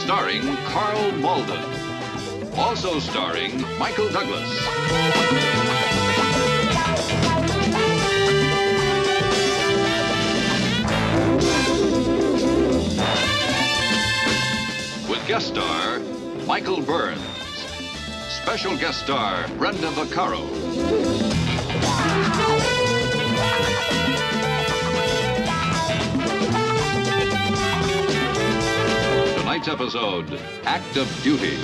starring Carl Malden. Also starring Michael Douglas. With guest star Michael Burns. Special guest star Brenda Vaccaro. Tonight's episode, Act of Duty.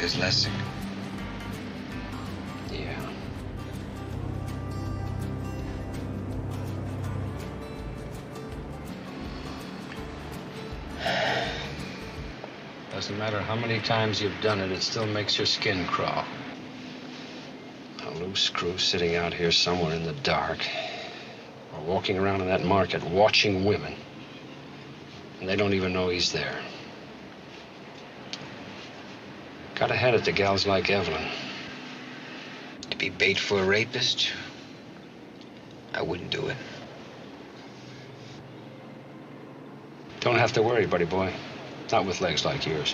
There's Lessig. Yeah. Doesn't matter how many times you've done it, it still makes your skin crawl. A loose screw sitting out here somewhere in the dark, or walking around in that market watching women, and they don't even know he's there. Gotta hand it to gals like Evelyn. To be bait for a rapist, I wouldn't do it. Don't have to worry, buddy boy. Not with legs like yours.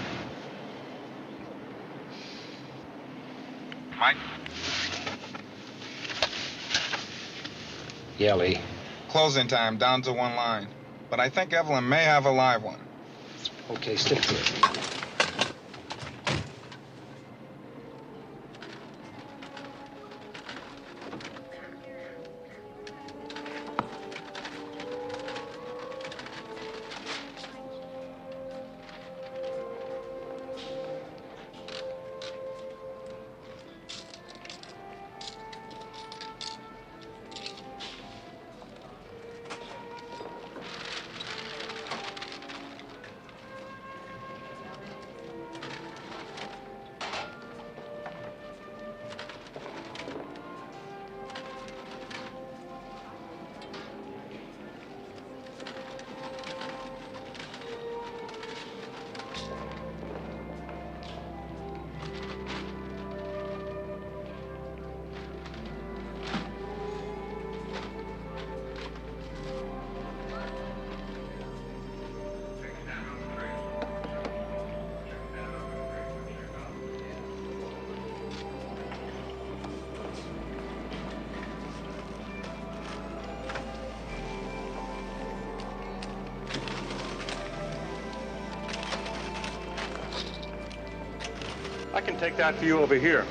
Mike? Yeah, Lee. Closing time, down to one line. But I think Evelyn may have a live one. Okay, stick to it. I can take that view over here.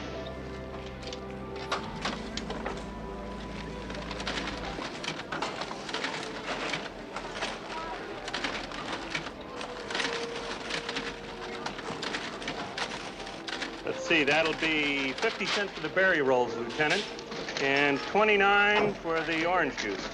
Let's see, that'll be 50 cents for the berry rolls, Lieutenant, and 29 for the orange juice.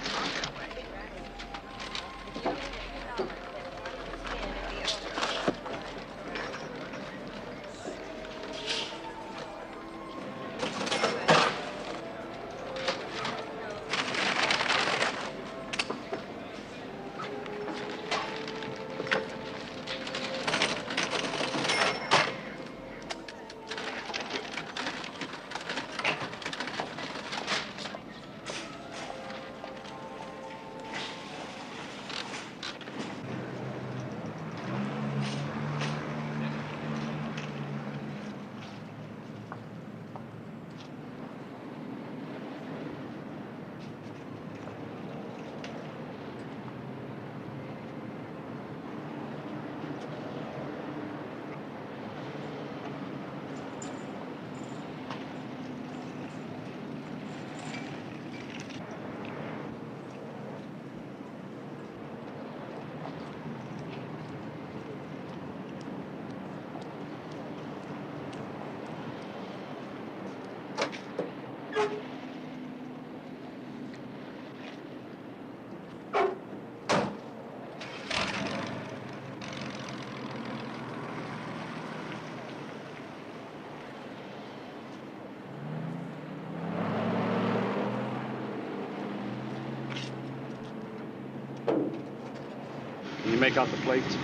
make out the plates?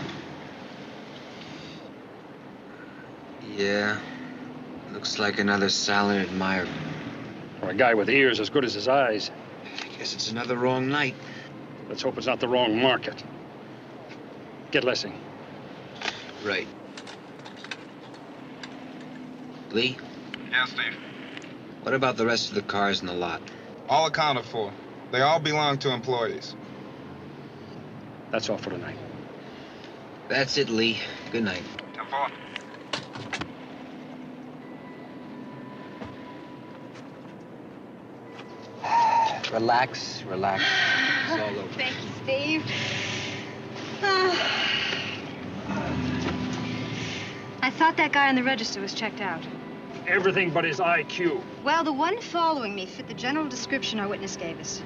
Yeah. Looks like another silent admirer. Or a guy with ears as good as his eyes. Guess it's another wrong night. Let's hope it's not the wrong market. Get Lessing. Right. Lee? Yeah, Steve. What about the rest of the cars in the lot? All accounted for. They all belong to employees. That's all for tonight. That's it, Lee. Good night. 10-4. Relax, relax. It's all over. Thank you, Steve. I thought that guy on the register was checked out. Everything but his IQ. Well, the one following me fit the general description our witness gave us.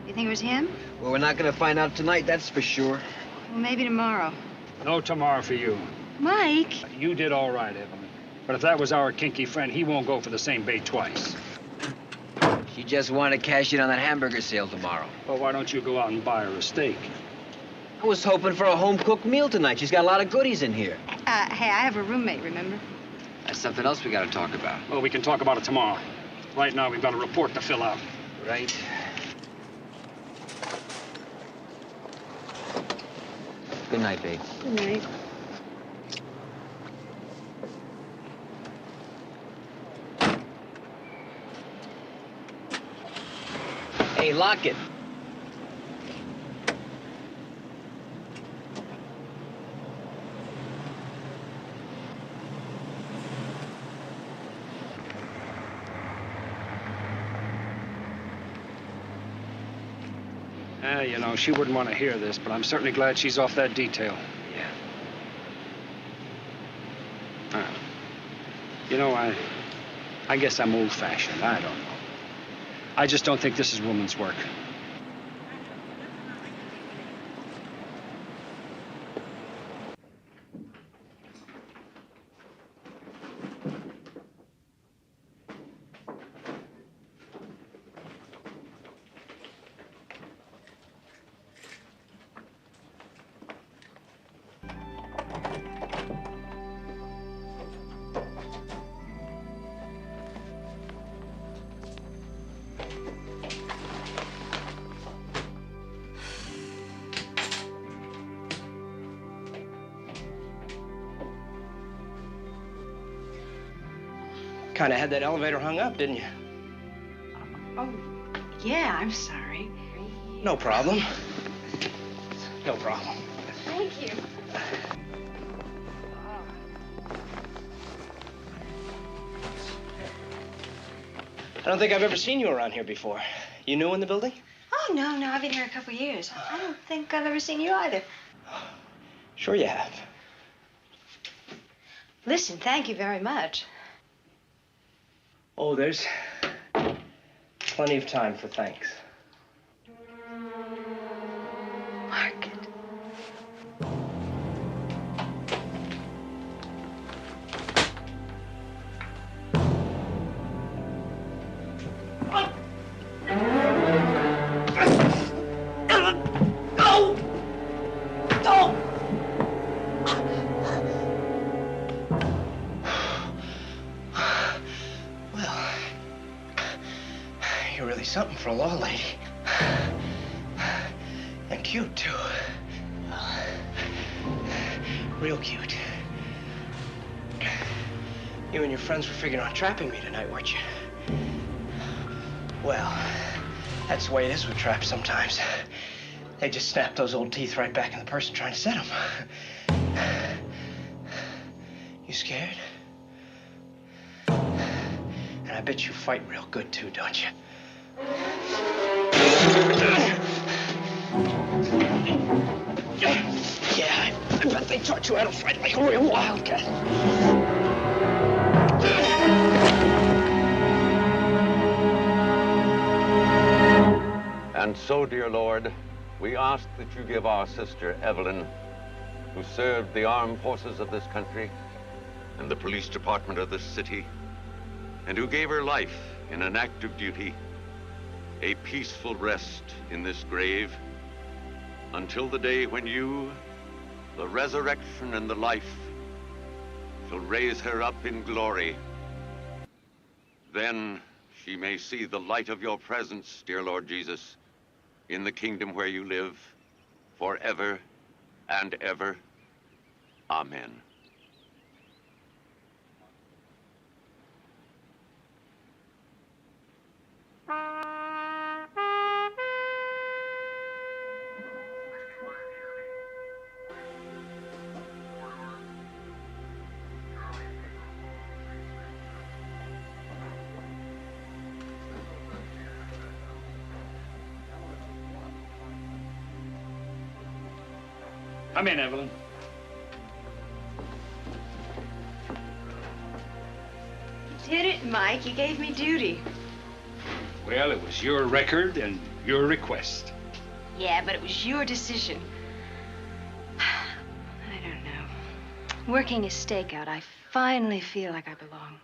You think it was him? Well, we're not gonna find out tonight, that's for sure. Well, maybe tomorrow. No tomorrow for you. Mike! You did all right, Evelyn. But if that was our kinky friend, he won't go for the same bait twice. She just wanted to cash in on that hamburger sale tomorrow. Well, why don't you go out and buy her a steak? I was hoping for a home-cooked meal tonight. She's got a lot of goodies in here. Hey, I have a roommate, remember? That's something else we gotta talk about. Well, we can talk about it tomorrow. Right now, we've got a report to fill out. Right. Good night, babe. Good night. Hey, lock it. You know, she wouldn't want to hear this, but I'm certainly glad she's off that detail. Yeah. You know, I guess I'm old-fashioned. I don't know. I just don't think this is woman's work. Kind of had that elevator hung up, didn't you? Oh, yeah, I'm sorry. No problem. No problem. Thank you. I don't think I've ever seen you around here before. You new in the building? Oh, no, I've been here a couple years. I don't think I've ever seen you either. Sure you have. Listen, thank you very much. Oh, there's plenty of time for thanks. Mark. Something for a law lady. And cute, too. Real cute. You and your friends were figuring on trapping me tonight, weren't you? Well, that's the way it is with traps sometimes. They just snap those old teeth right back in the person trying to set them. You scared? And I bet you fight real good, too, don't you? Yeah, I bet they taught you how to fight like a real wildcat. And so, dear Lord, we ask that you give our sister Evelyn, who served the armed forces of this country and the police department of this city, and who gave her life in an act of duty, a peaceful rest in this grave until the day when you the resurrection and the life, shall raise her up in glory. Then she may see the light of your presence, dear Lord Jesus, in the kingdom where you live, forever and ever. Amen. Come in, Evelyn. You did it, Mike. You gave me duty. Well, it was your record and your request. Yeah, but it was your decision. I don't know. Working as stakeout, I finally feel like I belong.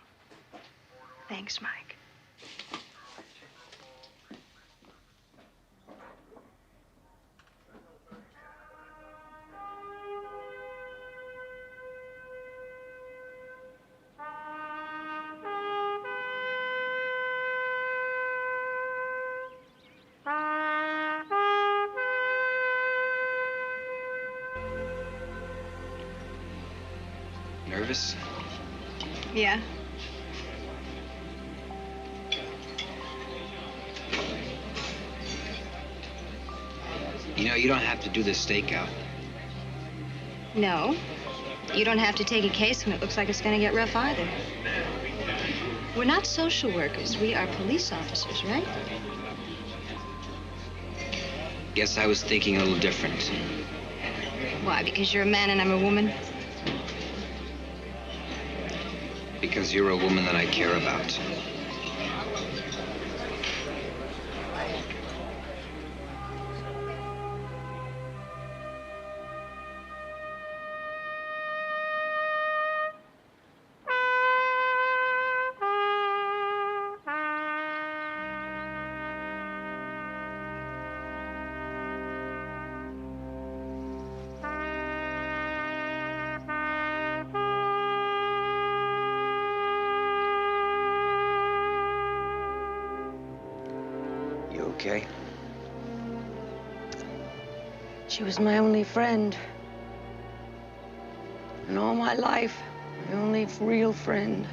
Thanks, Mike. Nervous? Yeah. You know, you don't have to do this stakeout. No. You don't have to take a case when it looks like it's going to get rough either. We're not social workers. We are police officers, right? Guess I was thinking a little different. Why? Because you're a man and I'm a woman? Because you're a woman that I care about. Okay. She was my only friend. In all my life, my only real friend.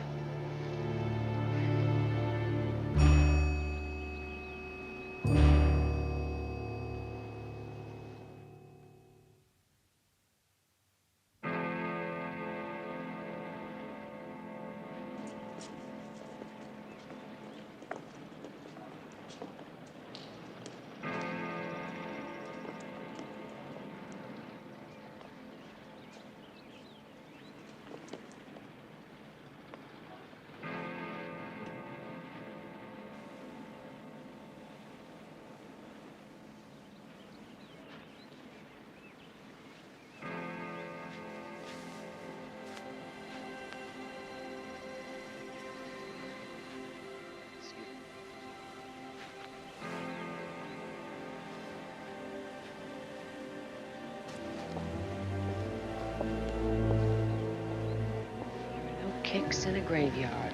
Kicks in a graveyard.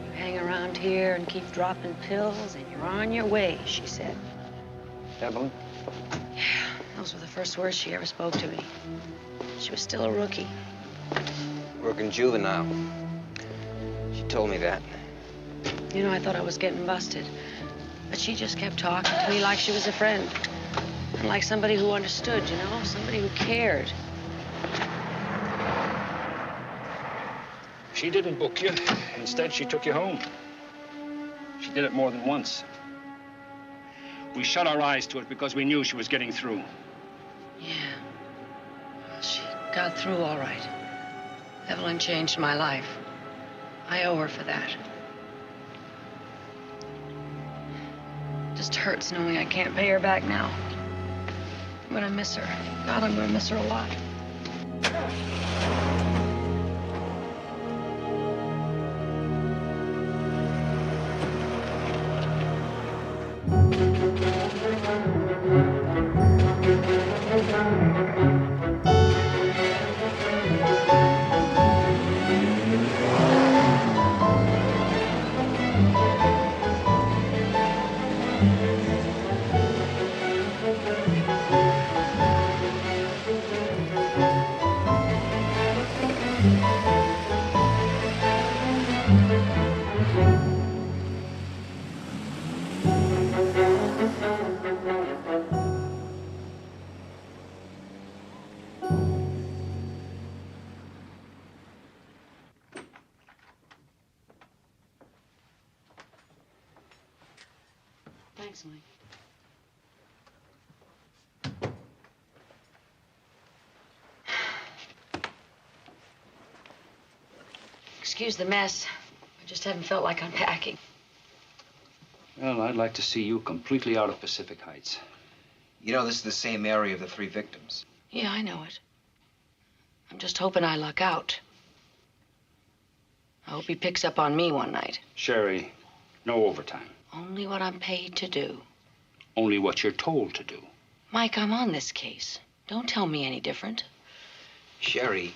You hang around here and keep dropping pills, and you're on your way, she said. Evelyn? Yeah, those were the first words she ever spoke to me. She was still a rookie. Working juvenile. She told me that. You know, I thought I was getting busted. But she just kept talking to me like she was a friend. And like somebody who understood, you know? Somebody who cared. She didn't book you. Instead, she took you home. She did it more than once. We shut our eyes to it because we knew she was getting through. Yeah. She got through all right. Evelyn changed my life. I owe her for that. It just hurts knowing I can't pay her back now. I'm gonna miss her. God, I'm gonna miss her a lot. Thanks, Mike. Excuse the mess. I just haven't felt like unpacking. Well, I'd like to see you completely out of Pacific Heights. You know, this is the same area of the 3 victims. Yeah, I know it. I'm just hoping I luck out. I hope he picks up on me one night. Sherry, no overtime. Only what I'm paid to do. Only what you're told to do. Mike, I'm on this case. Don't tell me any different. Sherry,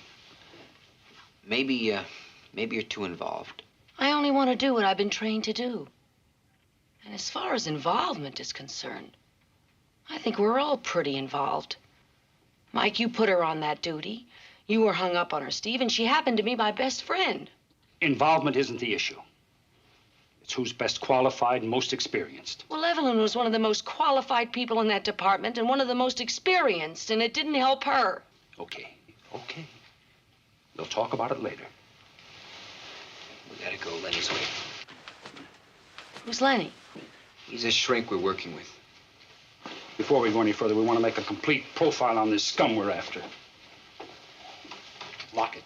maybe you're too involved. I only want to do what I've been trained to do. And as far as involvement is concerned, I think we're all pretty involved. Mike, you put her on that duty. You were hung up on her, Steve, and she happened to be my best friend. Involvement isn't the issue. It's who's best qualified and most experienced. Well, Evelyn was one of the most qualified people in that department and one of the most experienced, and it didn't help her. Okay. We'll talk about it later. We gotta go. Lenny's waiting. Who's Lenny? He's a shrink we're working with. Before we go any further, we want to make a complete profile on this scum we're after. Lock it.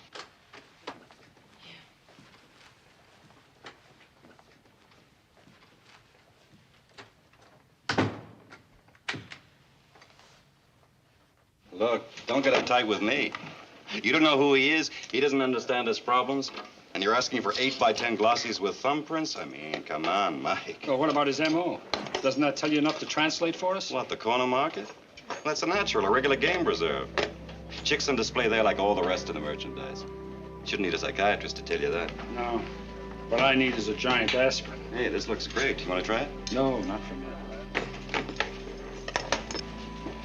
Look, don't get uptight with me. You don't know who he is. He doesn't understand his problems. And you're asking for 8x10 glossies with thumbprints? I mean, come on, Mike. Well, what about his M.O.? Doesn't that tell you enough to translate for us? What, the corner market? Well, that's a natural, a regular game preserve. Chicks on display there like all the rest of the merchandise. Shouldn't need a psychiatrist to tell you that. No. What I need is a giant aspirin. Hey, this looks great. You want to try it? No, not for me.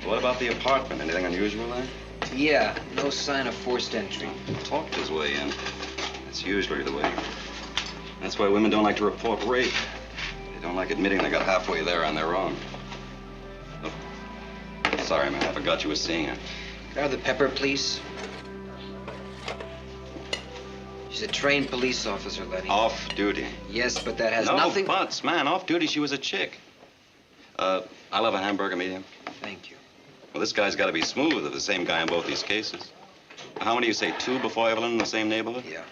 What about the apartment? Anything unusual there? Yeah, no sign of forced entry. Talked his way in. That's usually the way. That's why women don't like to report rape. They don't like admitting they got halfway there on their own. Oh. Sorry, man. I forgot you were seeing her. Can I have the pepper, please? She's a trained police officer, Lenny. Off duty. Yes, but that has No nothing... buts, man. Off duty, she was a chick. I'll have a hamburger medium. Thank you. Well, this guy's got to be smooth. They're the same guy in both these cases. How many you say, 2 before Evelyn in the same neighborhood? Yeah.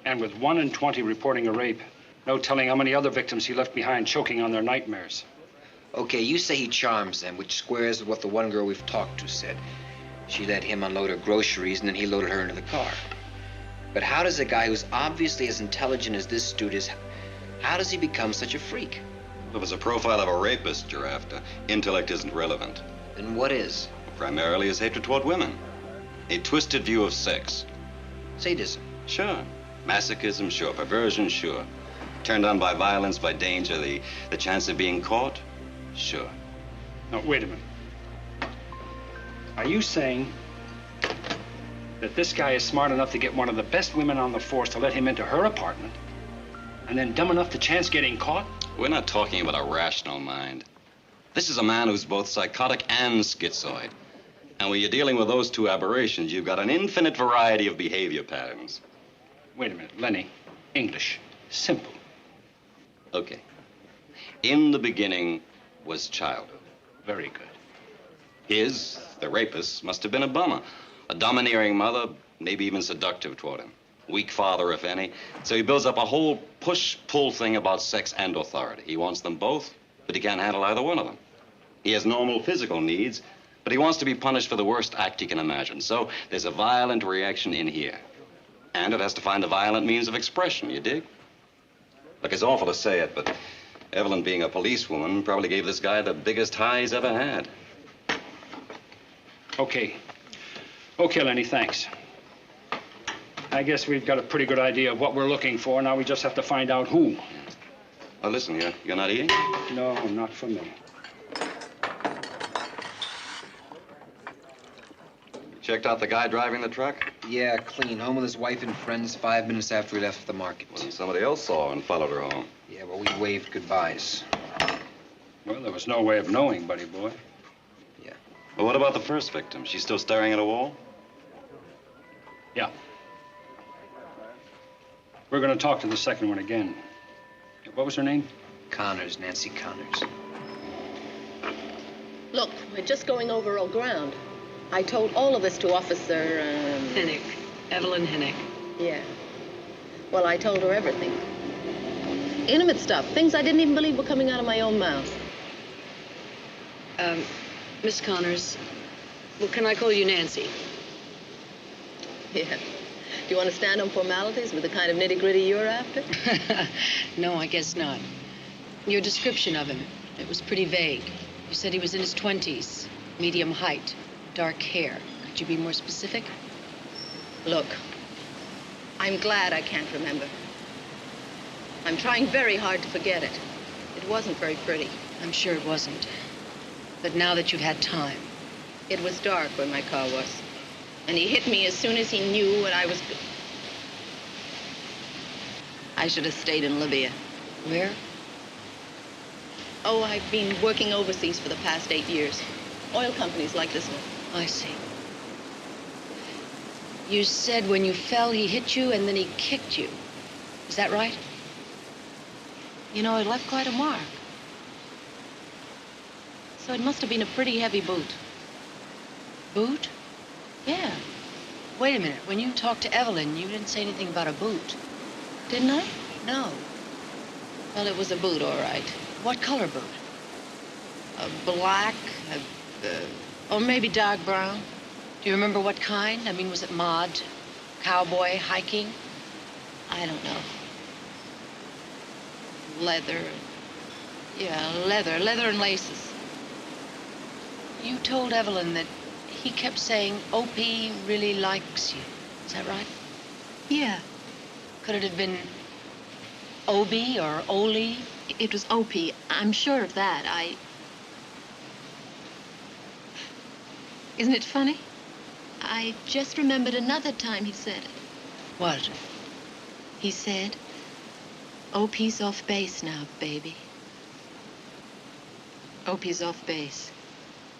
And with 1 in 20 reporting a rape, no telling how many other victims he left behind choking on their nightmares. Okay, you say he charms them, which squares with what the one girl we've talked to said. She let him unload her groceries, and then he loaded her into the car. But how does a guy who's obviously as intelligent as this dude is, how does he become such a freak? If it's a profile of a rapist you're after, intellect isn't relevant. Then what is? Primarily his hatred toward women. A twisted view of sex. Sadism. Sure. Masochism, sure. Perversion, sure. Turned on by violence, by danger, the chance of being caught? Sure. Now, wait a minute. Are you saying that this guy is smart enough to get one of the best women on the force to let him into her apartment, and then dumb enough to chance getting caught? We're not talking about a rational mind. This is a man who's both psychotic and schizoid. And when you're dealing with those 2 aberrations, you've got an infinite variety of behavior patterns. Wait a minute, Lenny. English. Simple. Okay. In the beginning was childhood. Very good. His, the rapist, must have been a bummer. A domineering mother, maybe even seductive toward him. Weak father, if any. So he builds up a whole push-pull thing about sex and authority. He wants them both, but he can't handle either one of them. He has normal physical needs, but he wants to be punished for the worst act he can imagine. So there's a violent reaction in here. And it has to find a violent means of expression, you dig? Look, it's awful to say it, but Evelyn, being a policewoman, probably gave this guy the biggest high he's ever had. Okay. Okay, Lenny, thanks. I guess we've got a pretty good idea of what we're looking for. Now we just have to find out who. Oh, listen, you're not eating? No, not for me. Checked out the guy driving the truck? Yeah, clean. Home with his wife and friends 5 minutes after he left the market. Well, somebody else saw her and followed her home. Yeah, well, we waved goodbyes. Well, there was no way of knowing, buddy boy. Yeah. Well, what about the first victim? She's still staring at a wall? Yeah. We're going to talk to the second one again. What was her name? Connors, Nancy Connors. Look, we're just going over old ground. I told all of this to Officer... Hinnick. Evelyn Hinnick. Yeah. Well, I told her everything. Intimate stuff, things I didn't even believe were coming out of my own mouth. Miss Connors, well, can I call you Nancy? Yeah. Do you want to stand on formalities with the kind of nitty-gritty you're after? No, I guess not. Your description of him, it was pretty vague. You said he was in his 20s, medium height, dark hair. Could you be more specific? Look, I'm glad I can't remember. I'm trying very hard to forget it. It wasn't very pretty. I'm sure it wasn't. But now that you've had time. It was dark where my car was. And he hit me as soon as he knew what I was... I should have stayed in Libya. Where? Oh, I've been working overseas for the past 8 years. Oil companies like this one. I see. You said when you fell, he hit you and then he kicked you. Is that right? You know, it left quite a mark. So it must have been a pretty heavy boot. Boot? Yeah. Wait a minute. When you talked to Evelyn, you didn't say anything about a boot. Didn't I? No. Well, it was a boot, all right. What color boot? Black, or maybe dark brown. Do you remember what kind? I mean, was it mod, cowboy, hiking? I don't know. Leather. Yeah, leather and laces. You told Evelyn that he kept saying OP really likes you. Is that right? Yeah. Could it have been OB or Oli? It was OP. I'm sure of that. Isn't it funny? I just remembered another time he said it. What? He said, OP's off base now, baby. OP's off base.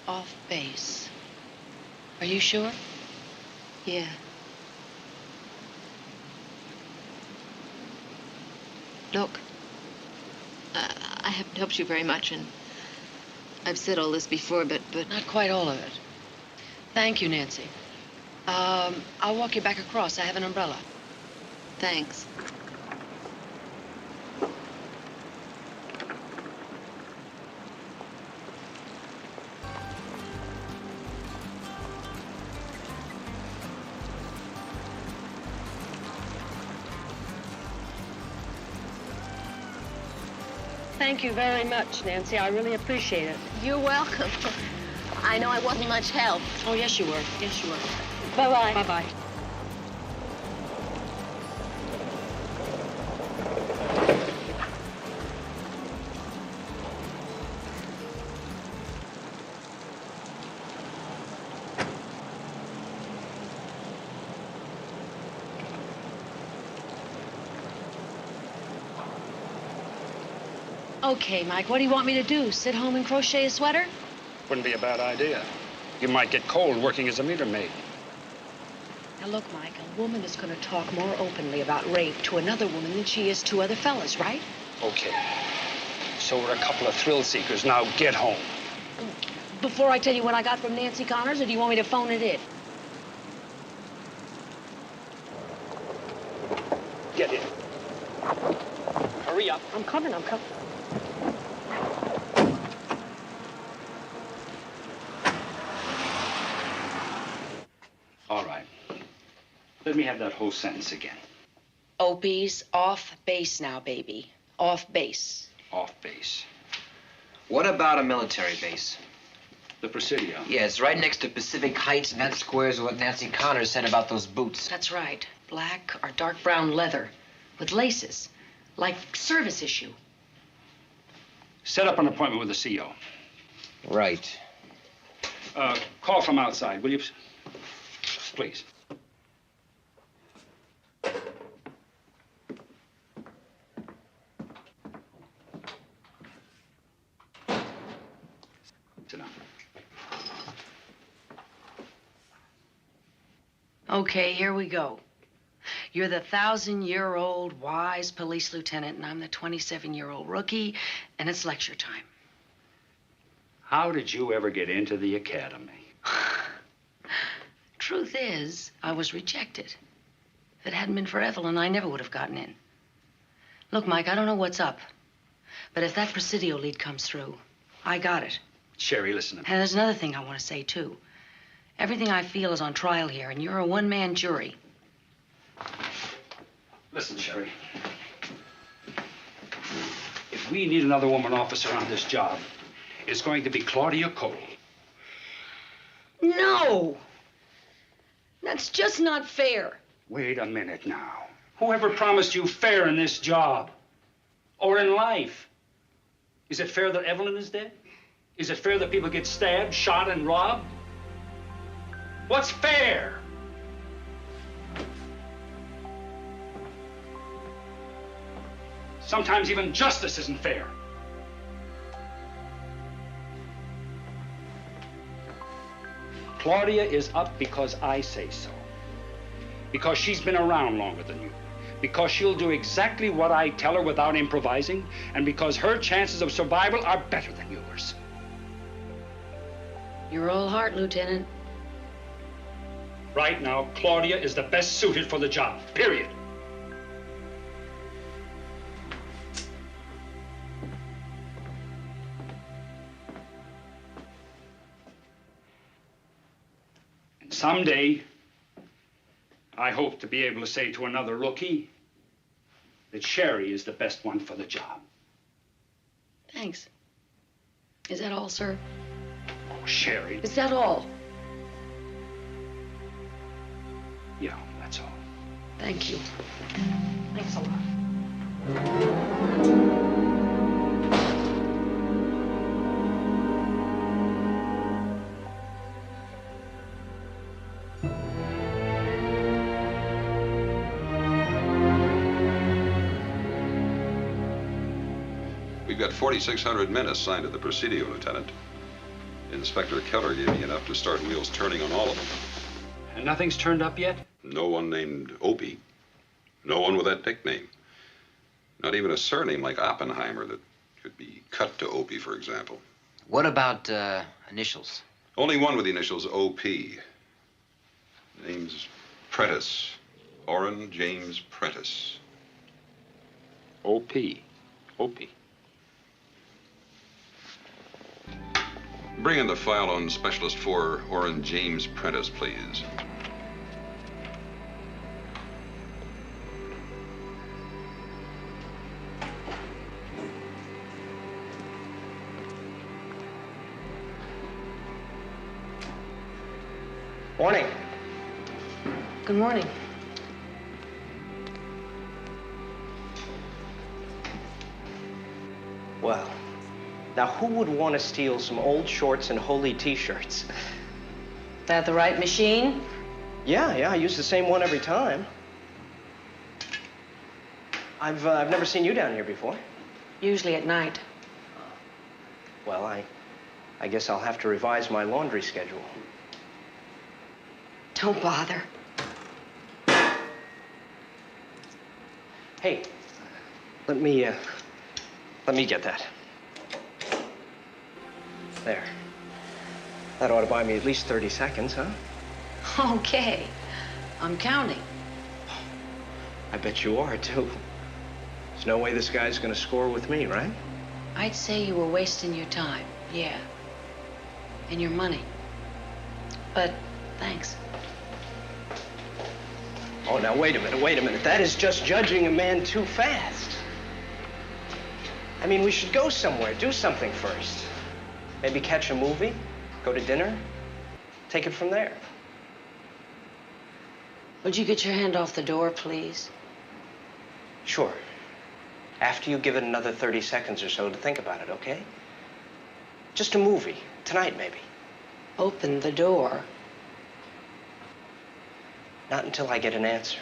Off base. Are you sure? Yeah. Look, I haven't helped you very much, and I've said all this before, but... Not quite all of it. Thank you, Nancy. I'll walk you back across. I have an umbrella. Thanks. Thank you very much, Nancy. I really appreciate it. You're welcome. I know I wasn't much help. Oh, yes, you were. Yes, you were. Bye-bye. Bye-bye. Okay, Mike, what do you want me to do? Sit home and crochet a sweater? Wouldn't be a bad idea. You might get cold working as a meter maid. Now, look, Mike, a woman is going to talk more openly about rape to another woman than she is to other fellas, right? Okay. So we're a couple of thrill seekers. Now get home. Before I tell you what I got from Nancy Connors, or do you want me to phone it in? Get in. Hurry up. I'm coming. All right. Let me have that whole sentence again. Opie's off base now, baby. Off base. Off base. What about a military base? The Presidio. Yeah, it's right next to Pacific Heights, and that squares what Nancy Connors said about those boots. That's right. Black or dark brown leather with laces, like service issue. Set up an appointment with the CO. Right. Call from outside, will you? Please. Sit down. Okay, here we go. You're the 1,000-year-old wise police lieutenant, and I'm the 27-year-old rookie, and it's lecture time. How did you ever get into the academy? Truth is, I was rejected. If it hadn't been for Evelyn, I never would have gotten in. Look, Mike, I don't know what's up. But if that Presidio lead comes through, I got it. Sherry, listen to me. And there's another thing I want to say, too. Everything I feel is on trial here, and you're a one-man jury. Listen, Sherry. If we need another woman officer on this job, it's going to be Claudia Cole. No! That's just not fair. Wait a minute now. Whoever promised you fair in this job? Or in life? Is it fair that Evelyn is dead? Is it fair that people get stabbed, shot, and robbed? What's fair? Sometimes even justice isn't fair. Claudia is up because I say so. Because she's been around longer than you. Because she'll do exactly what I tell her without improvising. And because her chances of survival are better than yours. You're all heart, Lieutenant. Right now, Claudia is the best suited for the job, period. And someday, I hope to be able to say to another rookie that Sherry is the best one for the job. Thanks. Is that all, sir? Oh, Sherry. Is that all? Yeah, that's all. Thank you. Thanks a lot. We've got 4,600 men assigned to the Presidio, Lieutenant. Inspector Keller gave me enough to start wheels turning on all of them. And nothing's turned up yet? No one named Opie. No one with that nickname. Not even a surname like Oppenheimer that could be cut to Opie, for example. What about initials? Only one with the initials OP. Name's Prentice. Orrin James Prentice. O.P. Opie. Bring in the file on Specialist 4, Orrin James Prentice, please. Morning. Good morning. Well, now who would want to steal some old shorts and holy t-shirts? That the right machine? Yeah, I use the same one every time. I've never seen you down here before. Usually at night. Well, I guess I'll have to revise my laundry schedule. Don't bother. Hey, let me get that. There. That ought to buy me at least 30 seconds, huh? Okay. I'm counting. I bet you are, too. There's no way this guy's gonna score with me, right? I'd say you were wasting your time, yeah. And your money. But thanks. Oh, now, wait a minute. That is just judging a man too fast. I mean, we should go somewhere, do something first. Maybe catch a movie, go to dinner, take it from there. Would you get your hand off the door, please? Sure. After you give it another 30 seconds or so to think about it, okay? Just a movie, tonight maybe. Open the door. Not until I get an answer.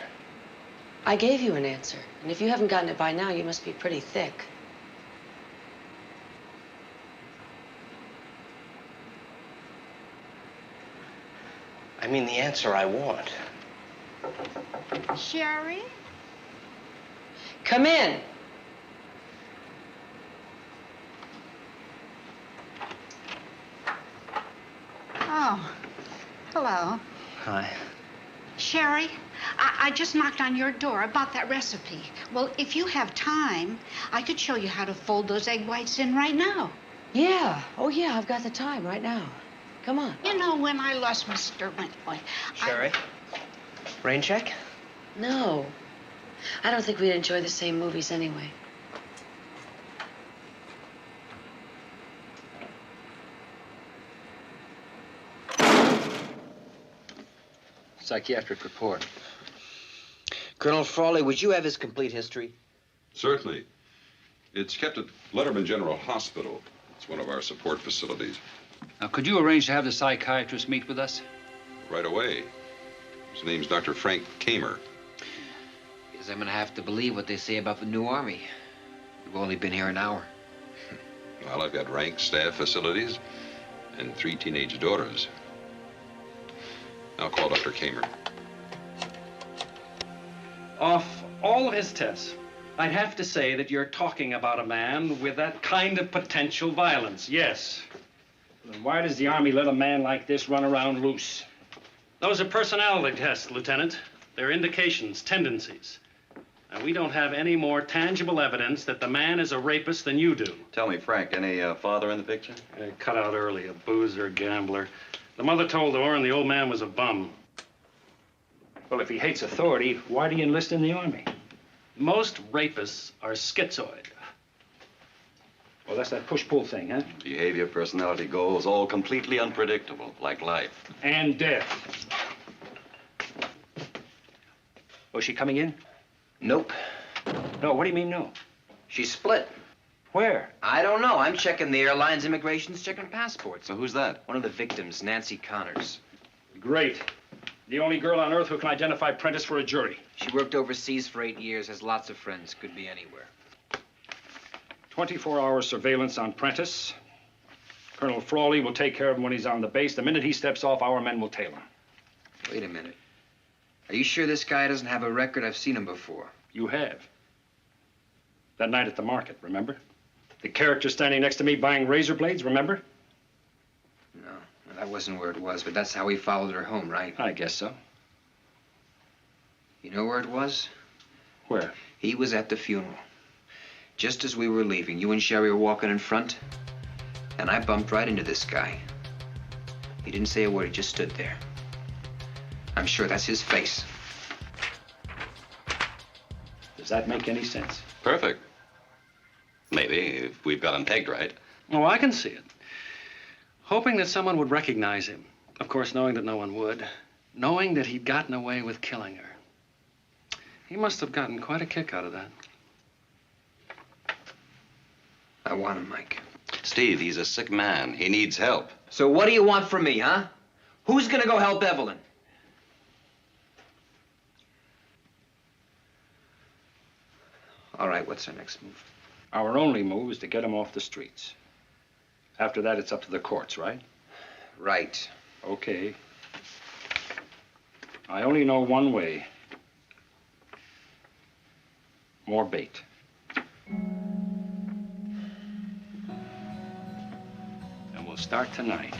I gave you an answer, and if you haven't gotten it by now, you must be pretty thick. I mean the answer I want. Sherry? Come in. I just knocked on your door about that recipe. Well, if you have time, I could show you how to fold those egg whites in right now. Yeah. Oh, yeah, I've got the time right now. Come on. You know, when I lost Mr. Wentworth, Sherry, rain check? No. I don't think we'd enjoy the same movies anyway. Psychiatric report. Colonel Frawley, would you have his complete history? Certainly. It's kept at Letterman General Hospital. It's one of our support facilities. Now, could you arrange to have the psychiatrist meet with us? Right away. His name's Dr. Frank Kamer. Guess I'm gonna have to believe what they say about the new army. We've only been here an hour. Well, I've got rank staff facilities and 3 teenage daughters. I'll call Dr. Kamer. Off all of his tests, I'd have to say that you're talking about a man with that kind of potential violence, yes. Then why does the Army let a man like this run around loose? Those are personality tests, Lieutenant. They're indications, tendencies. And we don't have any more tangible evidence that the man is a rapist than you do. Tell me, Frank, any father in the picture? Cut out early, a boozer, gambler. The mother told Orrin the old man was a bum. Well, if he hates authority, why do you enlist in the Army? Most rapists are schizoid. Well, that's that push-pull thing, huh? Behavior, personality, goals, all completely unpredictable, like life. And death. Was she coming in? Nope. No, what do you mean, no? She's split. Where? I don't know. I'm checking the airlines, immigration's checking passports. So who's that? One of the victims, Nancy Connors. Great. The only girl on Earth who can identify Prentice for a jury. She worked overseas for 8 years, has lots of friends, could be anywhere. 24-hour surveillance on Prentice. Colonel Frawley will take care of him when he's on the base. The minute he steps off, our men will tail him. Wait a minute. Are you sure this guy doesn't have a record? I've seen him before. You have. That night at the market, remember? The character standing next to me buying razor blades, remember? No, that wasn't where it was, but that's how he followed her home, right? I guess so. You know where it was? Where? He was at the funeral. Just as we were leaving, you and Sherry were walking in front, and I bumped right into this guy. He didn't say a word, he just stood there. I'm sure that's his face. Does that make any sense? Perfect. Maybe, if we've got him pegged right. Oh, I can see it. Hoping that someone would recognize him. Of course, knowing that no one would. Knowing that he'd gotten away with killing her. He must have gotten quite a kick out of that. I want him, Mike. Steve, he's a sick man. He needs help. So what do you want from me, huh? Who's gonna go help Evelyn? All right, what's our next move? Our only move is to get him off the streets. After that, it's up to the courts, right? Right. Okay. I only know one way. More bait. And we'll start tonight.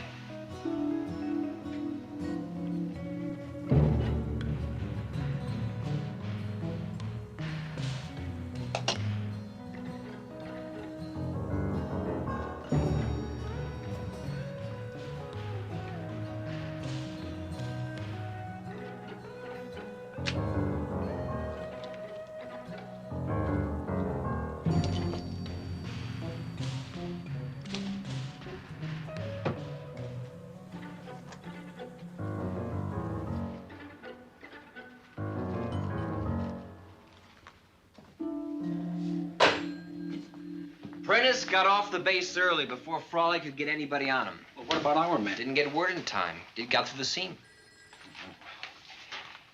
Prentice got off the base early before Frawley could get anybody on him. Well, what about our men? Didn't get word in time. He got through the scene.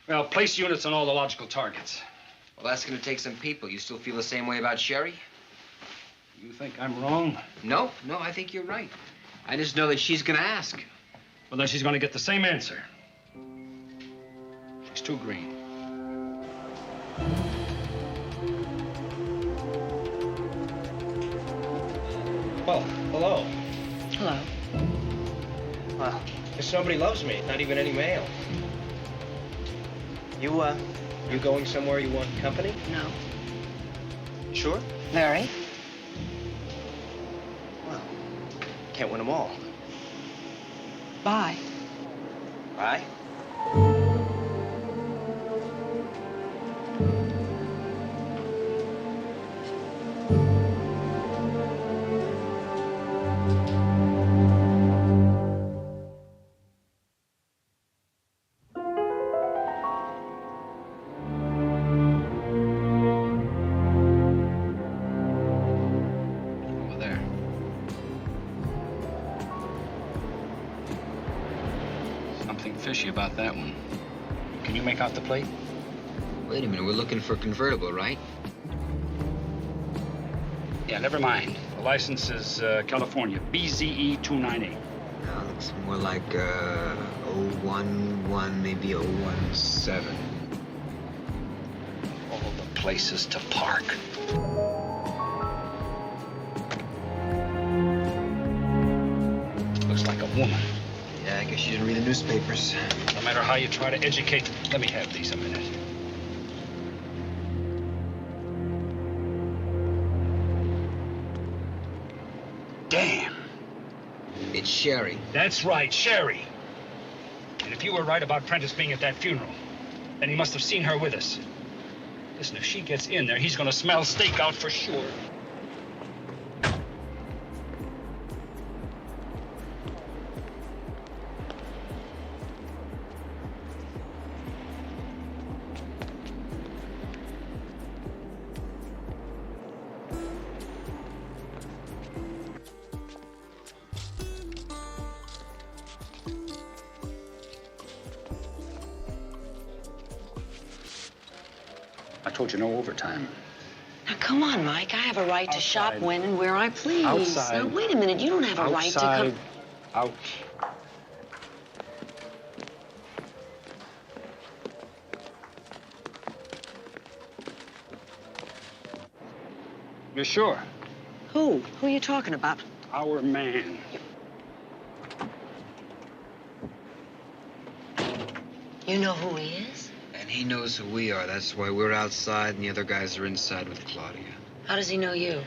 Well, place units on all the logical targets. Well, that's going to take some people. You still feel the same way about Sherry? You think I'm wrong? No, I think you're right. I just know that she's going to ask. Well, then she's going to get the same answer. She's too green. Well, hello. Hello. Well, guess nobody loves me, not even any male. You You going somewhere you want company? No. Sure? Very. Well, can't win them all. Bye. Bye. Over there. Something fishy about that one. Can you make out the plate? Wait a minute, we're looking for a convertible, right? Yeah, never mind. The license is California, BZE 298. Looks more like 011, maybe 017. All the places to park. Looks like a woman. Yeah, I guess you didn't read the newspapers. No matter how you try to educate, let me have these a minute. Damn. It's Sherry. That's right, Sherry. And if you were right about Prentice being at that funeral, then he must have seen her with us. Listen, if she gets in there, he's gonna smell stakeout for sure. I told you no overtime. Now, come on, Mike. I have a right to shop when and where I please. Outside. Now, wait a minute. You don't have a right to come... Out. You're sure? Who? Who are you talking about? Our man. You know who he is? And he knows who we are. That's why we're outside and the other guys are inside with Claudia. How does he know you?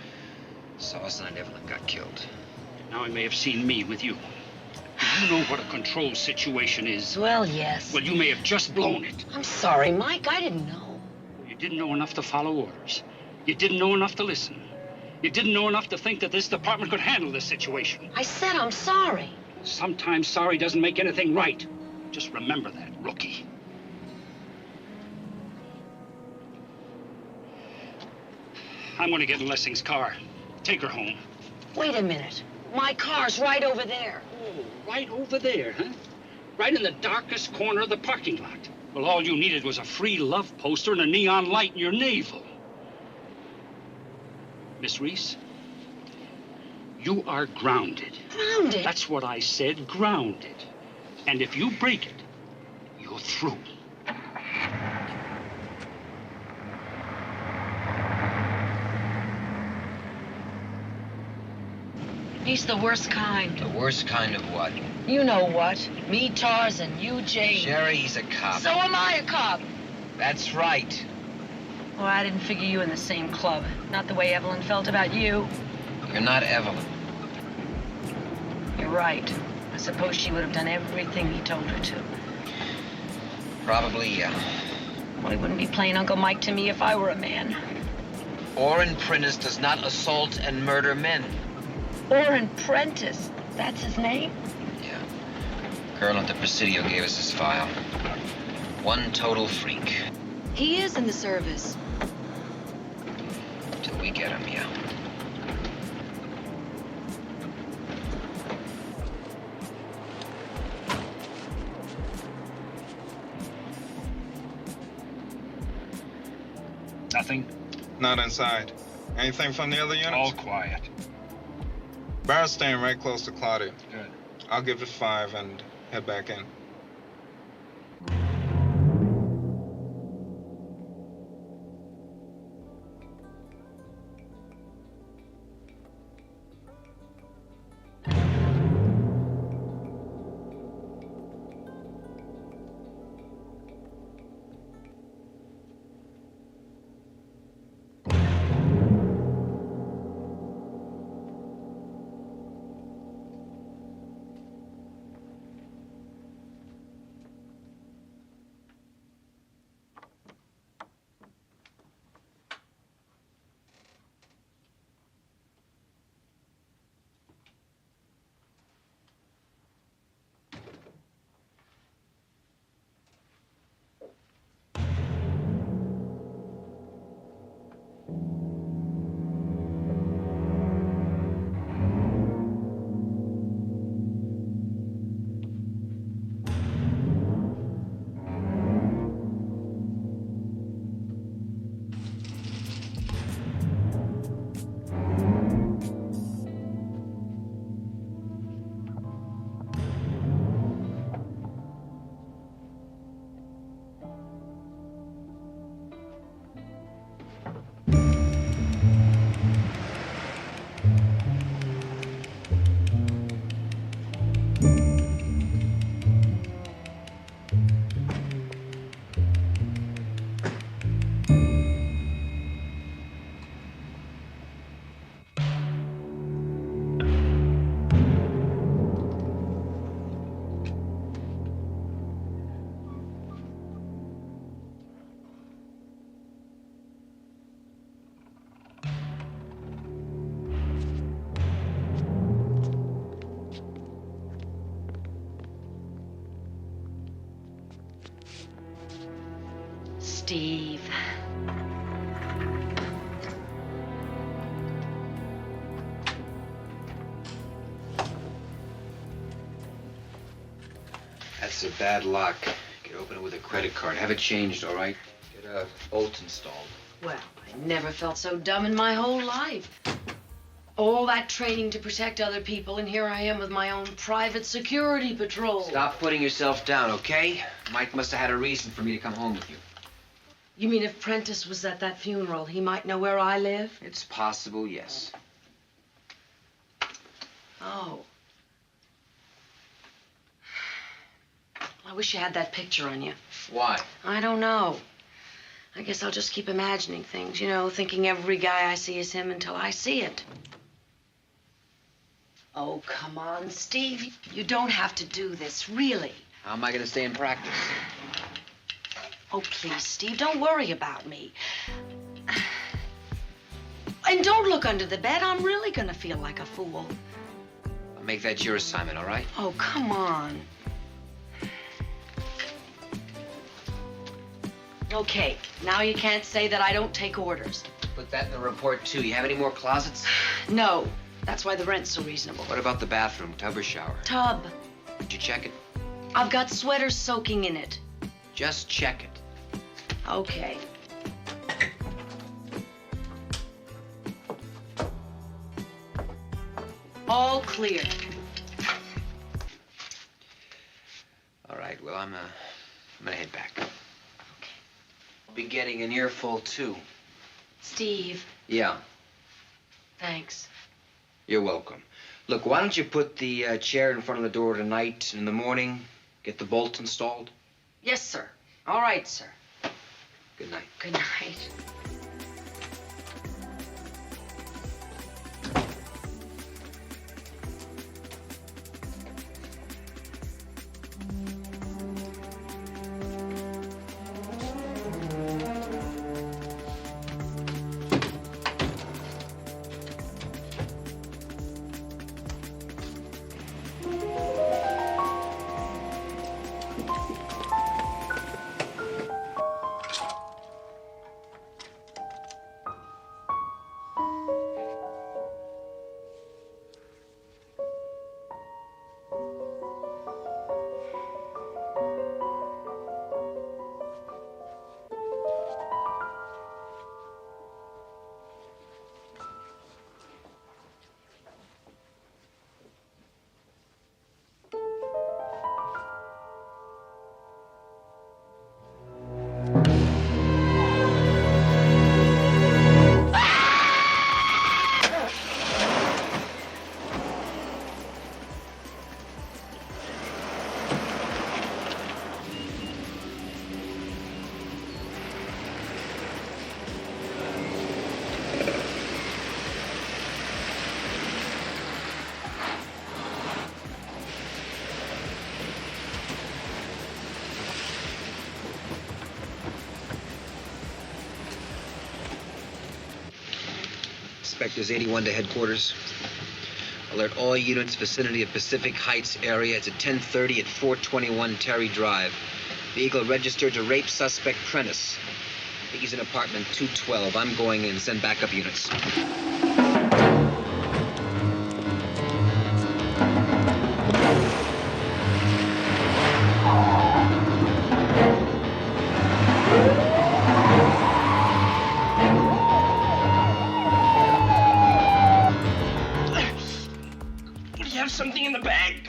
Saw us and Evelyn got killed. Now he may have seen me with you. Do you know what a control situation is? Well, yes. Well, you may have just blown it. I'm sorry, Mike. I didn't know. You didn't know enough to follow orders. You didn't know enough to listen. You didn't know enough to think that this department could handle this situation. I said I'm sorry. Sometimes sorry doesn't make anything right. Just remember that, rookie. I'm going to get in Lessing's car. Take her home. Wait a minute. My car's right over there. Oh, right over there, huh? Right in the darkest corner of the parking lot. Well, all you needed was a free love poster and a neon light in your navel. Miss Reese, you are grounded. Grounded? That's what I said, grounded. And if you break it, you're through. He's the worst kind. The worst kind of what? You know what. Me, Tarzan, you, Jane. Sherry, he's a cop. So am I a cop. That's right. Well, I didn't figure you in the same club. Not the way Evelyn felt about you. You're not Evelyn. You're right. I suppose she would have done everything he told her to. Probably, yeah. Well, he wouldn't be playing Uncle Mike to me if I were a man. Orrin Prentice does not assault and murder men. Orrin Prentice. That's his name? Yeah. Colonel at the Presidio gave us his file. One total freak. He is in the service. Till we get him, yeah. Nothing? Not inside. Anything from the other units? All quiet. Barrett's staying right close to Claudia. Good. I'll give it 5 and head back in. Steve. That's a bad lock. You can open it with a credit card. Have it changed, all right? Get a bolt installed. Well, I never felt so dumb in my whole life. All that training to protect other people, and here I am with my own private security patrol. Stop putting yourself down, okay? Mike must have had a reason for me to come home with you. You mean if Prentice was at that funeral, he might know where I live? It's possible, yes. Oh. I wish you had that picture on you. Why? I don't know. I guess I'll just keep imagining things, you know, thinking every guy I see is him until I see it. Oh, come on, Steve. You don't have to do this, really. How am I going to stay in practice? Oh, please, Steve, don't worry about me. And don't look under the bed. I'm really going to feel like a fool. I'll make that your assignment, all right? Oh, come on. Okay, now you can't say that I don't take orders. Put that in the report, too. You have any more closets? No, that's why the rent's so reasonable. What about the bathroom, tub or shower? Tub. Did you check it? I've got sweaters soaking in it. Just check it. Okay. All clear. All right, well, I'm gonna head back. I'll be getting an earful, too. Steve. Yeah, Thanks. you're welcome. Look, why don't you put the chair in front of the door tonight, and in the morning, get the bolt installed? Yes, sir. All right, sir. Good night. Good night. Inspectors 81 to headquarters. Alert all units vicinity of Pacific Heights area. It's at 10:30 at 421 Terry Drive. Vehicle registered to rape suspect Prentice. I think he's in apartment 212. I'm going in. Send backup units. Something in the bag?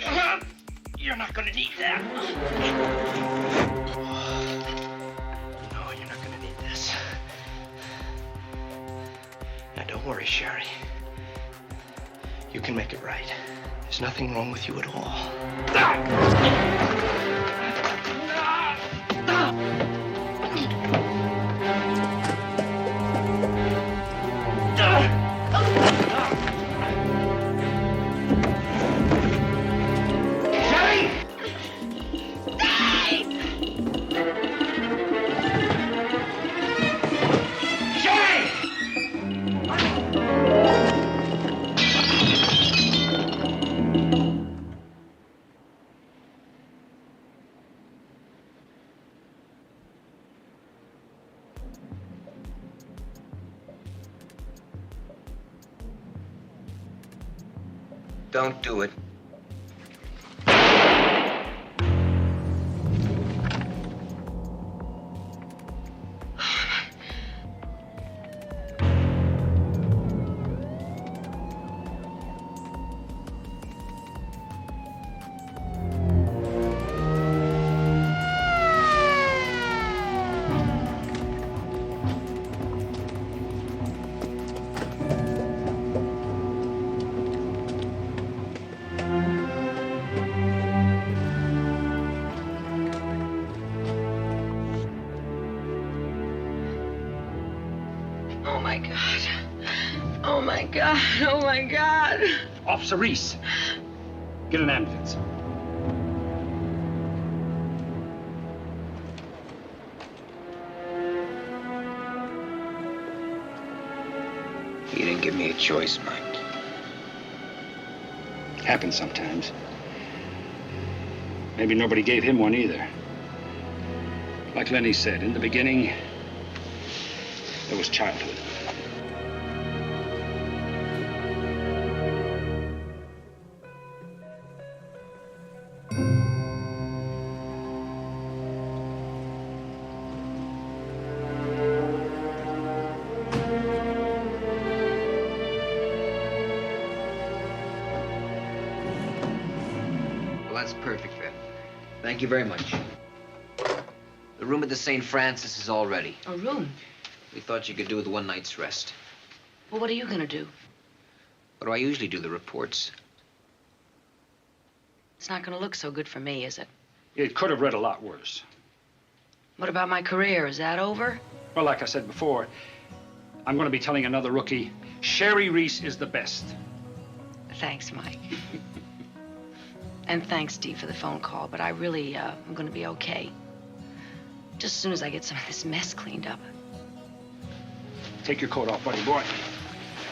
You're not gonna need that. No, you're not gonna need this. Now, don't worry, Sherry. You can make it right. There's nothing wrong with you at all. Don't do it. Oh, my God. Oh, my God. Oh, my God. Officer Reese, get an ambulance. You didn't give me a choice, Mike. Happens sometimes. Maybe nobody gave him one either. Like Lenny said, in the beginning, there was childhood. Well, that's perfect, Viv. Thank you very much. The room at the St. Francis is all ready. A room? We thought you could do with one night's rest. Well, what are you gonna do? What do I usually do, the reports? It's not gonna look so good for me, is it? It could have read a lot worse. What about my career? Is that over? Well, like I said before, I'm going to be telling another rookie, Sherry Reese is the best. Thanks, Mike. And thanks, Steve, for the phone call, but I really, I'm gonna be okay. Just as soon as I get some of this mess cleaned up. Take your coat off, buddy boy.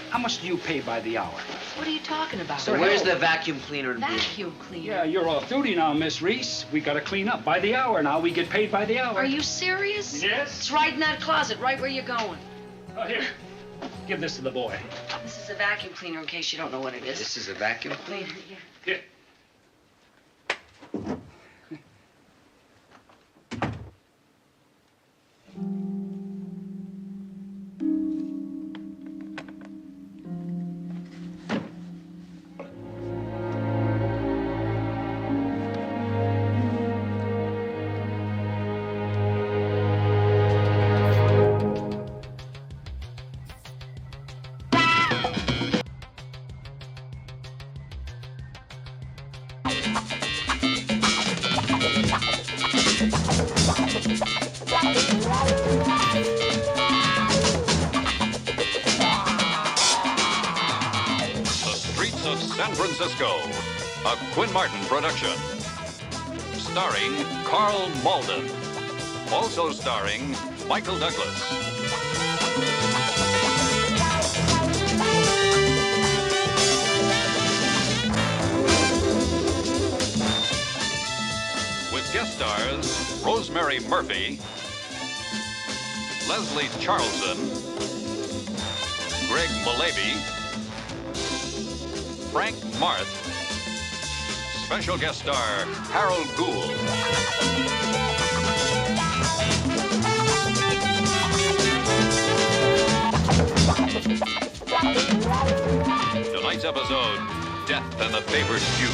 How much do you pay by the hour? What are you talking about? So where's the vacuum cleaner and broom? Vacuum cleaner? Yeah, you're off duty now, Miss Reese. We gotta clean up by the hour now. We get paid by the hour. Are you serious? Yes. It's right in that closet, right where you're going. Oh, here. Give this to the boy. This is a vacuum cleaner, in case you don't know what it is. This is a vacuum cleaner? Yeah. Here. San Francisco, a Quinn Martin production. Starring Carl Malden. Also starring Michael Douglas. With guest stars Rosemary Murphy, Leslie Charlson, Greg Malaby, Frank Marth, special guest star Harold Gould. Tonight's episode, Death and the Favored Few.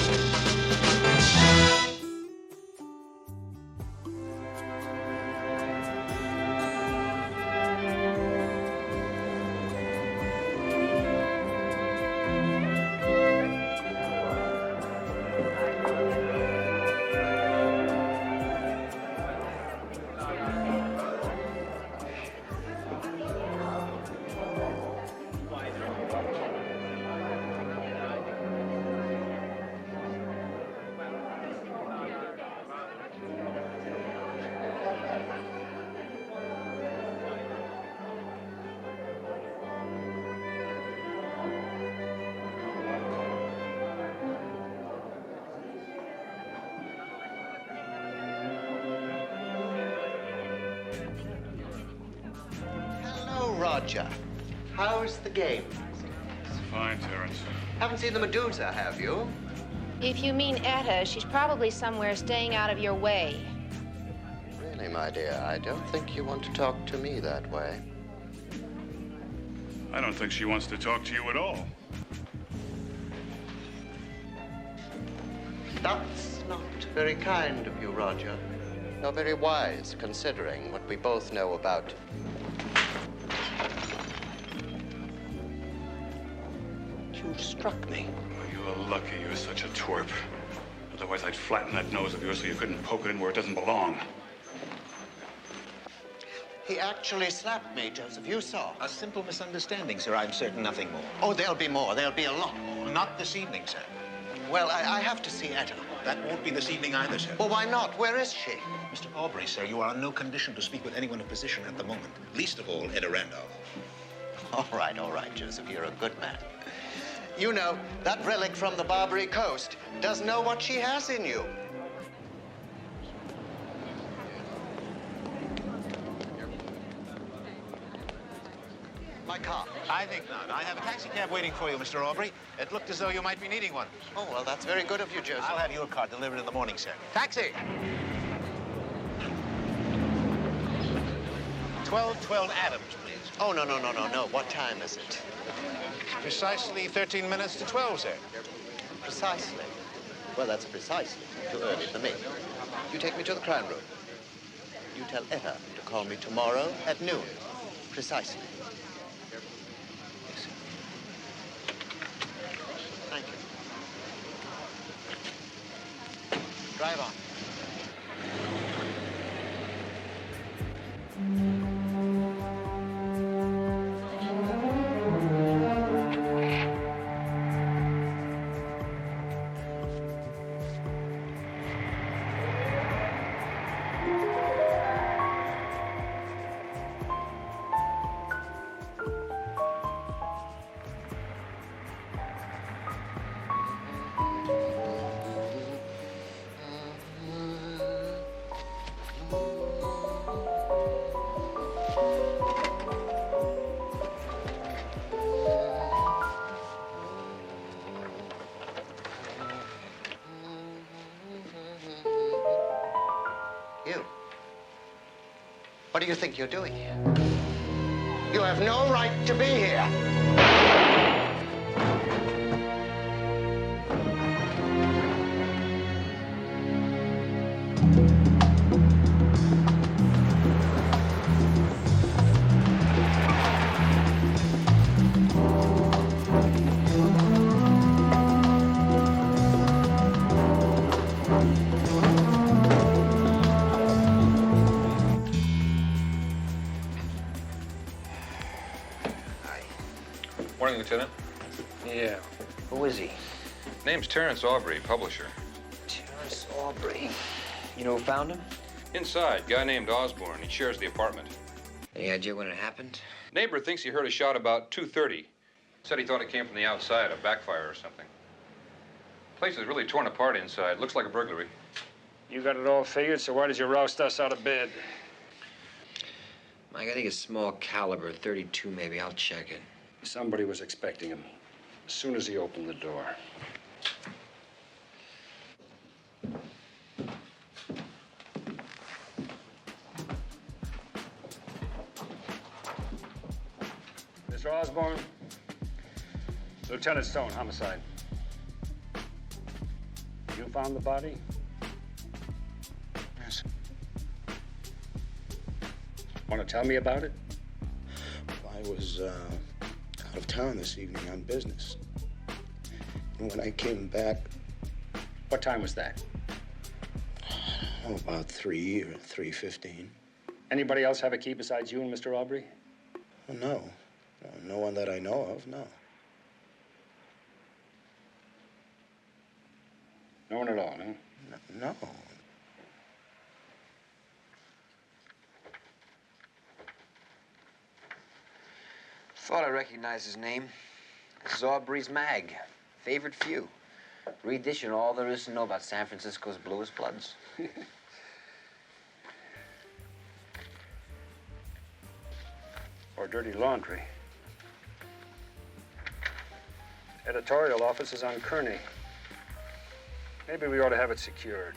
Roger, how's the game? Fine, Terrence. Haven't seen the Medusa, have you? If you mean Etta, she's probably somewhere staying out of your way. Really, my dear, I don't think you want to talk to me that way. I don't think she wants to talk to you at all. That's not very kind of you, Roger. Nor very wise, considering what we both know about... You struck me. Well, you are lucky you're such a twerp. Otherwise, I'd flatten that nose of yours so you couldn't poke it in where it doesn't belong. He actually slapped me, Joseph. You saw. A simple misunderstanding, sir. I'm certain nothing more. Oh, there'll be more. There'll be a lot more. Not this evening, sir. Well, I have to see Etta. That won't be this evening either, sir. Well, why not? Where is she? Mr. Aubrey, sir, you are in no condition to speak with anyone of position at the moment. Least of all, Etta Randolph. All right, Joseph. You're a good man. You know, that relic from the Barbary Coast does know what she has in you. My car. I think not. I have a taxi cab waiting for you, Mr. Aubrey. It looked as though you might be needing one. Oh, well, that's very good of you, Joseph. I'll have your car delivered in the morning, sir. Taxi! 1212 Adams, please. Oh, no. What time is it? Precisely 13 minutes to 12, sir. Precisely. Well, that's precisely too early for me. You take me to the crime room. You tell Etta to call me tomorrow at noon. Precisely. Thank you. Drive on. What do you think you're doing here? You have no right to be here. Morning, Lieutenant. Yeah. Who is he? Name's Terrence Aubrey, publisher. Terrence Aubrey. You know who found him? Inside, guy named Osborne. He shares the apartment. Any idea when it happened? Neighbor thinks he heard a shot about 2:30. Said he thought it came from the outside, a backfire or something. Place is really torn apart inside. Looks like a burglary. You got it all figured, so why did you roust us out of bed? Mike, I think it's small caliber, 32 maybe. I'll check it. Somebody was expecting him as soon as he opened the door. Mr. Osborne, Lieutenant Stone, homicide. You found the body? Yes. Want to tell me about it? I was out of town this evening on business. And when I came back... What time was that? Oh, about 3 or 3:15. Anybody else have a key besides you and Mr. Aubrey? Oh, no. No one that I know of, no. No one at all, huh? No. Thought I recognized his name. This is Aubrey's Mag. Favorite few. Read this, you know all there is to know about San Francisco's bluest bloods. Or dirty laundry. Editorial office is on Kearney. Maybe we ought to have it secured.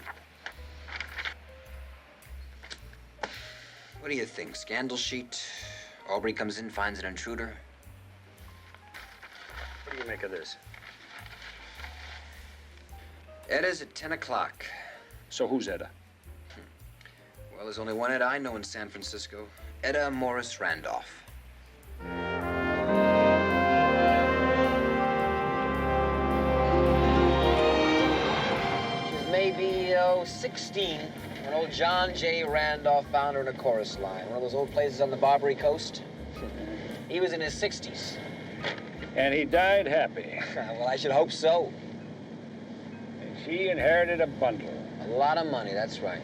What do you think? Scandal sheet? Aubrey comes in, finds an intruder? What do you make of this? Edda's at 10 o'clock. So who's Edda? Well, there's only one Edda I know in San Francisco. Edda Morris Randolph. She's maybe, 16 when old John J. Randolph found her in a chorus line. One of those old places on the Barbary Coast. He was in his 60s. And he died happy. Well, I should hope so. And she inherited a bundle. A lot of money, that's right.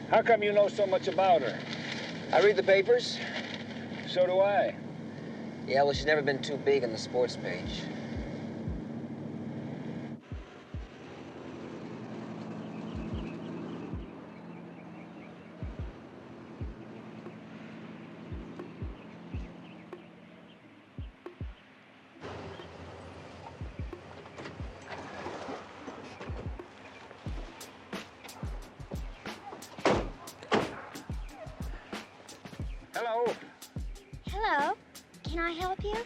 How come you know so much about her? I read the papers. So do I. Yeah, well, she's never been too big on the sports page. Hello. Hello. Can I help you?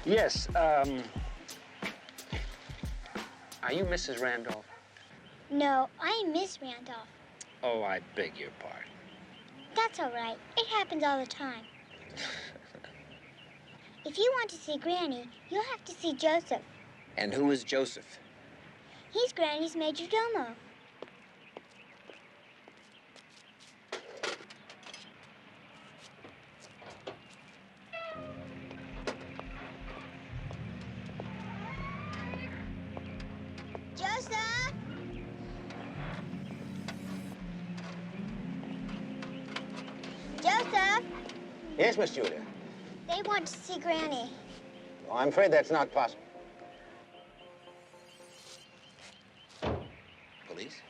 Yes, Are you Mrs. Randolph? No, I'm Miss Randolph. Oh, I beg your pardon. That's all right. It happens all the time. If you want to see Granny, you'll have to see Joseph. And who is Joseph? He's Granny's major domo. Joseph! Joseph! Yes, Miss Julia. They want to see Granny. Oh, I'm afraid that's not possible. Police?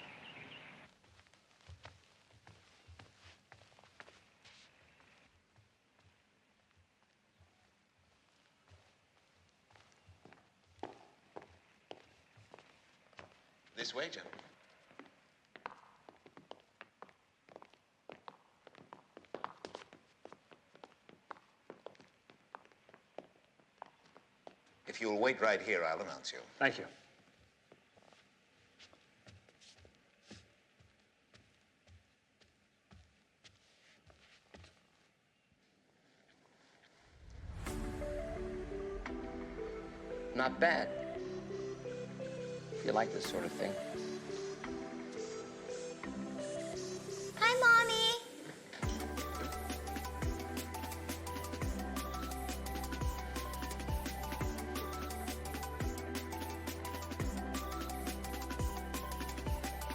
This way, gentlemen. If you'll wait right here, I'll announce you. Thank you. Not bad. If you like this sort of thing. Hi, Mommy.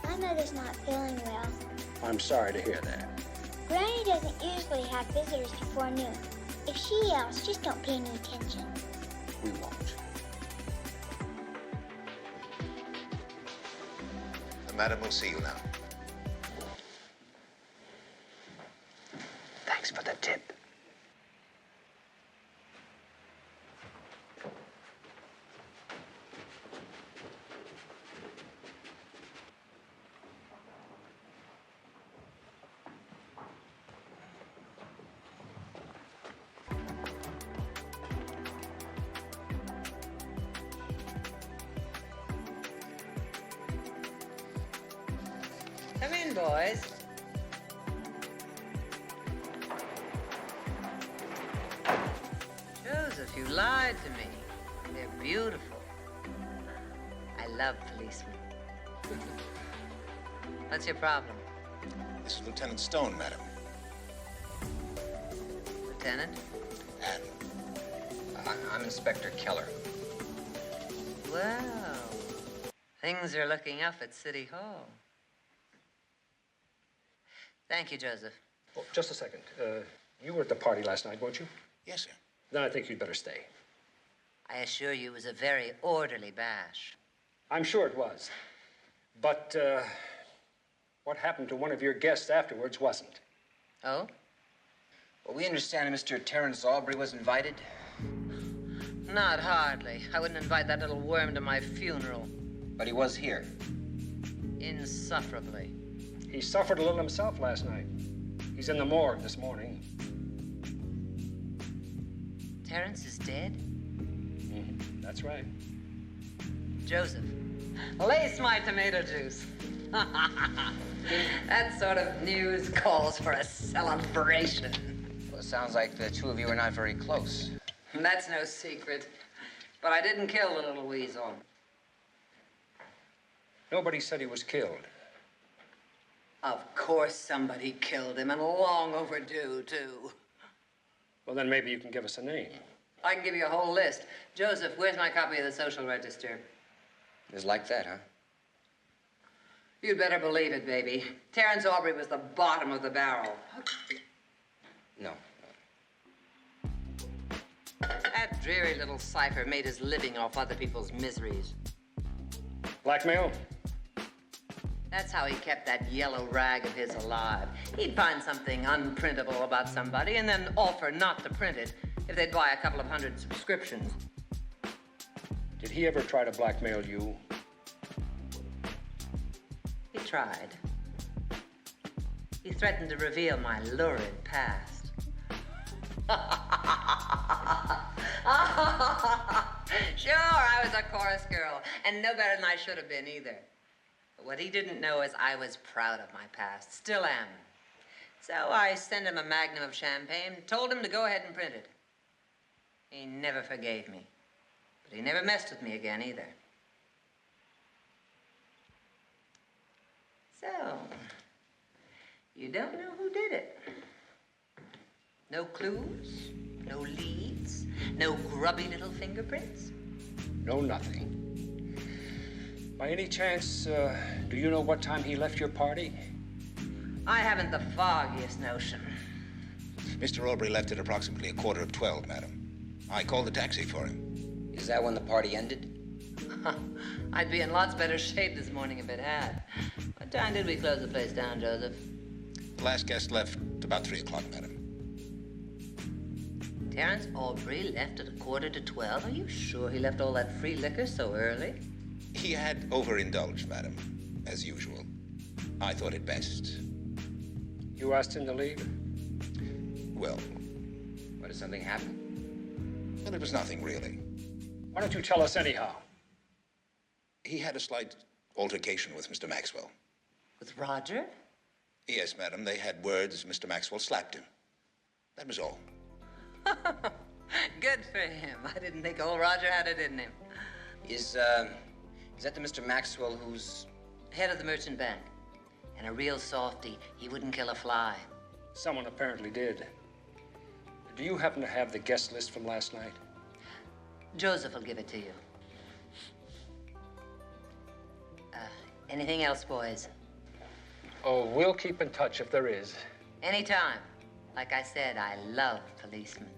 My mother's not feeling well. I'm sorry to hear that. Granny doesn't usually have visitors before noon. If she yells, just don't pay any attention. We won't. The madam will see you now. Thanks for the tip. Come in, boys. Joseph, you lied to me. They're beautiful. I love policemen. What's your problem? This is Lieutenant Stone, madam. Lieutenant? And I'm Inspector Keller. Well, things are looking up at City Hall. Thank you, Joseph. Oh, just a second. You were at the party last night, weren't you? Yes, sir. Then I think you'd better stay. I assure you it was a very orderly bash. I'm sure it was. But what happened to one of your guests afterwards wasn't. Oh? Well, we understand Mr. Terrence Aubrey was invited. Not hardly. I wouldn't invite that little worm to my funeral. But he was here. Insufferably. He suffered a little himself last night. He's in the morgue this morning. Terrence is dead? That's right. Joseph, lace my tomato juice. That sort of news calls for a celebration. Well, it sounds like the two of you are not very close. That's no secret. But I didn't kill the little weasel. Nobody said he was killed. Of course somebody killed him, and long overdue, too. Well, then maybe you can give us a name. I can give you a whole list. Joseph, where's my copy of the social register? It's like that, huh? You'd better believe it, baby. Terrence Aubrey was the bottom of the barrel. No. That dreary little cipher made his living off other people's miseries. Blackmail? That's how he kept that yellow rag of his alive. He'd find something unprintable about somebody and then offer not to print it if they'd buy a couple of 100 subscriptions. Did he ever try to blackmail you? He tried. He threatened to reveal my lurid past. Sure, I was a chorus girl, and no better than I should have been either. But what he didn't know is I was proud of my past, still am. So I sent him a magnum of champagne, told him to go ahead and print it. He never forgave me, but he never messed with me again either. So, you don't know who did it? No clues, no leads, no grubby little fingerprints? No, nothing. By any chance, do you know what time he left your party? I haven't the foggiest notion. Mr. Aubrey left at approximately 11:15, madam. I called the taxi for him. Is that when the party ended? I'd be in lots better shape this morning if it had. What time did we close the place down, Joseph? The last guest left about 3 o'clock, madam. Terrence Aubrey left at 11:15? Are you sure he left all that free liquor so early? He had overindulged, madam, as usual. I thought it best. You asked him to leave? Well. What, did something happen? Well, it was nothing, really. Why don't you tell us anyhow? He had a slight altercation with Mr. Maxwell. With Roger? Yes, madam. They had words. Mr. Maxwell slapped him. That was all. Good for him. I didn't think old Roger had it in him. Is that the Mr. Maxwell who's... Head of the merchant bank. And a real softy. He wouldn't kill a fly. Someone apparently did. Do you happen to have the guest list from last night? Joseph will give it to you. Anything else, boys? Oh, we'll keep in touch if there is. Anytime. Like I said, I love policemen.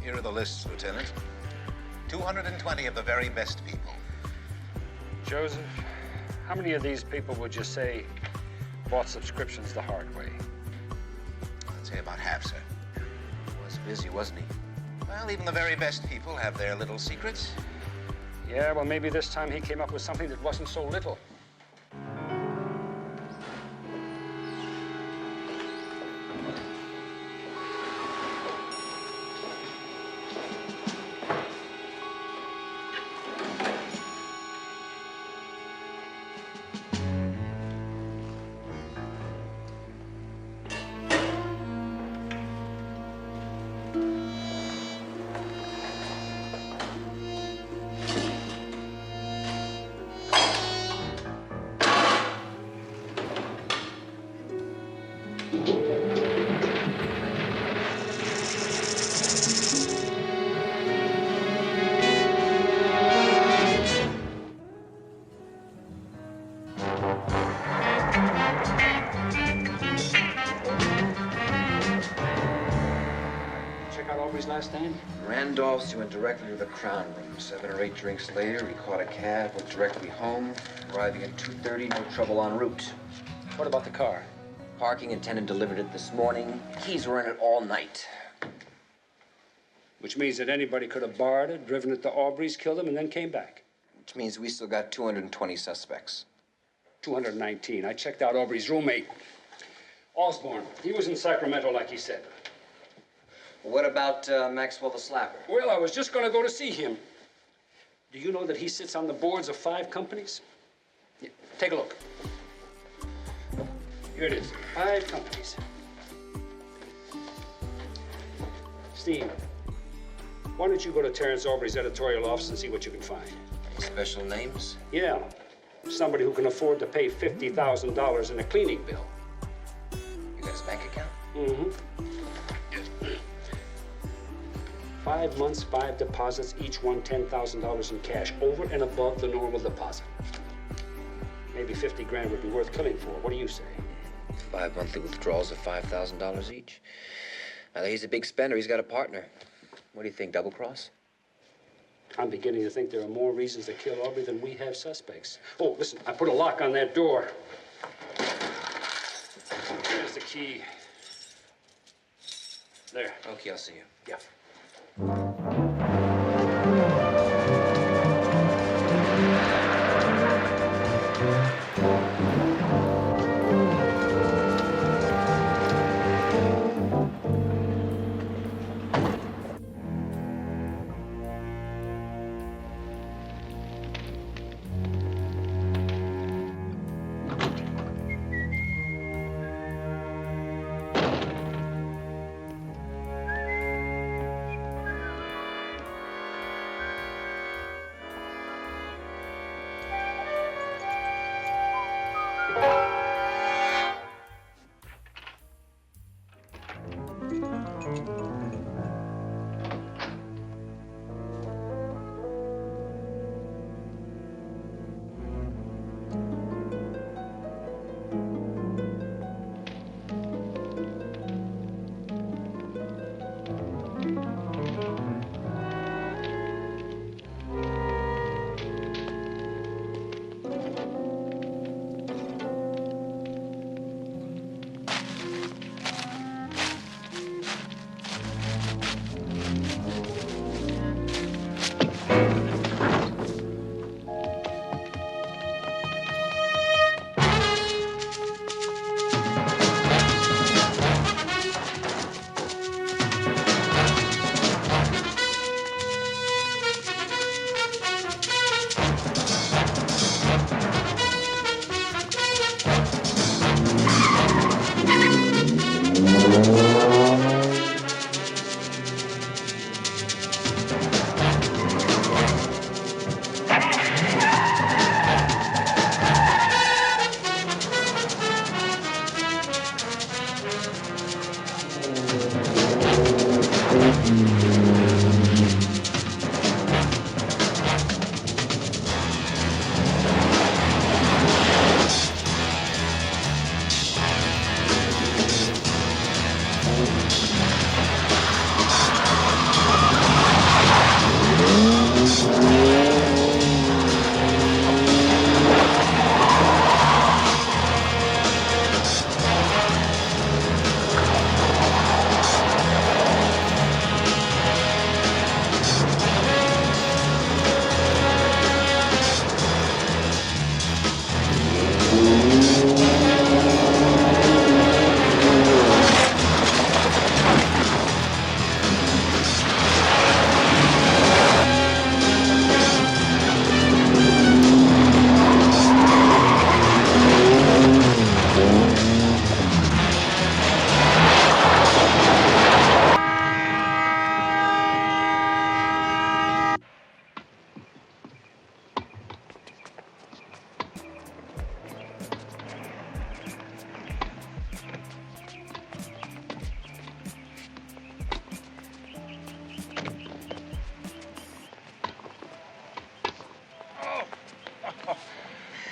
Here are the lists, Lieutenant. 220 of the very best people. Joseph, how many of these people would you say bought subscriptions the hard way? I'd say about half, sir. He was busy, wasn't he? Well, even the very best people have their little secrets. Yeah, well, maybe this time he came up with something that wasn't so little. last name? Randolph's. He went directly to the Crown Room. 7 or 8 drinks later, he caught a cab, went directly home. Arriving at 2:30, no trouble en route. What about the car? Parking attendant delivered it this morning. Keys were in it all night. Which means that anybody could have borrowed it, driven it to Aubrey's, killed him, and then came back. Which means we still got 220 suspects. 219. I checked out Aubrey's roommate, Osborne. He was in Sacramento, like he said. What about Maxwell the Slapper? Well, I was just going to go to see him. Do you know that he sits on the boards of 5 companies? Yeah, take a look. Here it is. 5 companies. Steve, why don't you go to Terrence Aubrey's editorial office and see what you can find? Any special names? Yeah. Somebody who can afford to pay $50,000 in a cleaning bill. You got his bank account? Mm-hmm. 5 months, 5 deposits, each one $10,000 in cash, over and above the normal deposit. Maybe 50 grand would be worth killing for. What do you say? 5 monthly withdrawals of $5,000 each. Now, he's a big spender. He's got a partner. What do you think, double cross? I'm beginning to think there are more reasons to kill Aubrey than we have suspects. Oh, listen, I put a lock on that door. Here's the key. There. Okay, I'll see you. Yeah.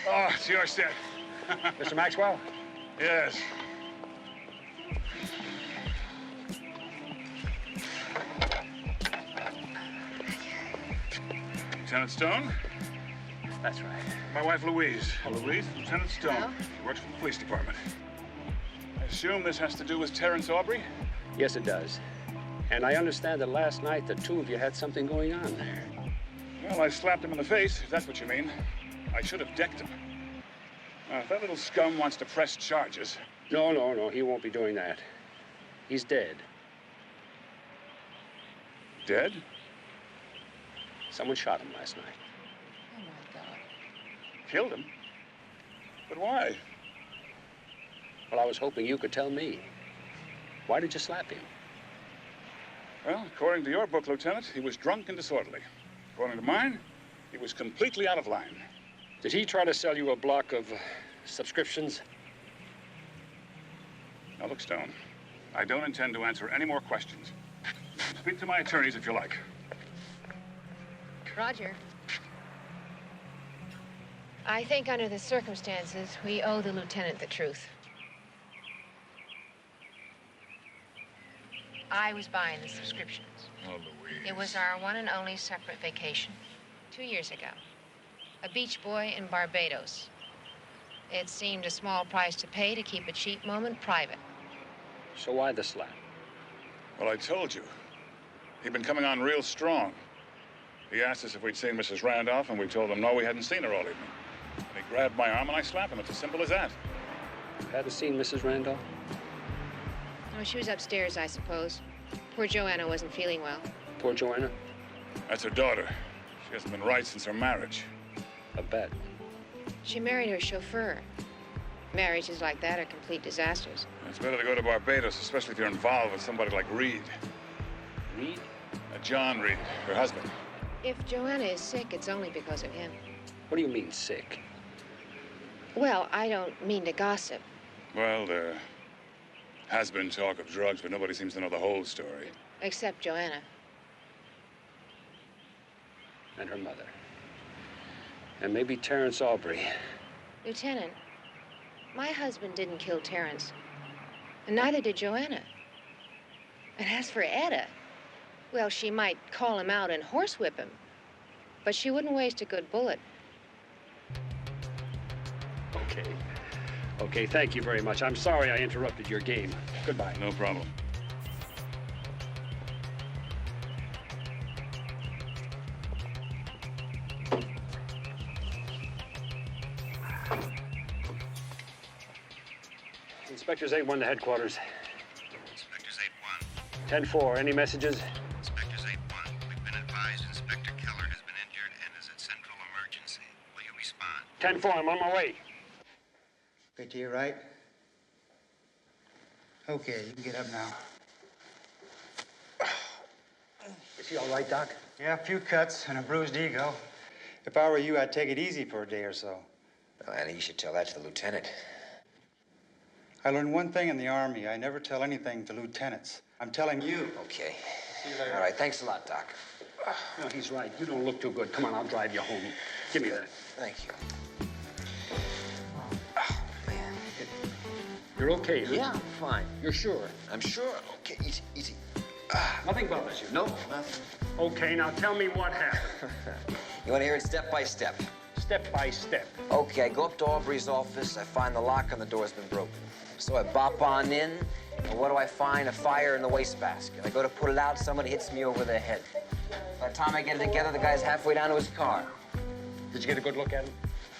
Oh, it's your set. Mr. Maxwell? Yes. Lieutenant Stone? That's right. My wife, Louise. Louise, Lieutenant Stone. Hello? She works for the police department. I assume this has to do with Terrence Aubrey? Yes, it does. And I understand that last night the two of you had something going on there. Well, I slapped him in the face, if that's what you mean. I should have decked him. Now, if that little scum wants to press charges... No, he won't be doing that. He's dead. Dead? Someone shot him last night. Oh, my God. Killed him? But why? Well, I was hoping you could tell me. Why did you slap him? Well, according to your book, Lieutenant, he was drunk and disorderly. According to mine, he was completely out of line. Did he try to sell you a block of subscriptions? Now, look, Stone, I don't intend to answer any more questions. Speak to my attorneys if you like. Roger. I think under the circumstances, we owe the lieutenant the truth. I was buying the subscriptions. Oh, Louise. It was our one and only separate vacation 2 years ago. A beach boy in Barbados. It seemed a small price to pay to keep a cheap moment private. So why the slap? Well, I told you. He'd been coming on real strong. He asked us if we'd seen Mrs. Randolph, and we told him no, we hadn't seen her all evening. And he grabbed my arm, and I slapped him. It's as simple as that. You hadn't seen Mrs. Randolph? Oh, she was upstairs, I suppose. Poor Joanna wasn't feeling well. Poor Joanna? That's her daughter. She hasn't been right since her marriage. A bet. She married her chauffeur. Marriages like that are complete disasters. It's better to go to Barbados, especially if you're involved with somebody like Reed. Reed? John Reed, her husband. If Joanna is sick, it's only because of him. What do you mean, sick? Well, I don't mean to gossip. Well, there has been talk of drugs, but nobody seems to know the whole story. Except Joanna. And her mother. And maybe Terrence Aubrey. Lieutenant, my husband didn't kill Terrence. And neither did Joanna. And as for Etta, well, she might call him out and horsewhip him. But she wouldn't waste a good bullet. Okay, thank you very much. I'm sorry I interrupted your game. Goodbye. No problem. Inspectors 8-1 to headquarters. Inspectors 8-1. 10-4, any messages? Inspectors 8-1. We've been advised Inspector Keller has been injured and is at central emergency. Will you respond? 10-4, I'm on my way. Get to your right. Okay, you can get up now. Is he all right, Doc? Yeah, a few cuts and a bruised ego. If I were you, I'd take it easy for a day or so. Well, Annie, you should tell that to the lieutenant. I learned one thing in the Army. I never tell anything to lieutenants. I'm telling you. Okay. See you later. All right, thanks a lot, Doc. No, he's right. You don't look too good. Come on, I'll drive you home. Give me that. Thank you. You're okay, huh? Yeah, I'm fine. You're sure? I'm sure. Okay, easy, easy. Nothing bothers you? No, nothing. Okay, now tell me what happened. You want to hear it step by step? Step by step. Okay, I go up to Aubrey's office. I find the lock on the door's been broken. So I bop on in, and what do I find? A fire in the wastebasket. I go to put it out, somebody hits me over the head. By the time I get it together, the guy's halfway down to his car. Did you get a good look at him?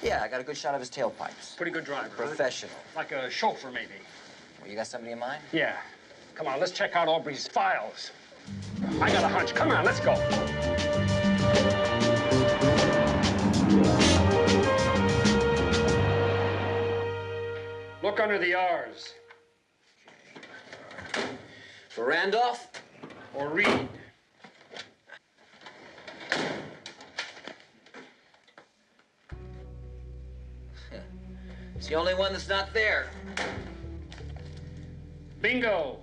Yeah, I got a good shot of his tailpipes. Pretty good driver, huh? Professional. Like a chauffeur, maybe. Well, you got somebody in mind? Yeah. Come on, let's check out Aubrey's files. I got a hunch. Come on, let's go. Look under the R's. For Randolph? Or Reed. It's the only one that's not there. Bingo.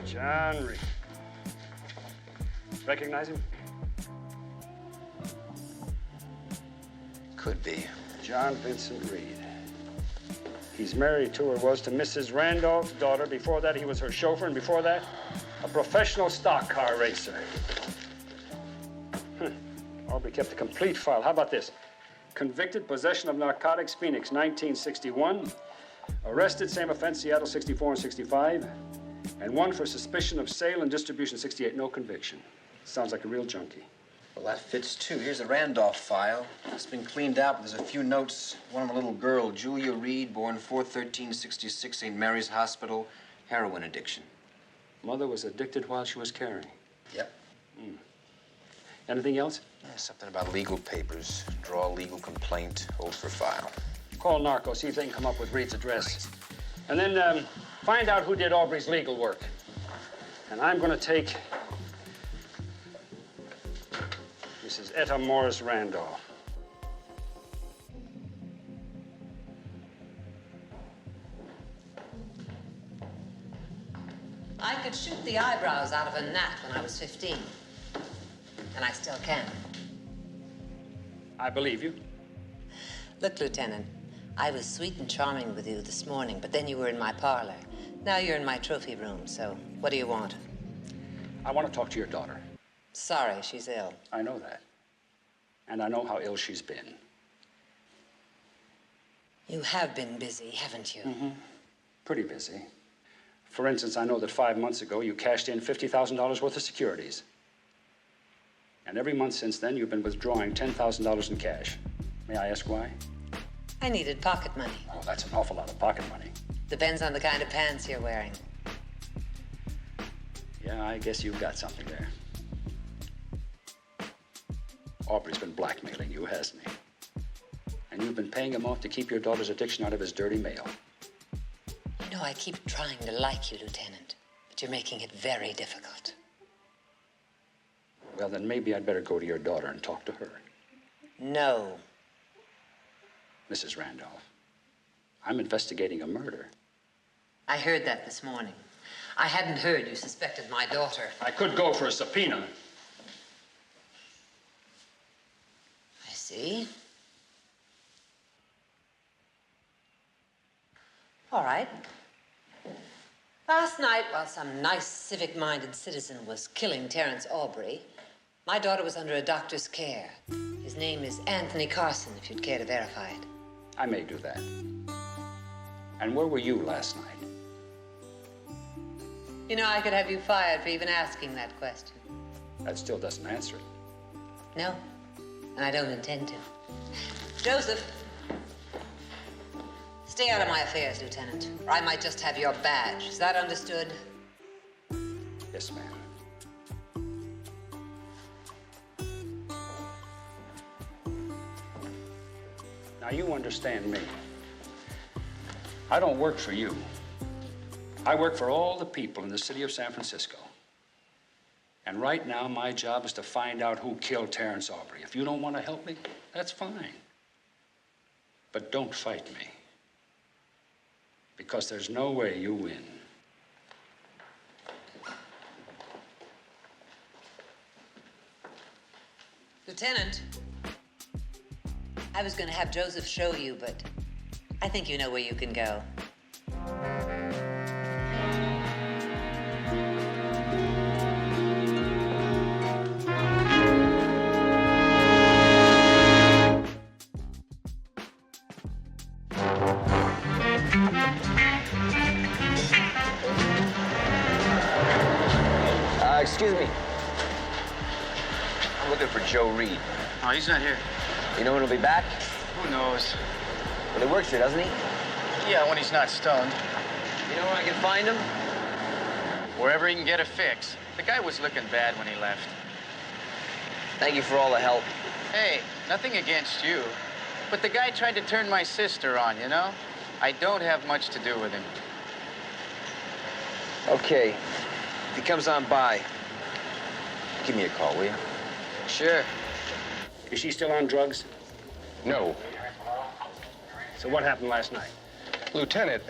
John Reed. Recognize him? Could be. John Vincent Reed. He's married to, or was to, Mrs. Randolph's daughter. Before that, he was her chauffeur, and before that, a professional stock car racer. Aubrey kept a complete file. How about this? Convicted, possession of narcotics, Phoenix, 1961. Arrested, same offense, Seattle, 64 and 65. And one for suspicion of sale and distribution, 68. No conviction. Sounds like a real junkie. Well, that fits, too. Here's the Randolph file. It's been cleaned out, but there's a few notes. One on a little girl, Julia Reed, born 4/13/66, St. Mary's Hospital, heroin addiction. Mother was addicted while she was carrying. Yep. Anything else? Yeah, something about legal papers. Draw legal complaint, hold for file. Call Narco, see if they can come up with Reed's address. And then find out who did Aubrey's legal work. And I'm going to take Mrs. Etta Morris Randolph. I could shoot the eyebrows out of a gnat when I was 15. And I still can. I believe you. Look, Lieutenant, I was sweet and charming with you this morning, but then you were in my parlor. Now you're in my trophy room, so what do you want? I want to talk to your daughter. Sorry, she's ill. I know that. And I know how ill she's been. You have been busy, haven't you? Mm-hmm. Pretty busy. For instance, I know that 5 months ago you cashed in $50,000 worth of securities. And every month since then, you've been withdrawing $10,000 in cash. May I ask why? I needed pocket money. Oh, that's an awful lot of pocket money. Depends on the kind of pants you're wearing. Yeah, I guess you've got something there. Aubrey's been blackmailing you, hasn't he? And you've been paying him off to keep your daughter's addiction out of his dirty mail. You know, I keep trying to like you, Lieutenant, but you're making it very difficult. Well, then maybe I'd better go to your daughter and talk to her. No. Mrs. Randolph, I'm investigating a murder. I heard that this morning. I hadn't heard you suspected my daughter. I could go for a subpoena. I see. All right. Last night, while some nice, civic-minded citizen was killing Terrence Aubrey, my daughter was under a doctor's care. His name is Anthony Carson, if you'd care to verify it. I may do that. And where were you last night? You know, I could have you fired for even asking that question. That still doesn't answer it. No, and I don't intend to. Joseph, stay out of my affairs, Lieutenant, or I might just have your badge. Is that understood? Yes, ma'am. Now, you understand me. I don't work for you. I work for all the people in the city of San Francisco. And right now, my job is to find out who killed Terrence Aubrey. If you don't want to help me, that's fine. But don't fight me. Because there's no way you win. Lieutenant, I was going to have Joseph show you, but I think you know where you can go. Excuse me. I'm looking for Joe Reed. Oh, he's not here. You know when he'll be back? Who knows? Well, he works here, doesn't he? Yeah, when he's not stoned. You know where I can find him? Wherever he can get a fix. The guy was looking bad when he left. Thank you for all the help. Hey, nothing against you. But the guy tried to turn my sister on, you know? I don't have much to do with him. Okay. If he comes on by, give me a call, will you? Sure. Is she still on drugs? No. So what happened last night? Lieutenant,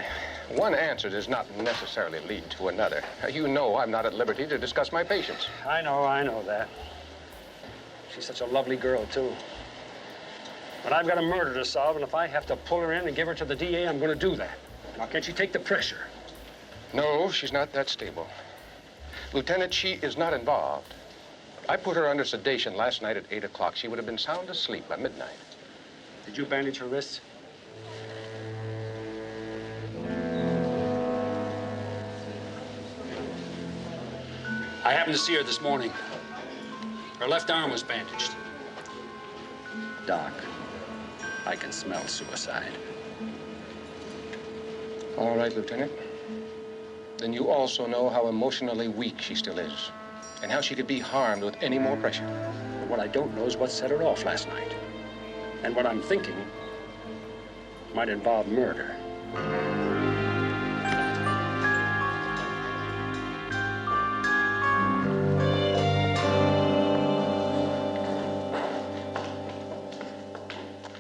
one answer does not necessarily lead to another. You know I'm not at liberty to discuss my patients. I know that. She's such a lovely girl, too. But I've got a murder to solve, and if I have to pull her in and give her to the DA, I'm going to do that. Now, can't she take the pressure? No, she's not that stable. Lieutenant, she is not involved. I put her under sedation last night at 8 o'clock. She would have been sound asleep by midnight. Did you bandage her wrists? I happened to see her this morning. Her left arm was bandaged. Doc, I can smell suicide. All right, Lieutenant. Then you also know how emotionally weak she still is, and how she could be harmed with any more pressure. But what I don't know is what set her off last night. And what I'm thinking might involve murder.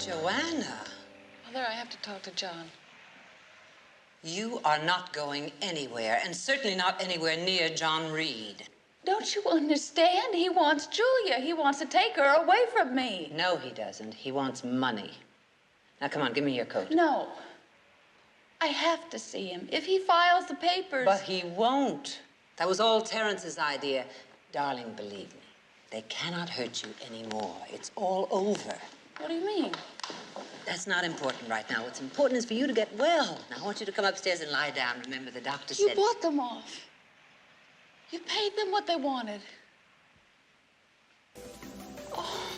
Joanna, Mother, I have to talk to John. you are not going anywhere, and certainly not anywhere near John Reed. Don't you understand? He wants Julia. He wants to take her away from me. No, he doesn't. He wants money. Now, come on, give me your coat. No. I have to see him. If he files the papers... But he won't. That was all Terrence's idea. Darling, believe me, they cannot hurt you anymore. It's all over. What do you mean? That's not important right now. What's important is for you to get well. Now, I want you to come upstairs and lie down. Remember, the doctor said... You bought them off. You paid them what they wanted. Oh,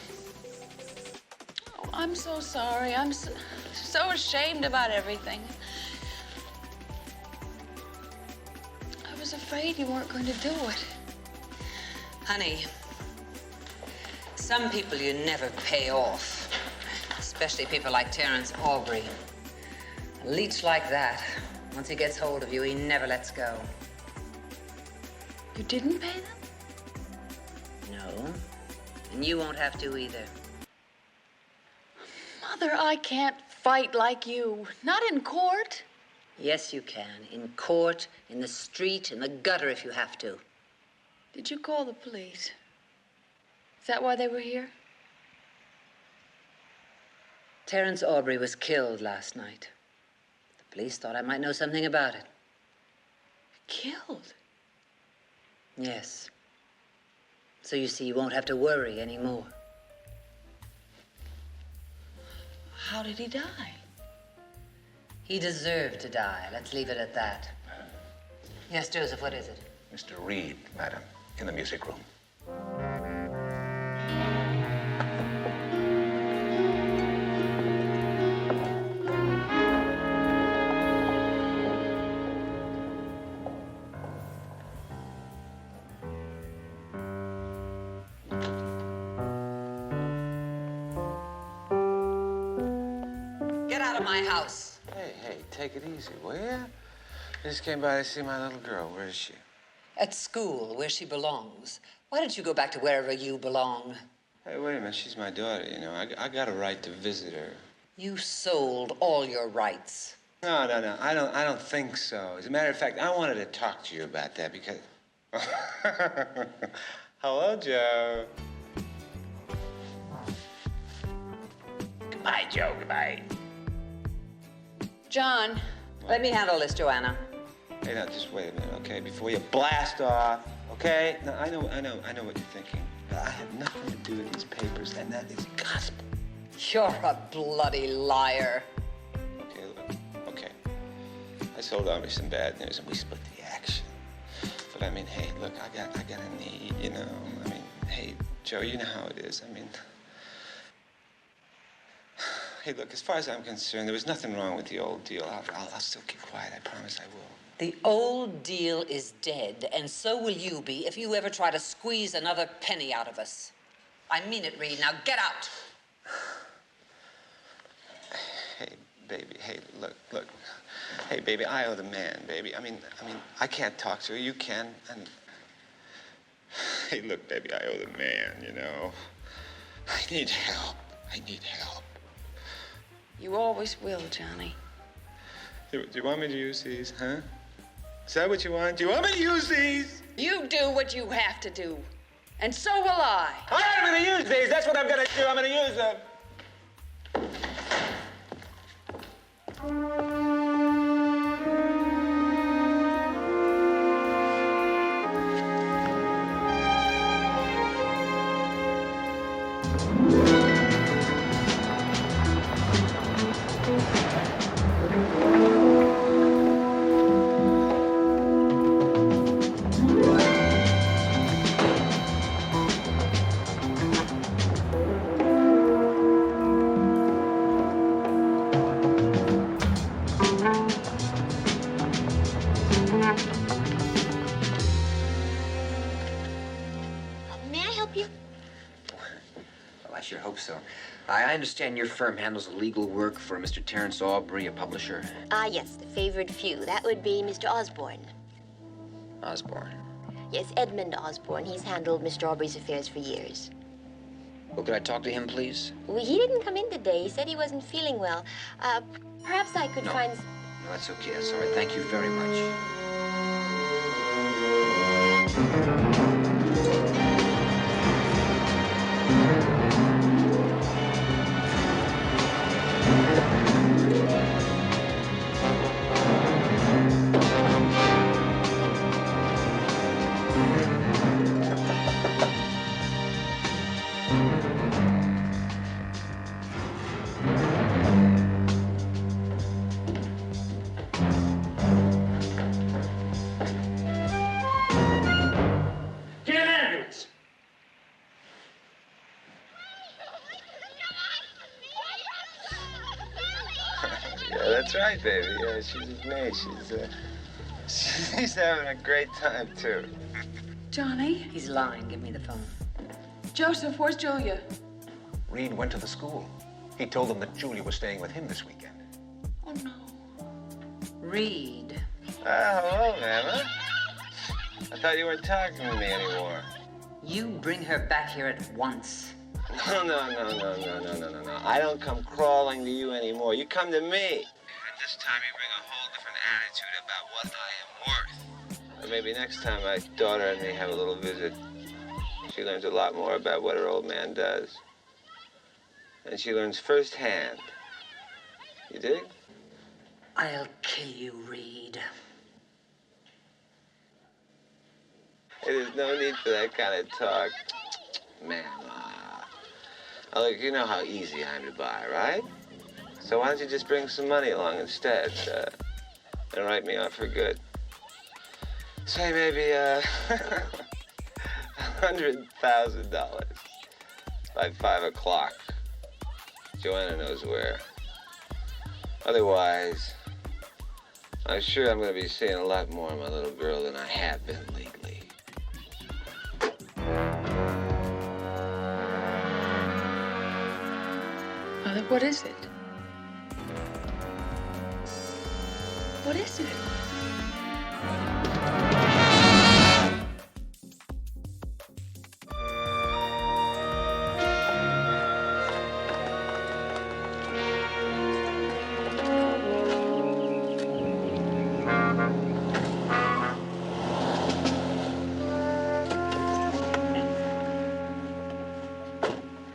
I'm so sorry. I'm so ashamed about everything. I was afraid you weren't going to do it. Honey, some people you never pay off, especially people like Terrence Aubrey. A leech like that, once he gets hold of you, he never lets go. You didn't pay them? No, and you won't have to either. Mother, I can't fight like you. Not in court. Yes, you can. In court, in the street, in the gutter if you have to. Did you call the police? Is that why they were here? Terrence Aubrey was killed last night. The police thought I might know something about it. Killed? Yes. So you see, you won't have to worry anymore. How did he die? He deserved to die. Let's leave it at that. Yes, Joseph, what is it? Mr. Reed, madam, in the music room. Get out of my house. Hey, take it easy, will ya? I just came by to see my little girl. Where is she? At school, where she belongs. Why don't you go back to wherever you belong? Hey, wait a minute. She's my daughter, you know. I got a right to visit her. You sold all your rights. No. I don't think so. As a matter of fact, I wanted to talk to you about that because... Hello, Joe. Goodbye, Joe. Goodbye. John. Let me handle this, Joanna. Hey, now, just wait a minute, okay? Before you blast off, okay? Now, I know what you're thinking. But I have nothing to do with these papers, and that is gospel. You're a bloody liar. Okay, look, okay. I told Aubrey some bad news, and we split the action. But I mean, hey, look, I got a need, you know? I mean, hey, Joe, you know how it is. I mean... Hey, look, as far as I'm concerned, there was nothing wrong with the old deal. I'll still keep quiet. I promise I will. The old deal is dead, and so will you be if you ever try to squeeze another penny out of us. I mean it, Reed. Now get out. Hey, baby. Hey, look. Hey, baby, I owe the man, baby. I mean, I can't talk to her. You can. And hey, look, baby, I owe the man, you know. I need help. You always will, Johnny. Do you want me to use these, huh? Is that what you want? Do you want me to use these? You do what you have to do. And so will I. All right, I'm gonna use these. That's what I'm gonna do. I'm gonna use them. May I help you? Well, I sure hope so. I understand your firm handles legal work for Mr. Terrence Aubrey, a publisher. Yes, the favored few. That would be Mr. Osborne. Osborne. Yes, Edmund Osborne. He's handled Mr. Aubrey's affairs for years. Well, could I talk to him, please? Well, he didn't come in today. He said he wasn't feeling well. Perhaps I could find... No, that's okay. That's all right. Thank you very much. That's right, baby. Yeah, she's with me. She's having a great time, too. Johnny? He's lying. Give me the phone. Joseph, where's Julia? Reed went to the school. He told them that Julia was staying with him this weekend. Oh, no. Reed. Hello, Mama. I thought you weren't talking to me anymore. You bring her back here at once. No. I don't come crawling to you anymore. You come to me. And this time you bring a whole different attitude about what I am worth. Or maybe next time my daughter and me have a little visit, she learns a lot more about what her old man does. And she learns firsthand. You dig? I'll kill you, Reed. There's no need for that kind of talk. Mama. Oh, look, you know how easy I am to buy, right? So why don't you just bring some money along instead, and write me off for good? Say maybe, $100,000 by 5 o'clock. Joanna knows where. Otherwise, I'm sure I'm going to be seeing a lot more of my little girl than I have been lately. Mother, what is it? What is it?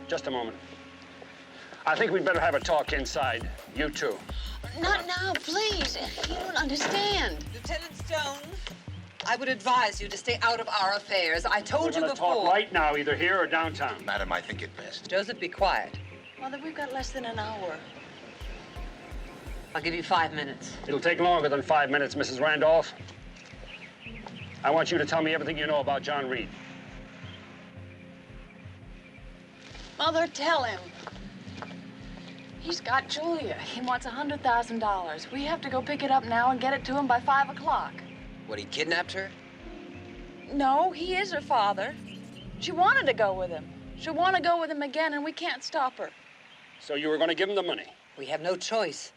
Just a moment. I think we'd better have a talk inside. You two. Not now, please. You don't understand. Lieutenant Stone, I would advise you to stay out of our affairs. I told you We're before. gonna talk right now, either here or downtown. Madam, I think it best. Joseph, be quiet. Mother, we've got less than an hour. I'll give you 5 minutes. It'll take longer than 5 minutes, Mrs. Randolph. I want you to tell me everything you know about John Reed. Mother, tell him. He's got Julia. He wants $100,000. We have to go pick it up now and get it to him by 5 o'clock. What, he kidnapped her? No, he is her father. She wanted to go with him. She'll want to go with him again, and we can't stop her. So you were going to give him the money? We have no choice.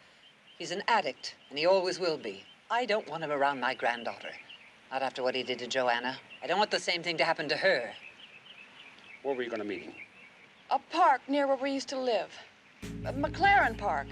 He's an addict, and he always will be. I don't want him around my granddaughter. Not after what he did to Joanna. I don't want the same thing to happen to her. Where were you going to meet him? A park near where we used to live. McLaren Park.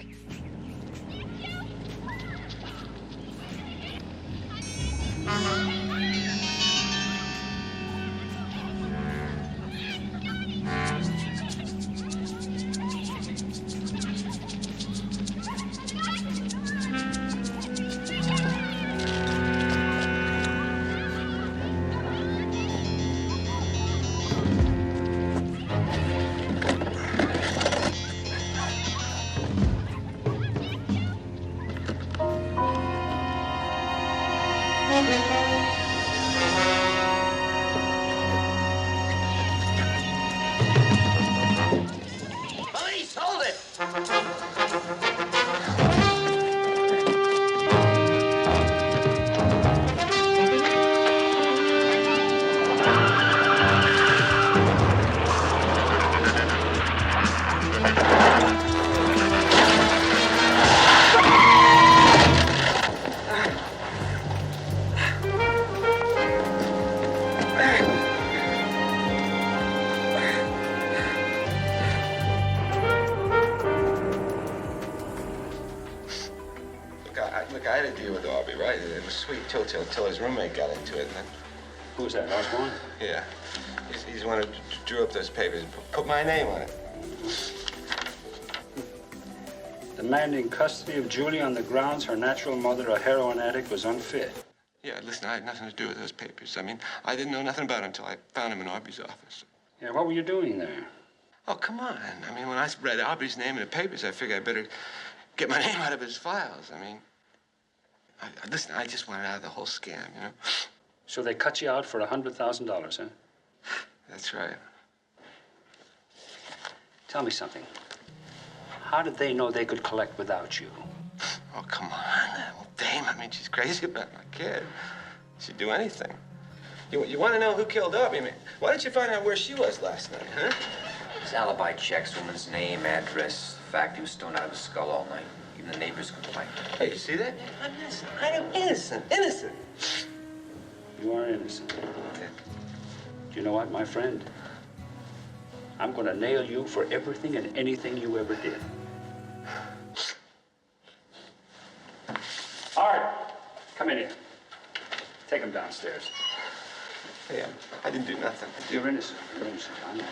Police, hold it! was sweet till his roommate got into it. And then... Who's that, Osborne? Yeah. He's the one who drew up those papers and put my name on it. Demanding custody of Julie on the grounds her natural mother, a heroin addict, was unfit. Yeah, listen, I had nothing to do with those papers. I mean, I didn't know nothing about him until I found him in Aubrey's office. Yeah, what were you doing there? Oh, come on. I mean, when I read Aubrey's name in the papers, I figured I better get my name out of his files. I mean, listen, I just wanted out of the whole scam, you know? So they cut you out for $100,000, huh? That's right. Tell me something. How did they know they could collect without you? Oh, come on. Well, Dame, I mean, she's crazy about my kid. She'd do anything. You want to know who killed Aubrey? I mean, why didn't you find out where she was last night, huh? His alibi checks, woman's name, address. The fact he was stoned out of his skull all night. Even the neighbors complained. Hey, you see that? I'm innocent. I am innocent. Innocent. You are innocent. Yeah. Do you know what, my friend? I'm going to nail you for everything and anything you ever did. All right. Come in here. Take him downstairs. Hey, I didn't do nothing. You're innocent. You're innocent. I know.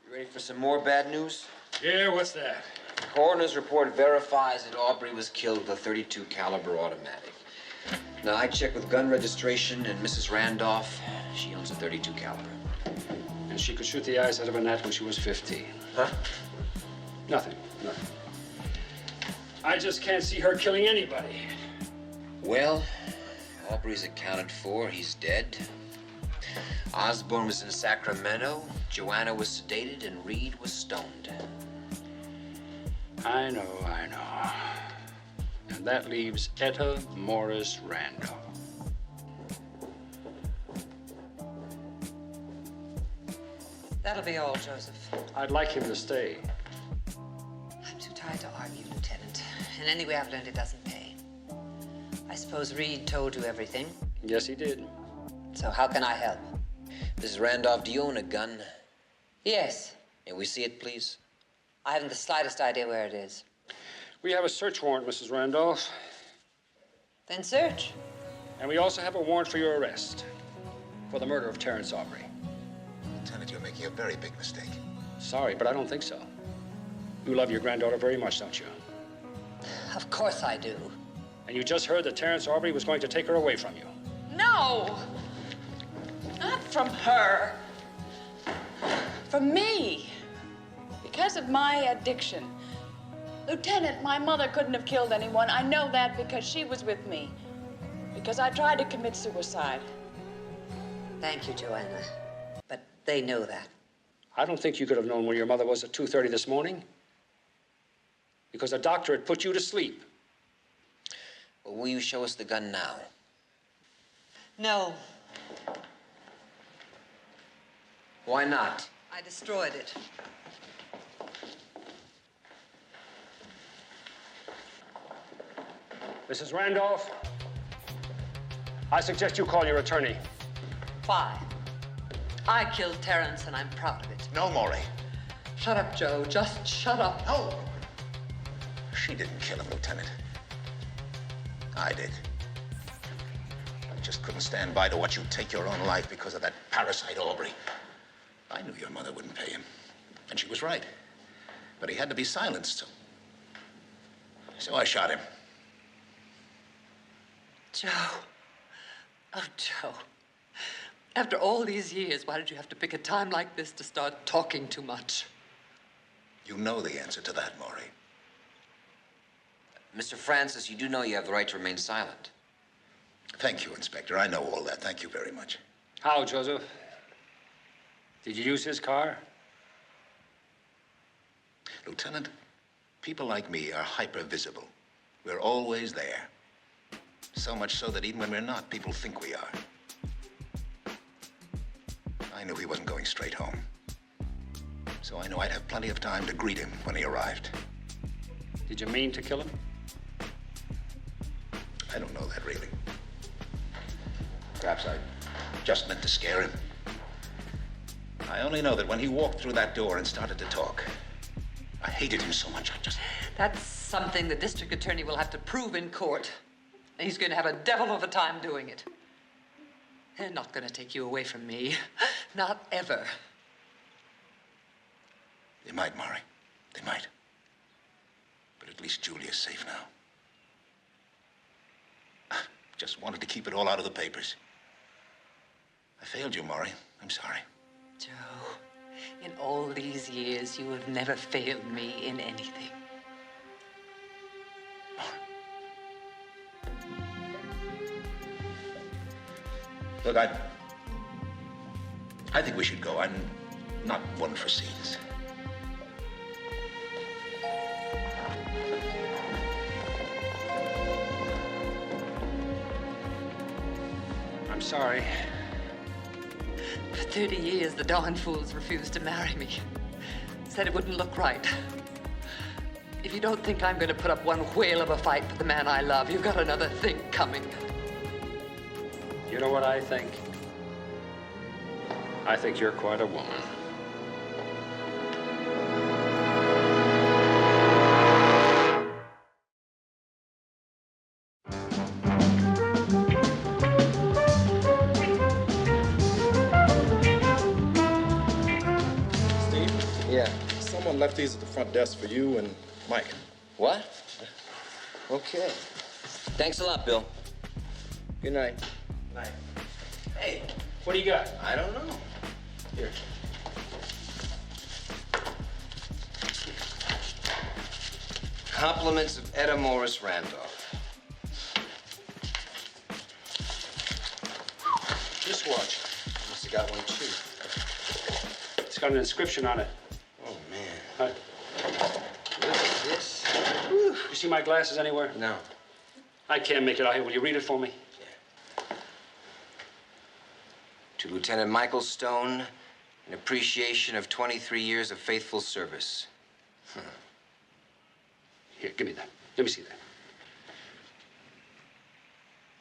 You ready for some more bad news? Yeah, what's that? The coroner's report verifies that Aubrey was killed with a .32 caliber automatic. Now, I checked with gun registration, and Mrs. Randolph, she owns a .32 caliber. And she could shoot the eyes out of a gnat when she was 15. Huh? Nothing. I just can't see her killing anybody. Well, Aubrey's accounted for. He's dead. Osborne was in Sacramento. Joanna was sedated, and Reed was stoned. I know. And that leaves Etta Morris Randolph. That'll be all, Joseph. I'd like him to stay. I'm too tired to argue, Lieutenant. And anyway, I've learned it doesn't pay. I suppose Reed told you everything. Yes, he did. So how can I help? Mrs. Randolph, do you own a gun? Yes. May we see it, please? I haven't the slightest idea where it is. We have a search warrant, Mrs. Randolph. Then search. And we also have a warrant for your arrest for the murder of Terrence Aubrey. Lieutenant, you're making a very big mistake. Sorry, but I don't think so. You love your granddaughter very much, don't you? Of course I do. And you just heard that Terrence Aubrey was going to take her away from you. No! Not from her. From me. Because of my addiction. Lieutenant, my mother couldn't have killed anyone. I know that because she was with me. Because I tried to commit suicide. Thank you, Joanna. But they know that. I don't think you could have known where your mother was at 2:30 this morning. Because a doctor had put you to sleep. Well, will you show us the gun now? No. Why not? I destroyed it. Mrs. Randolph, I suggest you call your attorney. Why? I killed Terrence, and I'm proud of it. No, Maury. Shut up, Joe. Just shut up. No. She didn't kill him, Lieutenant. I did. I just couldn't stand by to watch you take your own life because of that parasite Aubrey. I knew your mother wouldn't pay him, and she was right. But he had to be silenced. So I shot him. Joe. Oh, Joe. After all these years, why did you have to pick a time like this to start talking too much? You know the answer to that, Maury. Mr. Francis, you do know you have the right to remain silent. Thank you, Inspector. I know all that. Thank you very much. How, Joseph? Did you use his car? Lieutenant, people like me are hyper-visible. We're always there. So much so that even when we're not, people think we are. I knew he wasn't going straight home. So I knew I'd have plenty of time to greet him when he arrived. Did you mean to kill him? I don't know that, really. Perhaps I just meant to scare him. I only know that when he walked through that door and started to talk, I hated him so much, I just... That's something the district attorney will have to prove in court. He's going to have a devil of a time doing it. They're not going to take you away from me. Not ever. They might, Maury. They might. But at least Julia's safe now. Just wanted to keep it all out of the papers. I failed you, Maury. I'm sorry. Joe, in all these years, you have never failed me in anything. Look, I think we should go. I'm not one for scenes. I'm sorry. For 30 years, the darn fools refused to marry me. Said it wouldn't look right. If you don't think I'm going to put up one whale of a fight for the man I love, you've got another thing coming. You know what I think? I think you're quite a woman. Someone left these at the front desk for you and Mike. What? Okay. Thanks a lot, Bill. Good night. Night. Hey, what do you got? I don't know. Here. Compliments of Etta Morris Randolph. This watch. Must have got one, too. It's got an inscription on it. Oh, man. Look at this. You see my glasses anywhere? No. I can't make it out here. Will you read it for me? To Lieutenant Michael Stone, in appreciation of 23 years of faithful service. Here, give me that. Let me see that.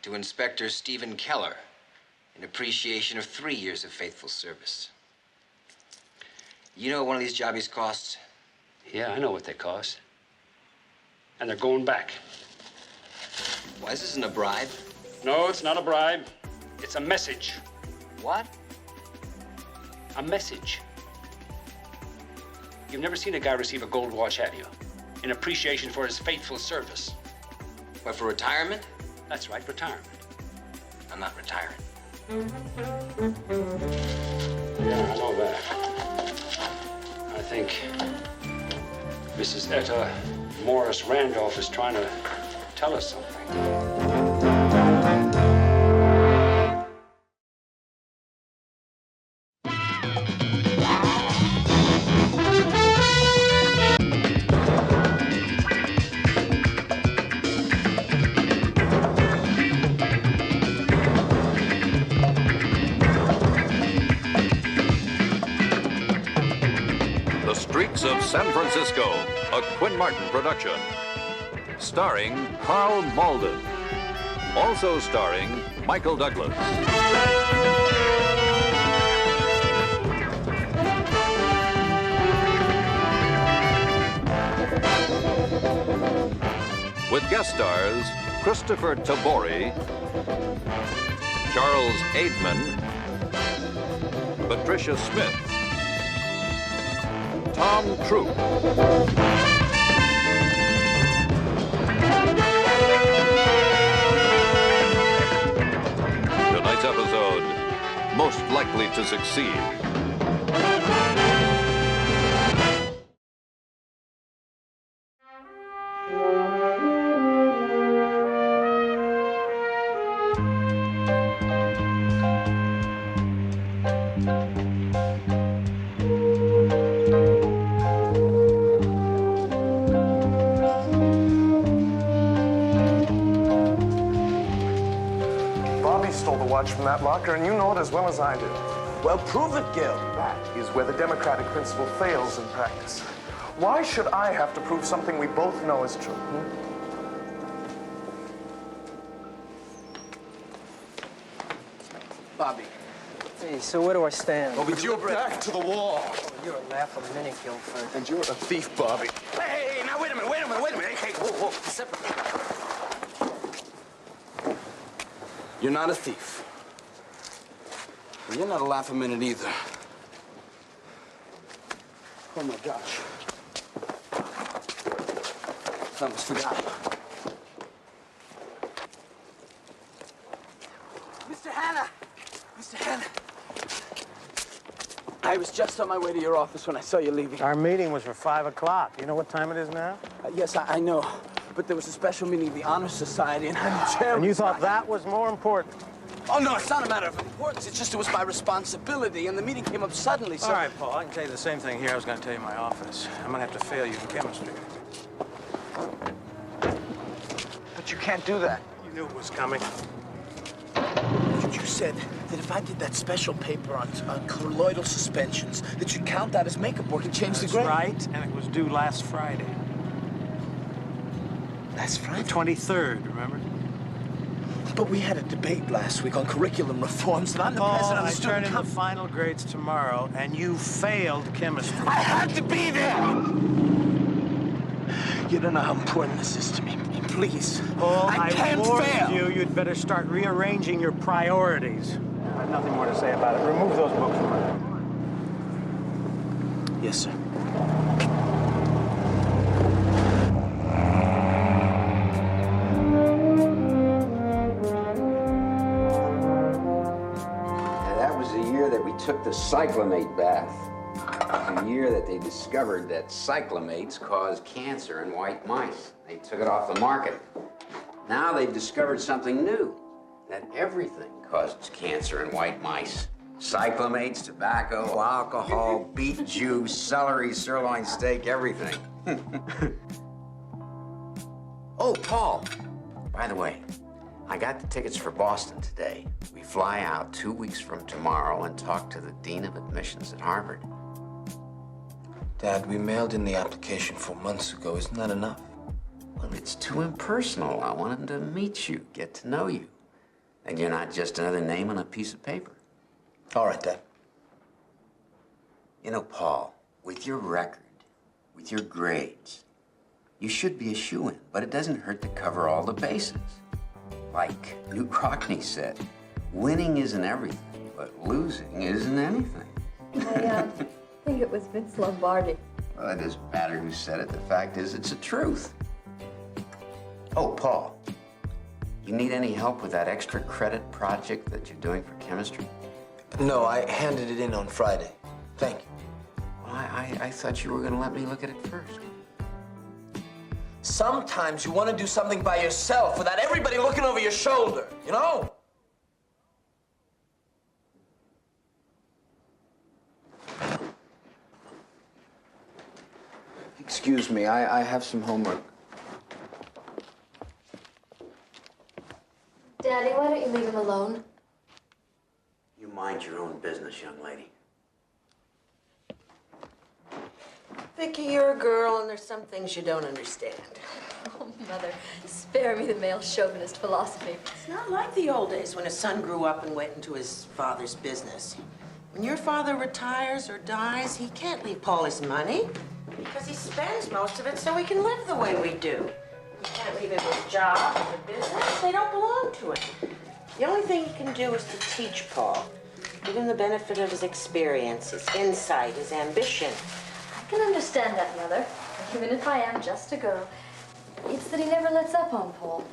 To Inspector Stephen Keller, in appreciation of 3 years of faithful service. You know what one of these jobbies costs? Yeah, I know what they cost. And they're going back. Why, this isn't a bribe. No, it's not a bribe. It's a message. What? A message. You've never seen a guy receive a gold watch, have you? In appreciation for his faithful service. What, for retirement? That's right, retirement. I'm not retiring. Yeah, I know that. I think Mrs. Etta Morris Randolph is trying to tell us something. Of San Francisco, a Quinn Martin production. Starring Carl Malden. Also starring Michael Douglas. With guest stars Christopher Tabori, Charles Aidman, Patricia Smith, Tom Troop. Tonight's episode, most likely to succeed. From that locker, and you know it as well as I do. Well, prove it, Gil. That is where the democratic principle fails in practice. Why should I have to prove something we both know is true? Bobby, Hey, so where do I stand? Oh, but you're back to the wall. Oh, you're a laugh a minute, Guilford. And you're a thief, Bobby. Hey, now wait a minute. Hey, whoa, separate. You're not a thief. You're not a laugh a minute either. Oh my gosh. I almost forgot. Mr. Hanna! Mr. Hanna! I was just on my way to your office when I saw you leaving. Our meeting was for 5 o'clock. You know what time it is now? Yes, I know. But there was a special meeting of the Honor Society, and I'm the chairman. And you thought that was more important? Oh, no, it's not a matter of importance. It's just it was my responsibility, and the meeting came up suddenly, so... All right, Paul, I can tell you the same thing here I was going to tell you in my office. I'm going to have to fail you in chemistry. But you can't do that. You knew it was coming. You said that if I did that special paper on colloidal suspensions, that you'd count that as makeup work and change the grade. That's right, and it was due last Friday. Last Friday? The 23rd, remember? But we had a debate last week on curriculum reforms, and I'm the president of the student... I turn in the final grades tomorrow, and you failed chemistry. I had to be there! You don't know how important this is to me. Please. Paul, I can't fail! You'd better start rearranging your priorities. I have nothing more to say about it. Remove those books from my room. Yes, sir. Took the cyclamate bath. It was the year that they discovered that cyclamates cause cancer in white mice. They took it off the market. Now they've discovered something new, that everything causes cancer in white mice. Cyclamates, tobacco, alcohol, beet juice, celery, sirloin steak, everything. Oh, Paul, by the way, I got the tickets for Boston today. We fly out 2 weeks from tomorrow and talk to the Dean of Admissions at Harvard. Dad, we mailed in the application 4 months ago. Isn't that enough? Well, it's too impersonal. I want him to meet you, get to know you. And you're not just another name on a piece of paper. All right, Dad. You know, Paul, with your record, with your grades, you should be a shoo-in, but it doesn't hurt to cover all the bases. Like Newt Rockney said, winning isn't everything, but losing isn't anything. I think it was Vince Lombardi. Well, it doesn't matter who said it. The fact is, it's the truth. Oh, Paul, you need any help with that extra credit project that you're doing for chemistry? No, I handed it in on Friday. Thank you. Well, I thought you were going to let me look at it first. Sometimes you want to do something by yourself without everybody looking over your shoulder, you know? Excuse me, I have some homework. Daddy, why don't you leave him alone? You mind your own business, young lady. Vicky, you're a girl, and there's some things you don't understand. Oh, Mother, spare me the male chauvinist philosophy. It's not like the old days when a son grew up and went into his father's business. When your father retires or dies, he can't leave Paul his money because he spends most of it so he can live the way we do. He can't leave him his job or the business. They don't belong to him. The only thing he can do is to teach Paul, give him the benefit of his experience, his insight, his ambition. I can understand that, Mother, even if I am just a girl. It's that he never lets up on Paul.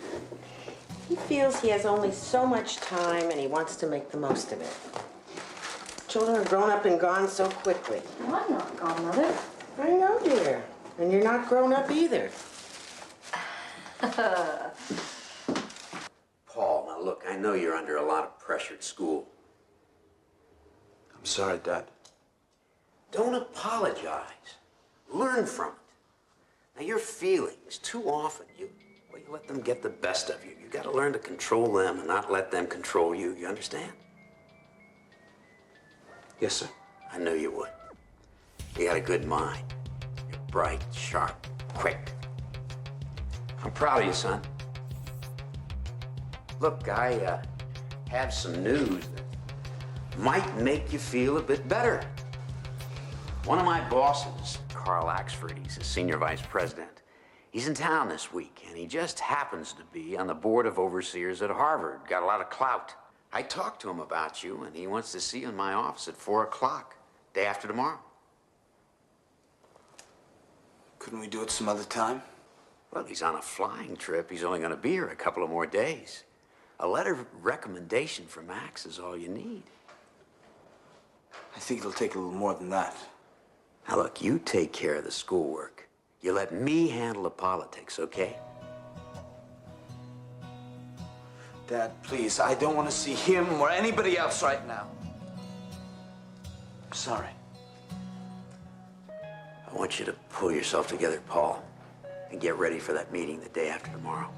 He feels he has only so much time and he wants to make the most of it. Children are grown up and gone so quickly. No, I'm not gone, Mother. I know, dear. And you're not grown up either. Paul, now look, I know you're under a lot of pressure at school. I'm sorry, Dad. Don't apologize. Learn from it. Now, your feelings, too often, you let them get the best of you. You got to learn to control them and not let them control you. You understand? Yes, sir. I knew you would. You got a good mind. You're bright, sharp, quick. I'm proud of you, son. Look, I have some news that might make you feel a bit better. One of my bosses, Carl Axford, he's a senior vice president. He's in town this week, and he just happens to be on the board of overseers at Harvard. Got a lot of clout. I talked to him about you, and he wants to see you in my office at 4 o'clock, day after tomorrow. Couldn't we do it some other time? Well, he's on a flying trip. He's only going to be here a couple of more days. A letter of recommendation from Max is all you need. I think it'll take a little more than that. Now, look, you take care of the schoolwork. You let me handle the politics, okay? Dad, please, I don't want to see him or anybody else right now. I'm sorry. I want you to pull yourself together, Paul, and get ready for that meeting the day after tomorrow.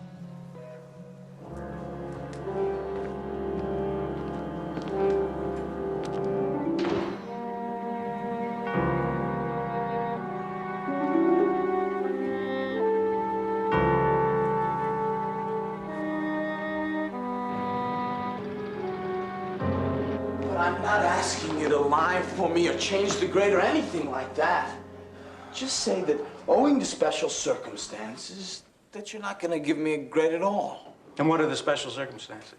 I'm not asking you to lie for me or change the grade or anything like that. Just say that owing to special circumstances, that you're not going to give me a grade at all. And what are the special circumstances?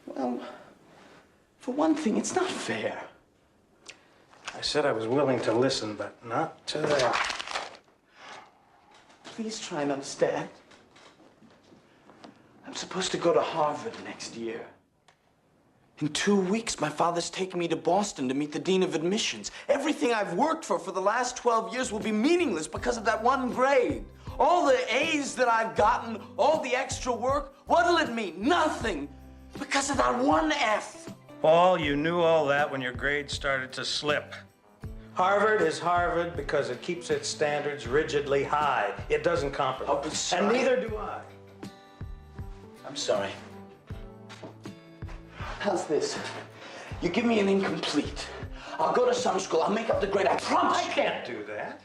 Well, for one thing, it's not fair. I said I was willing to listen, but not to that. Please try and understand. I'm supposed to go to Harvard next year. In 2 weeks, my father's taking me to Boston to meet the dean of admissions. Everything I've worked for the last 12 years will be meaningless because of that one grade. All the A's that I've gotten, all the extra work, what'll it mean? Nothing, because of that one F. Paul, you knew all that when your grades started to slip. Harvard is Harvard because it keeps its standards rigidly high. It doesn't compromise. And neither do I. I'm sorry. How's this? You give me an incomplete. I'll go to summer school. I'll make up the grade. I promise. I can't do that.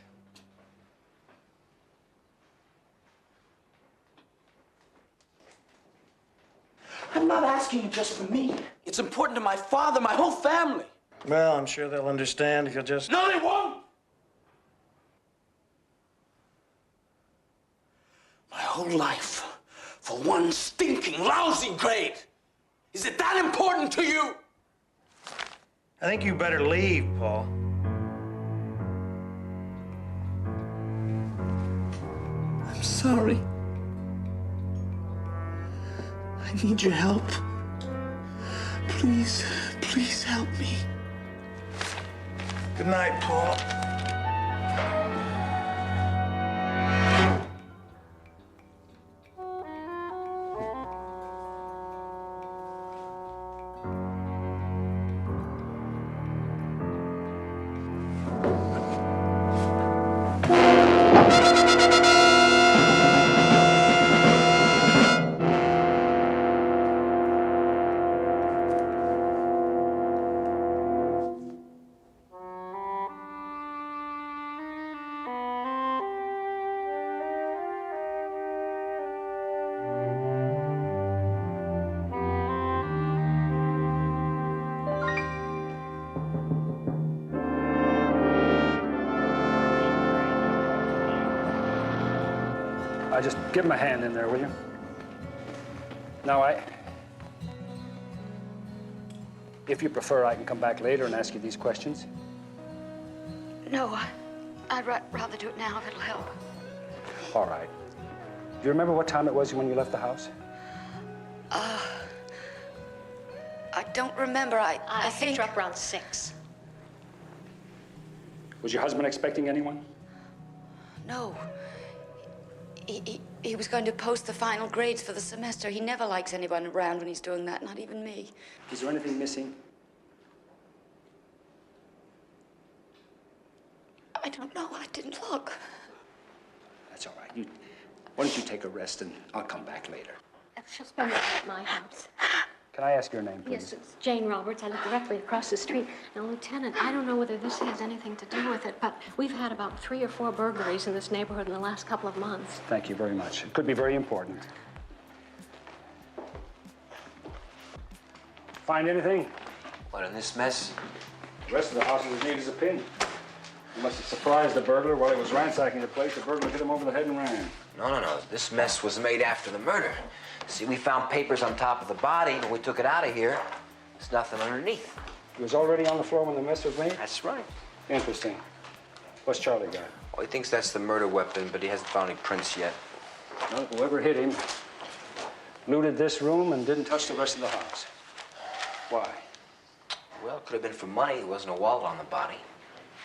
I'm not asking you just for me. It's important to my father, my whole family. Well, I'm sure they'll understand if you'll just... No, they won't! My whole life for one stinking, lousy grade. Is it that important to you? I think you better leave, Paul. I'm sorry. I need your help. Please, please help me. Good night, Paul. Just give him a hand in there, will you? Now, if you prefer, I can come back later and ask you these questions. No, I'd rather do it now if it'll help. All right. Do you remember what time it was when you left the house? I don't remember. I think... picked her up around 6. Was your husband expecting anyone? No. He was going to post the final grades for the semester. He never likes anyone around when he's doing that, not even me. Is there anything missing? I don't know. I didn't look. That's all right. Why don't you take a rest and I'll come back later. She'll spend the night at my house. Can I ask your name, please? Yes, it's Jane Roberts. I live directly across the street. Now, Lieutenant, I don't know whether this has anything to do with it, but we've had about 3 or 4 burglaries in this neighborhood in the last couple of months. Thank you very much. It could be very important. Find anything? What, in this mess? The rest of the house was neat as a pin. You must have surprised the burglar while he was ransacking the place. The burglar hit him over the head and ran. No. This mess was made after the murder. See, we found papers on top of the body. When we took it out of here, there's nothing underneath. He was already on the floor when the mess was made? That's right. Interesting. What's Charlie got? Well, he thinks that's the murder weapon, but he hasn't found any prints yet. Well, whoever hit him looted this room and didn't touch the rest of the house. Why? Well, it could have been for money. There wasn't a wallet on the body.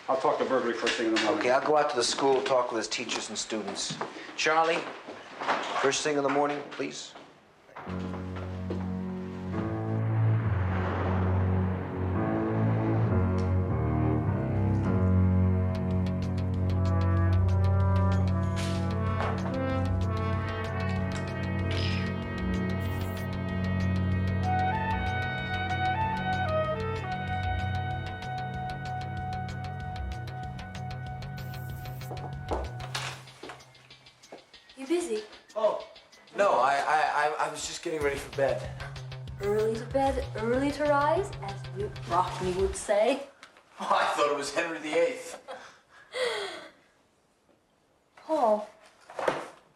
I'll talk to burglary first thing in the morning. Okay, I'll go out to the school, talk with his teachers and students. Charlie, first thing in the morning, please. You busy? Oh, no, I was just getting ready for bed. Early to bed, early to rise, as Newt Rockney would say. Oh, I thought it was Henry VIII. Paul,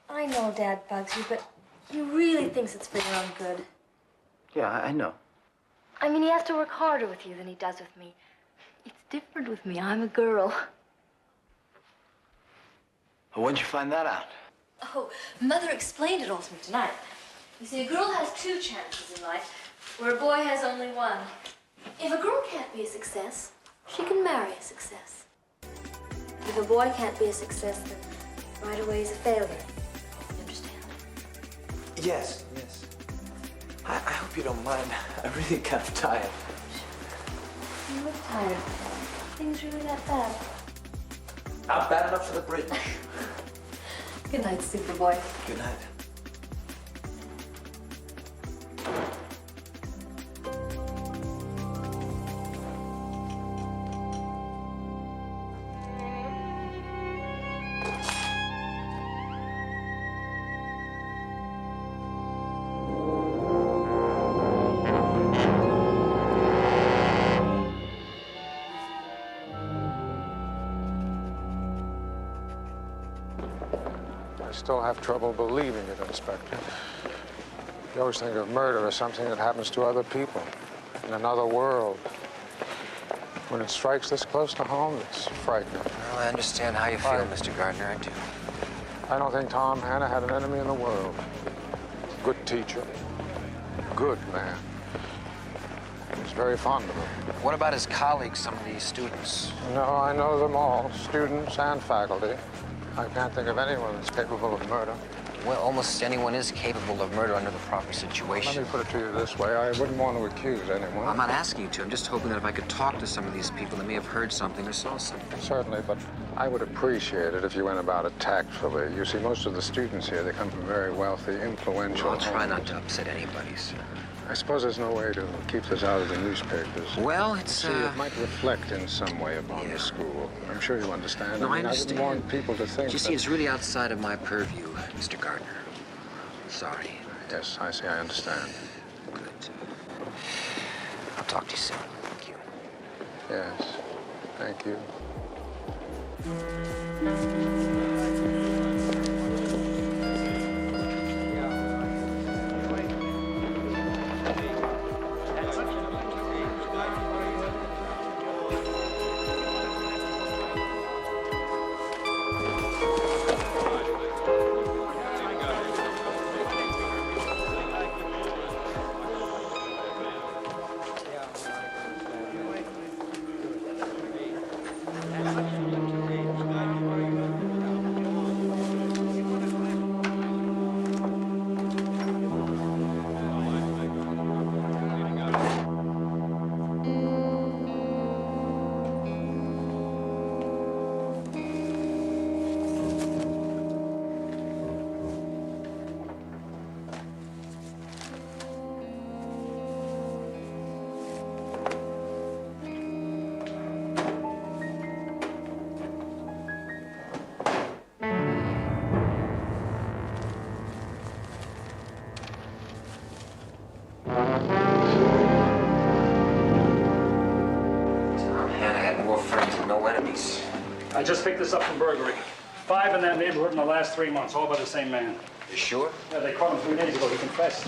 I know Dad bugs you, but he really thinks it's for your own good. Yeah, I know. I mean, he has to work harder with you than he does with me. It's different with me. I'm a girl. Well, when'd you find that out? Oh, Mother explained it all to me tonight. You see, a girl has two chances in life, where a boy has only one. If a girl can't be a success, she can marry a success. If a boy can't be a success, then right away he's a failure. You understand? Yes. I hope you don't mind. I'm really kind of tired. You look tired. Things really that bad. Not bad enough for the bridge. Good night, Superboy. Good night. I still have trouble believing it, Inspector. You always think of murder as something that happens to other people in another world. When it strikes this close to home, it's frightening. Well, I understand how you feel, Mr. Gardner. I do. I don't think Tom Hanna had an enemy in the world. Good teacher. Good man. He was very fond of him. What about his colleagues, some of these students? No, I know them all, students and faculty. I can't think of anyone that's capable of murder. Well, almost anyone is capable of murder under the proper situation. Let me put it to you this way. I wouldn't want to accuse anyone. I'm not asking you to. I'm just hoping that if I could talk to some of these people, they may have heard something or saw something. Certainly, but I would appreciate it if you went about it tactfully. You see, most of the students here, they come from very wealthy, influential I'll try homes. not to upset anybody, sir. I suppose there's no way to keep this out of the newspapers. Well, it's, See, it might reflect in some way upon the school. I'm sure you understand. No, I I understand. wouldn't want people to think You see, that... it's really outside of my purview, Mr. Gardner. Sorry. Yes, I see. I understand. Good. I'll talk to you soon. Thank you. Yes. Thank you. I just picked this up from burglary. 5 in that neighborhood in the last 3 months, all by the same man. You sure? Yeah, they caught him 3 days ago. He confessed.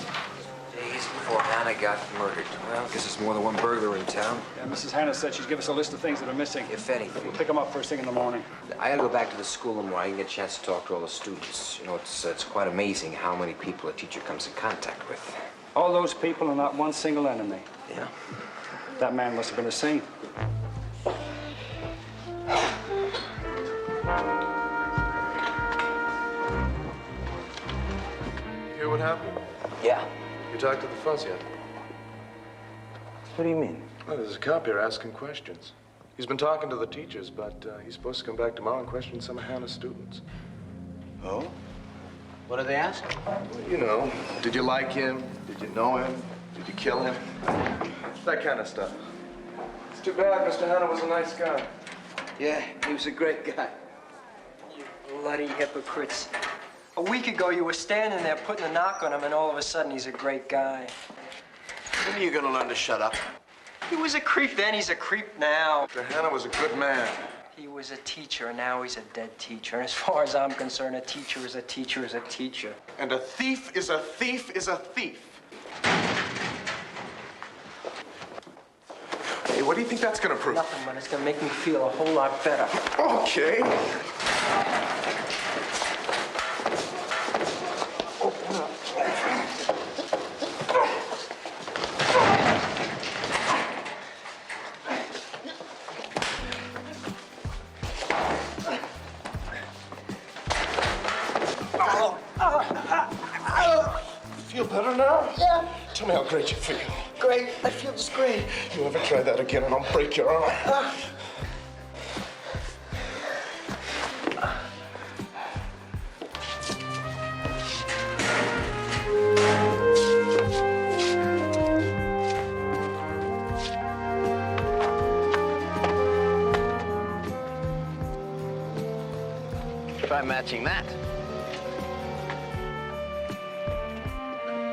Days before Hannah got murdered. Well, I guess there's more than one burglar in town. Yeah, Mrs. Hannah said she'd give us a list of things that are missing. If anything. We'll pick them up first thing in the morning. I gotta go back to the school tomorrow. I can get a chance to talk to all the students. You know, it's quite amazing how many people a teacher comes in contact with. All those people are not one single enemy. Yeah. That man must have been a saint. Hear what happened? Yeah. You talked to the fuzz yet? What do you mean? Well, there's a cop here asking questions. He's been talking to the teachers, but he's supposed to come back tomorrow and question some of Hannah's students. Oh? What are they asking? Well, you know, did you like him? Did you know him? Did you kill him? That kind of stuff. It's too bad Mr. Hannah was a nice guy. Yeah, he was a great guy. You bloody hypocrites. A week ago, you were standing there putting a knock on him, and all of a sudden, he's a great guy. When are you gonna learn to shut up? He was a creep then, he's a creep now. Mr. Hannah was a good man. He was a teacher, and now he's a dead teacher. And as far as I'm concerned, a teacher is a teacher is a teacher. And a thief is a thief is a thief. Hey, what do you think that's gonna prove? Nothing, but it's gonna make me feel a whole lot better. Okay. Feel better now? Yeah. Tell me how great you feel. Great. I feel just great. You ever try that again and I'll break your arm. Try matching that.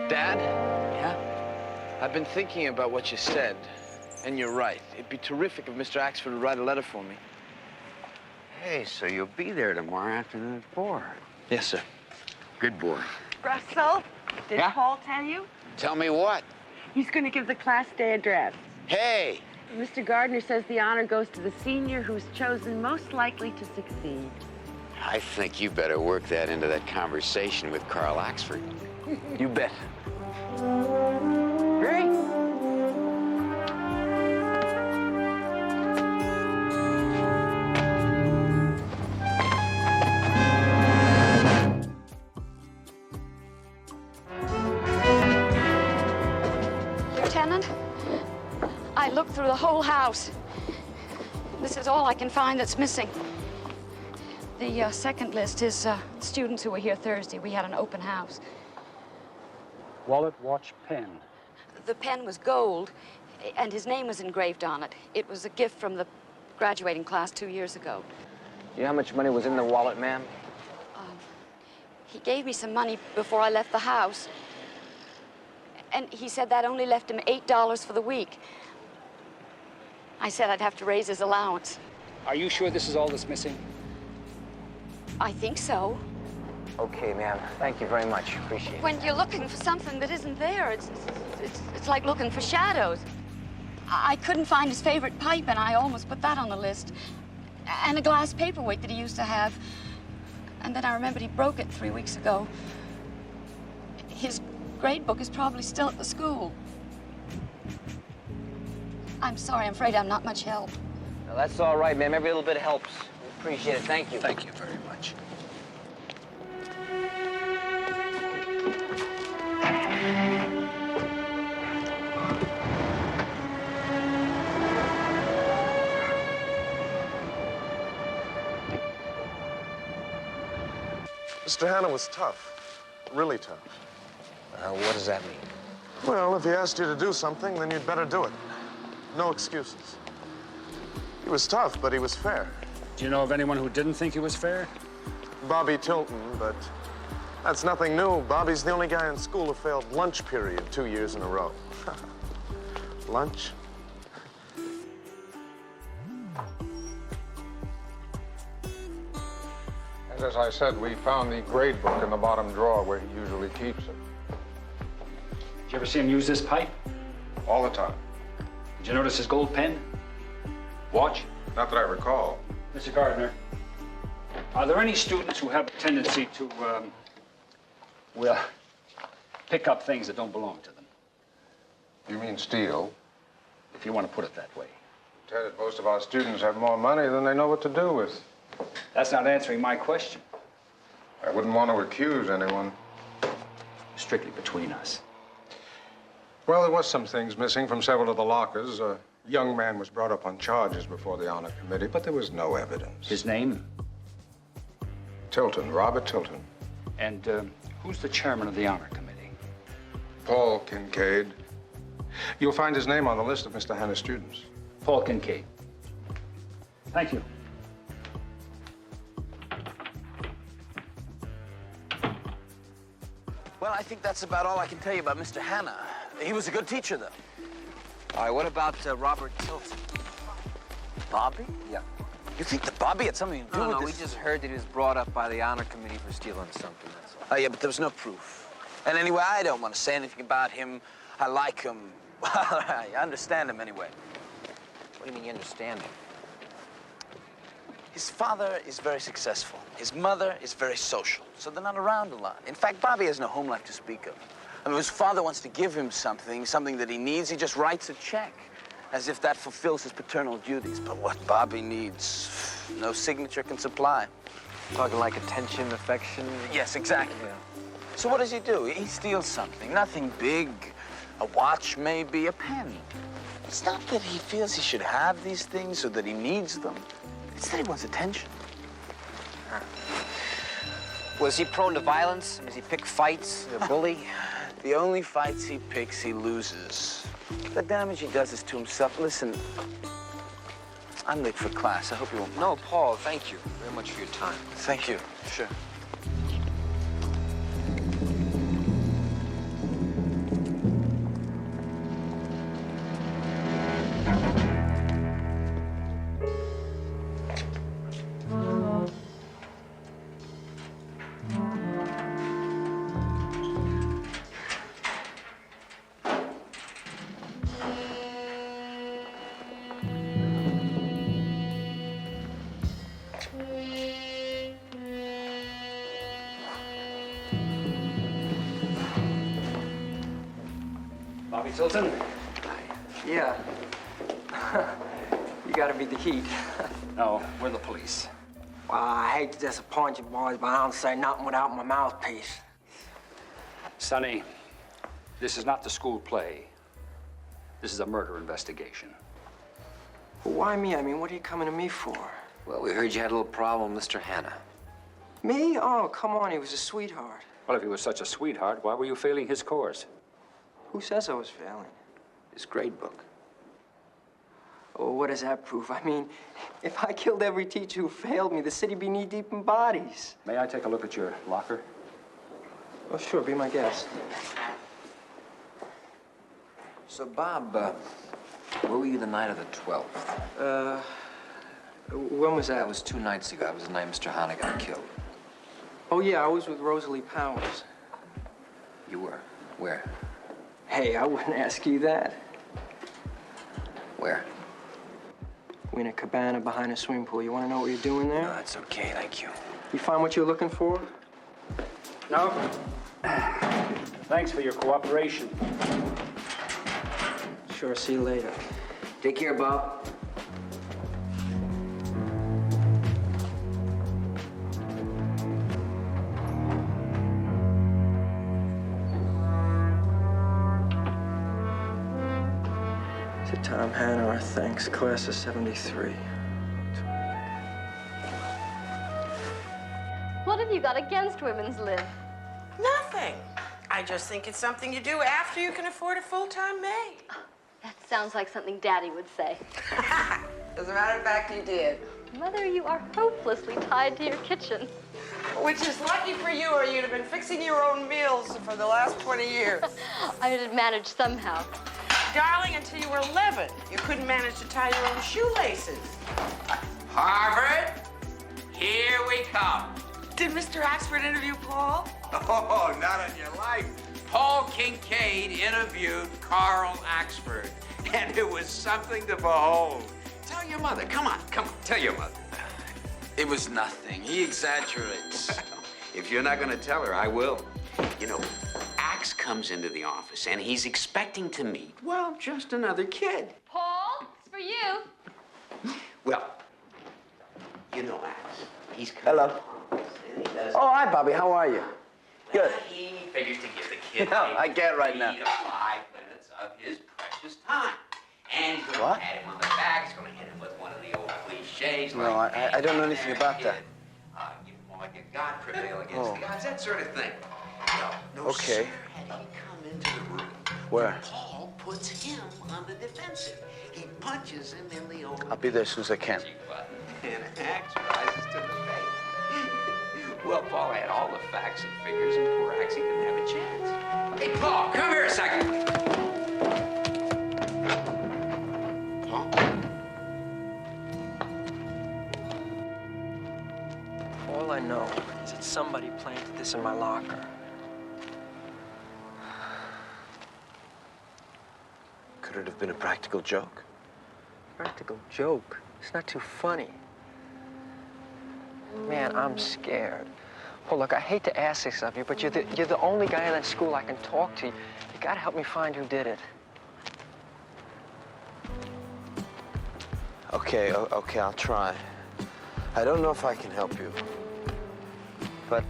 Dad? Yeah? I've been thinking about what you said, and you're right. It'd be terrific if Mr. Axford would write a letter for me. Hey, so you'll be there tomorrow afternoon at 4. Yes, sir. Good boy. Russell, did Yeah? Paul tell you? Tell me what? He's going to give the class day address. Hey! Mr. Gardner says the honor goes to the senior who's chosen most likely to succeed. I think you better work that into that conversation with Carl Axford. You bet. Great. Lieutenant, I looked through the whole house. This is all I can find that's missing. The second list is students who were here Thursday. We had an open house. Wallet, watch, pen. The pen was gold, and his name was engraved on it. It was a gift from the graduating class 2 years ago. You know how much money was in the wallet, ma'am? He gave me some money before I left the house. And he said that only left him $8 for the week. I said I'd have to raise his allowance. Are you sure this is all that's missing? I think so. Okay, ma'am. Thank you very much. Appreciate it. When you're looking for something that isn't there, it's like looking for shadows. I couldn't find his favorite pipe, and I almost put that on the list. And a glass paperweight that he used to have. And then I remembered he broke it 3 weeks ago. His grade book is probably still at the school. I'm sorry, I'm afraid I'm not much help. Well, that's all right, ma'am. Every little bit helps. We appreciate it. Thank you. Thank you very much. Mr. Hannah was tough. Really tough. What does that mean? Well, if he asked you to do something, then you'd better do it. No excuses. He was tough, but he was fair. Do you know of anyone who didn't think he was fair? Bobby Tilton, but that's nothing new. Bobby's the only guy in school who failed lunch period 2 years in a row. Lunch? And as I said, we found the grade book in the bottom drawer where he usually keeps it. Did you ever see him use this pipe? All the time. Did you notice his gold pen? Watch? Not that I recall. Mr. Gardner, are there any students who have a tendency to, well, pick up things that don't belong to them? You mean steal? If you want to put it that way. Lieutenant, most of our students have more money than they know what to do with. That's not answering my question. I wouldn't want to accuse anyone. Strictly between us. Well, there was some things missing from several of the lockers. A young man was brought up on charges before the honor committee, but there was no evidence. His name? Tilton, Robert Tilton. And who's the chairman of the honor committee? Paul Kincaid. You'll find his name on the list of Mr. Hanna's students. Paul Kincaid. Thank you. Well, I think that's about all I can tell you about Mr. Hanna. He was a good teacher, though. All right, what about Robert Tilton? Bobby? Yeah. You think that Bobby had something to do with No, this? we just heard that he was brought up by the honor committee for stealing something, that's all. Oh, yeah, but there was no proof. And anyway, I don't want to say anything about him. I like him. Well, I understand him anyway. What do you mean you understand him? His father is very successful. His mother is very social, so they're not around a lot. In fact, Bobby has no home life to speak of. I mean, his father wants to give him something that he needs. He just writes a check, as if that fulfills his paternal duties. But what Bobby needs, no signature can supply. Talking like attention, affection? Yes, exactly. Yeah. So what does he do? He steals something, nothing big. A watch, maybe, a pen. It's not that he feels he should have these things or that he needs them. It's that he wants attention. Was he prone to violence? Does he pick fights, a bully? The only fights he picks, he loses. The damage he does is to himself. Listen, I'm late for class. I hope you won't mind. No, Paul, thank you very much for your time. Thank you. Sure. Bobby Tilton? Yeah. You gotta be the Heat. No, we're the police. Well, I hate to disappoint you boys, but I don't say nothing without my mouthpiece. Sonny, this is not the school play. This is a murder investigation. Well, why me? I mean, what are you coming to me for? Well, we heard you had a little problem with Mr. Hanna. Me? Oh, come on, he was a sweetheart. Well, if he was such a sweetheart, why were you failing his course? Who says I was failing? His grade book. Oh, what does that prove? I mean, if I killed every teacher who failed me, the city'd be knee-deep in bodies. May I take a look at your locker? Oh, sure, be my guest. So, Bob, where were you the night of the 12th? When was that? That was 2 nights ago. That was the night Mr. Hanna got killed. Oh, yeah, I was with Rosalie Powers. You were? Where? Hey, I wouldn't ask you that. Where? We're in a cabana behind a swimming pool. You want to know what you're doing there? No, that's okay, thank you. You find what you're looking for? No. Thanks for your cooperation. Sure, see you later. Take care, Bob. To Tom Hanna, our thanks. Class of 73. What have you got against women's lib? Nothing. I just think it's something you do after you can afford a full-time maid. That sounds like something Daddy would say. As a matter of fact, you did. Mother, you are hopelessly tied to your kitchen. Which is lucky for you, or you'd have been fixing your own meals for the last 20 years. I had managed somehow. Darling, until you were 11, you couldn't manage to tie your own shoelaces. Harvard, here we come. Did Mr. Axford interview Paul? Oh, not on your life. Paul Kincaid interviewed Carl Axford, and it was something to behold. Tell your mother. Come on, tell your mother. It was nothing. He exaggerates. If you're not gonna tell her, I will. You know, Axe comes into the office, and he's expecting to meet, well, just another kid. Paul, it's for you. Well, you know Axe. He's coming. Hello. Oh, hi, Bobby. How are you? Good. He figures to give the kid No, I can't right now. 3 to 5 minutes of his precious time. And he's gonna What? pat him on the back. He's gonna hit him with one of the old cliches. No, like, I don't know anything about that. Like a God prevail against the odds, that sort of thing. No, Okay. sir, had he come into the room, Where? Paul puts him on the defensive. He punches him in the old I'll be there as soon as I can. button, and Axe rises to the bait. Well, Paul had all the facts and figures, and poor Axe, he didn't have a chance. Hey, Paul, come here a second. Paul? All I know is that somebody planted this in my locker. Could it have been a practical joke? Practical joke? It's not too funny. Man, I'm scared. Oh, look, I hate to ask this of you, but you're the only guy in that school I can talk to. You gotta help me find who did it. Okay, I'll try. I don't know if I can help you, but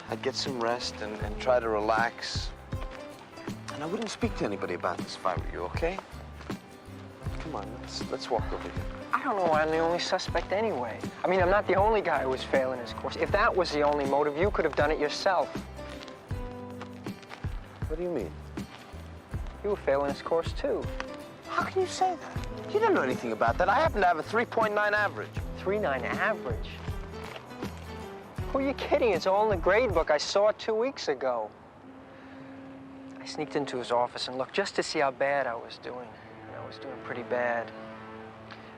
I'd get some rest and try to relax. And I wouldn't speak to anybody about this if I were you, okay? Come on, let's walk over here. I don't know why I'm the only suspect anyway. I mean, I'm not the only guy who was failing his course. If that was the only motive, you could have done it yourself. What do you mean? You were failing his course, too. How can you say that? You don't know anything about that. I happen to have a 3.9 average. 3.9 average? Who are you kidding? It's all in the grade book. I saw it 2 weeks ago. I sneaked into his office and looked just to see how bad I was doing. And I was doing pretty bad.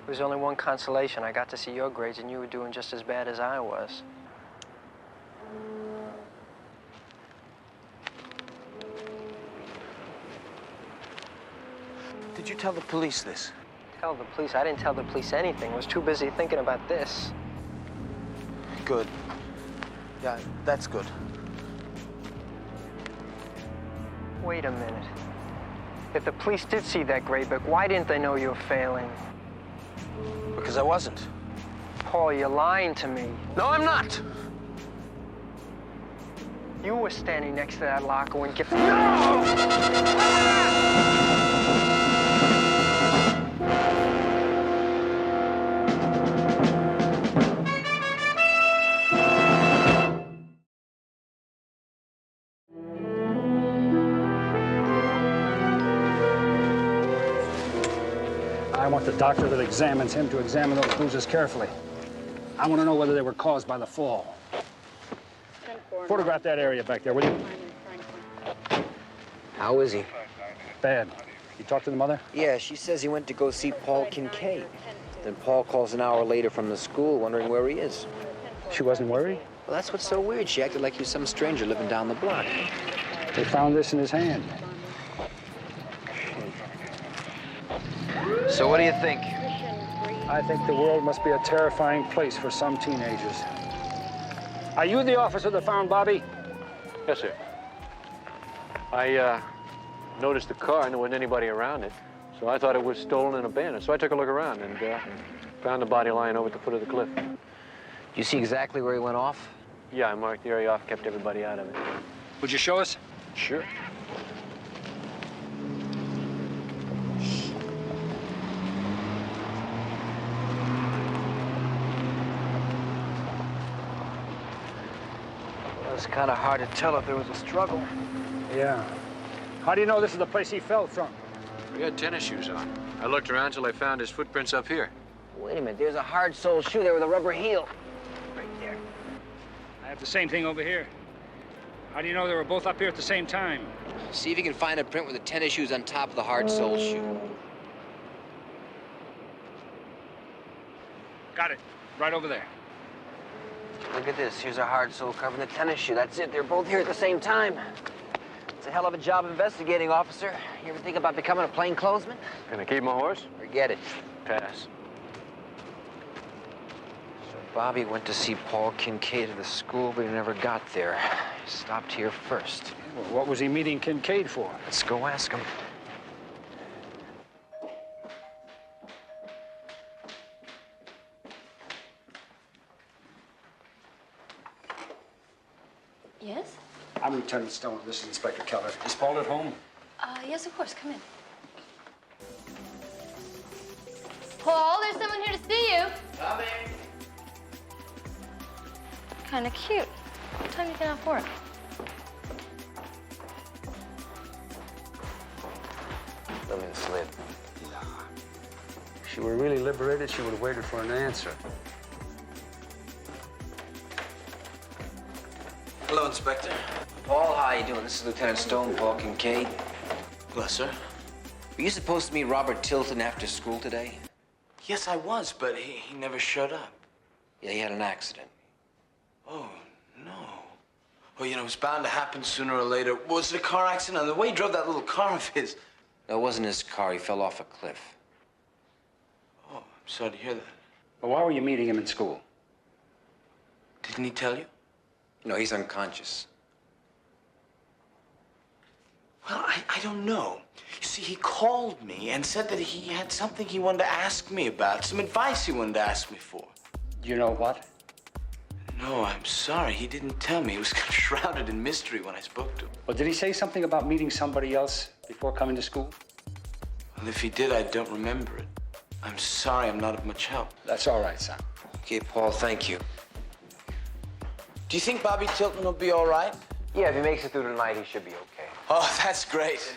There was only one consolation. I got to see your grades, and you were doing just as bad as I was. Did you tell the police this? Tell the police? I didn't tell the police anything. I was too busy thinking about this. Good. Yeah, that's good. Wait a minute. If the police did see that grade book, why didn't they know you were failing? Because I wasn't. Paul, you're lying to me. No, I'm not. You were standing next to that locker when Gift... I want the doctor that examines him to examine those bruises carefully. I want to know whether they were caused by the fall. Photograph that area back there, will you? How is he? Bad. You talked to the mother? Yeah, she says he went to go see Paul Kincaid. Then Paul calls an hour later from the school wondering where he is. She wasn't worried? Well, that's what's so weird. She acted like he was some stranger living down the block. They found this in his hand. So what do you think? I think the world must be a terrifying place for some teenagers. Are you the officer that found Bobby? Yes, sir. I noticed the car and there wasn't anybody around it, so I thought it was stolen and abandoned. So I took a look around and found the body lying over at the foot of the cliff. You see exactly where he went off? Yeah, I marked the area off, kept everybody out of it. Would you show us? Sure. It's kind of hard to tell if there was a struggle. Yeah. How do you know this is the place he fell from? We had tennis shoes on. I looked around till I found his footprints up here. Wait a minute, there's a hard sole shoe there with a rubber heel. Right there. I have the same thing over here. How do you know they were both up here at the same time? See if you can find a print with the tennis shoes on top of the hard sole shoe. Got it. Right over there. look at this. Here's a hard sole covering the tennis shoe. That's it. They're both here at the same time. It's a hell of a job investigating, officer. You ever think about becoming a plainclothesman? Gonna keep my horse? Forget it. Pass. So Bobby went to see Paul Kincaid at the school, but he never got there. He stopped here first. Well, what was he meeting Kincaid for? Let's go ask him. Yes? I'm Lieutenant Stone. This is Inspector Keller. Is Paul at home? Yes, of course. Come in. Paul, there's someone here to see you. Coming. Kind of cute. What time do you get off work? Let me slip. If she were really liberated, she would have waited for an answer. Hello, Inspector. Paul, how you doing? This is Lieutenant Stone, Paul Kincaid. Hello, sir. Were you supposed to meet Robert Tilton after school today? Yes, I was, but he never showed up. Yeah, he had an accident. Oh, no. Well, you know, it's bound to happen sooner or later. Was it a car accident? The way he drove that little car of his. No, it wasn't his car. He fell off a cliff. Oh, I'm sorry to hear that. Well, why were you meeting him in school? Didn't he tell you? No, he's unconscious. Well, I don't know. You see, he called me and said that he had something he wanted to ask me about, some advice he wanted to ask me for. You know what? No, I'm sorry. He didn't tell me. He was kind of shrouded in mystery when I spoke to him. Well, did he say something about meeting somebody else before coming to school? Well, if he did, I don't remember it. I'm sorry I'm not of much help. That's all right, Sam. Okay, Paul, thank you. Do you think Bobby Tilton will be all right? Yeah, if he makes it through tonight, he should be okay. Oh, that's great.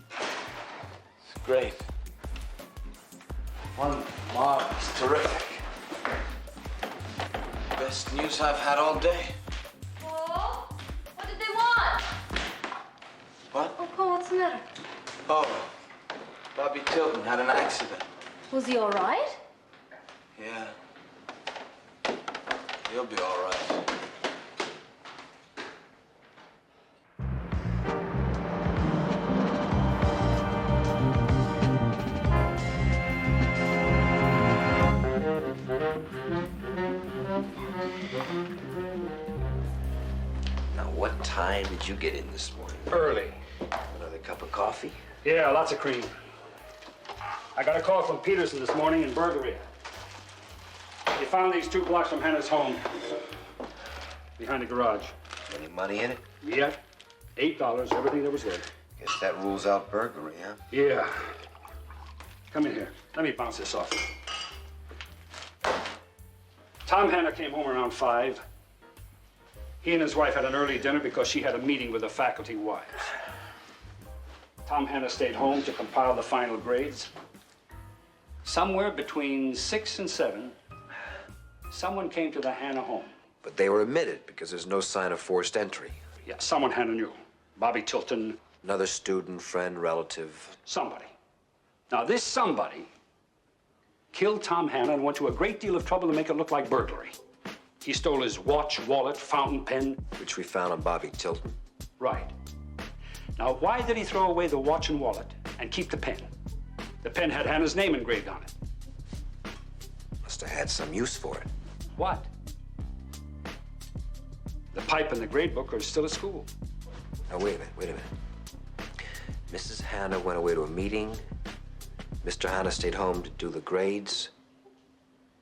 It's great. One marvelous, terrific. Best news I've had all day. Paul? What did they want? What? Oh, Paul, what's the matter? Oh, Bobby Tilton had an accident. Was he all right? Yeah. He'll be all right. Now, what time did you get in this morning? Early. Another cup of coffee? Yeah, lots of cream. I got a call from Peterson this morning in burglary. He found these 2 blocks from Hannah's home, behind the garage. Any money in it? Yeah, $8, everything that was there. Guess that rules out burglary, huh? Yeah. Come in here. Let me bounce this off. Tom Hannah came home around 5. He and his wife had an early dinner because she had a meeting with the faculty wives. Tom Hannah stayed home to compile the final grades. Somewhere between 6 and 7, someone came to the Hannah home. But they were admitted because there's no sign of forced entry. Yeah, someone Hannah knew. Bobby Tilton. Another student, friend, relative. Somebody. Now, this somebody killed Tom Hannah and went to a great deal of trouble to make it look like burglary. He stole his watch, wallet, fountain pen. Which we found on Bobby Tilton. Right. Now, why did he throw away the watch and wallet and keep the pen? The pen had Hannah's name engraved on it. Must have had some use for it. What? The pipe and the grade book are still at school. Now, wait a minute. Mrs. Hannah went away to a meeting. Mr. Hannah stayed home to do the grades.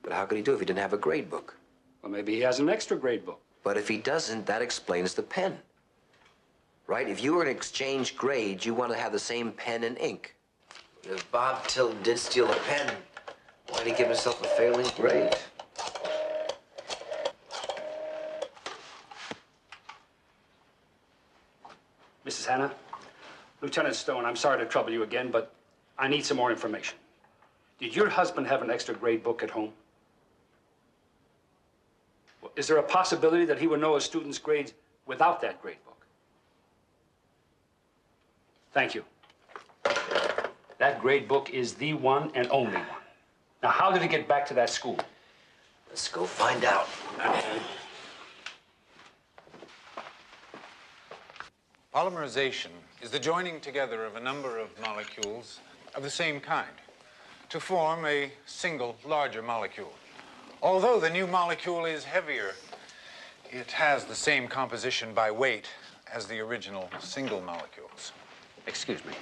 But how could he do it if he didn't have a grade book? Well, maybe he has an extra grade book. But if he doesn't, that explains the pen. Right? If you were to exchange grades, you want to have the same pen and ink. If Bob Tilton did steal a pen, why did he give himself a failing grade? Mrs. Hannah, Lieutenant Stone, I'm sorry to trouble you again, but I need some more information. Did your husband have an extra grade book at home? Is there a possibility that he would know a student's grades without that grade book? Thank you. That grade book is the one and only one. Now, how did it get back to that school? Let's go find out. Polymerization is the joining together of a number of molecules of the same kind to form a single larger molecule. Although the new molecule is heavier, it has the same composition by weight as the original single molecules. Excuse me.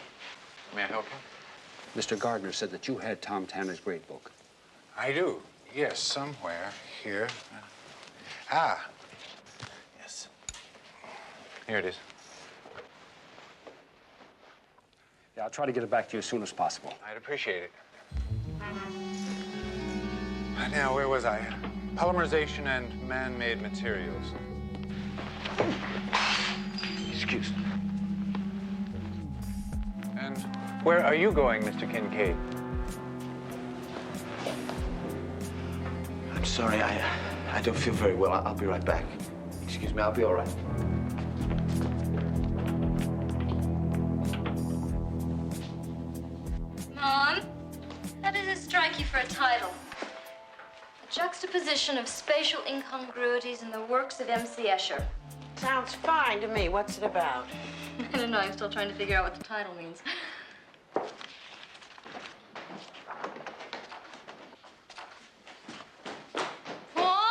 May I help you? Mr. Gardner said that you had Tom Tanner's grade book. I do. Yes, somewhere here. Yes. Here it is. Yeah, I'll try to get it back to you as soon as possible. I'd appreciate it. Now, where was I? Polymerization and man-made materials. Excuse me. And where are you going, Mr. Kincaid? I'm sorry, I don't feel very well. I'll be right back. Excuse me, I'll be all right. Mom, how does it strike you for a title? A juxtaposition of spatial incongruities in the works of M.C. Escher. Sounds fine to me. What's it about? I don't know, I'm still trying to figure out what the title means. Paul?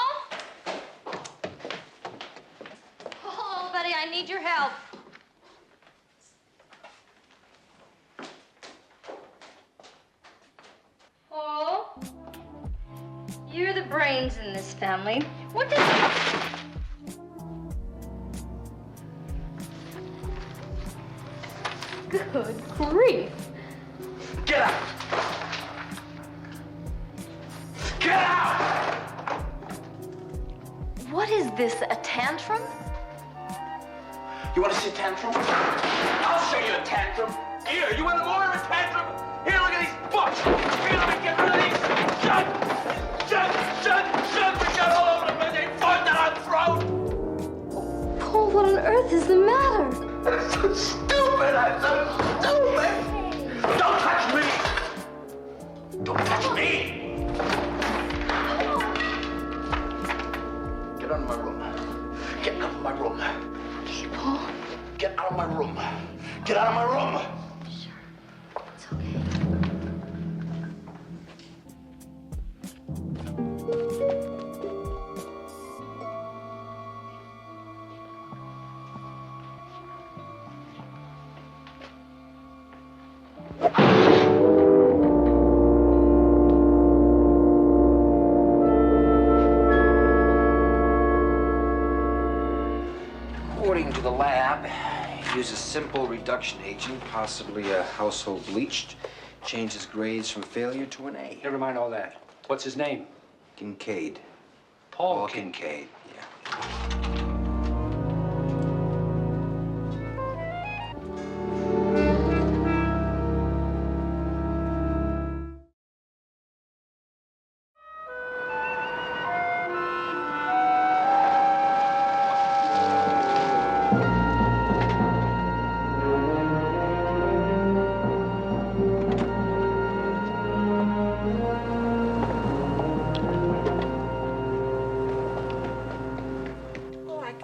Oh, buddy, I need your help. Paul? You're the brains in this family. What does... Good grief. Get out! Get out! What is this, a tantrum? You want to see a tantrum? I'll show you a tantrum. Here, you want more of a tantrum? Here, look at these books. Here, let me get rid of these. Shut. We got all over the place. They fought down our throat. Paul, what on earth is the matter? I'm so stupid. I'm so stupid. Don't touch me. Don't touch me. Get out of my room. Get out of my room. Okay, Paul. Get out of my room. Get out of my room. Sure. It's okay. According to the lab, use a simple reduction agent, possibly a household bleach, changes grades from failure to an A. Never mind all that. What's his name? Kincaid. Paul Kincaid, yeah.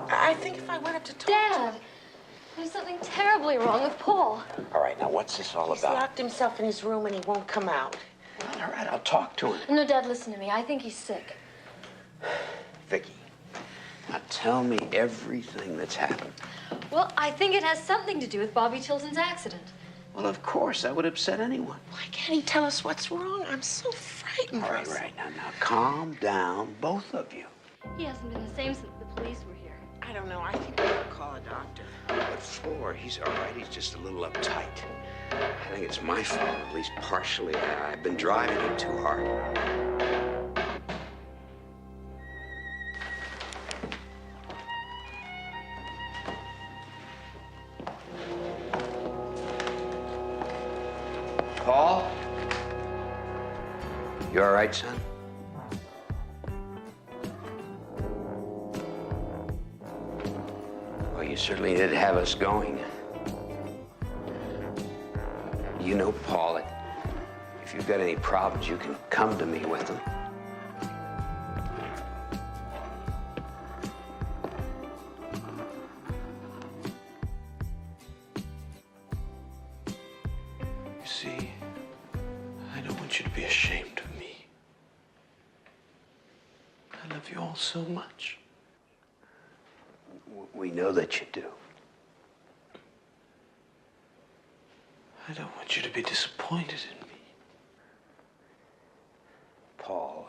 I think if I went up to talk Dad, there's something terribly wrong with Paul. All right, now what's this all He's about? locked himself in his room and he won't come out. All right, I'll talk to him. No, Dad, listen to me. I think he's sick. Vicky, now tell me everything that's happened. Well, I think it has something to do with Bobby Tilton's accident. Well, of course, that would upset anyone. Why can't he tell us what's wrong? I'm so frightened. All right, now calm down, both of you. He hasn't been the same since the police were here. I don't know. I think we ought to call a doctor. But Floor, he's all right. He's just a little uptight. I think it's my fault, at least partially. I've been driving him too hard. Paul? You all right, son? Well, you certainly did have us going. You know, Paul, if you've got any problems, you can come to me with them. Paul so much. We know that you do. I don't want you to be disappointed in me. Paul.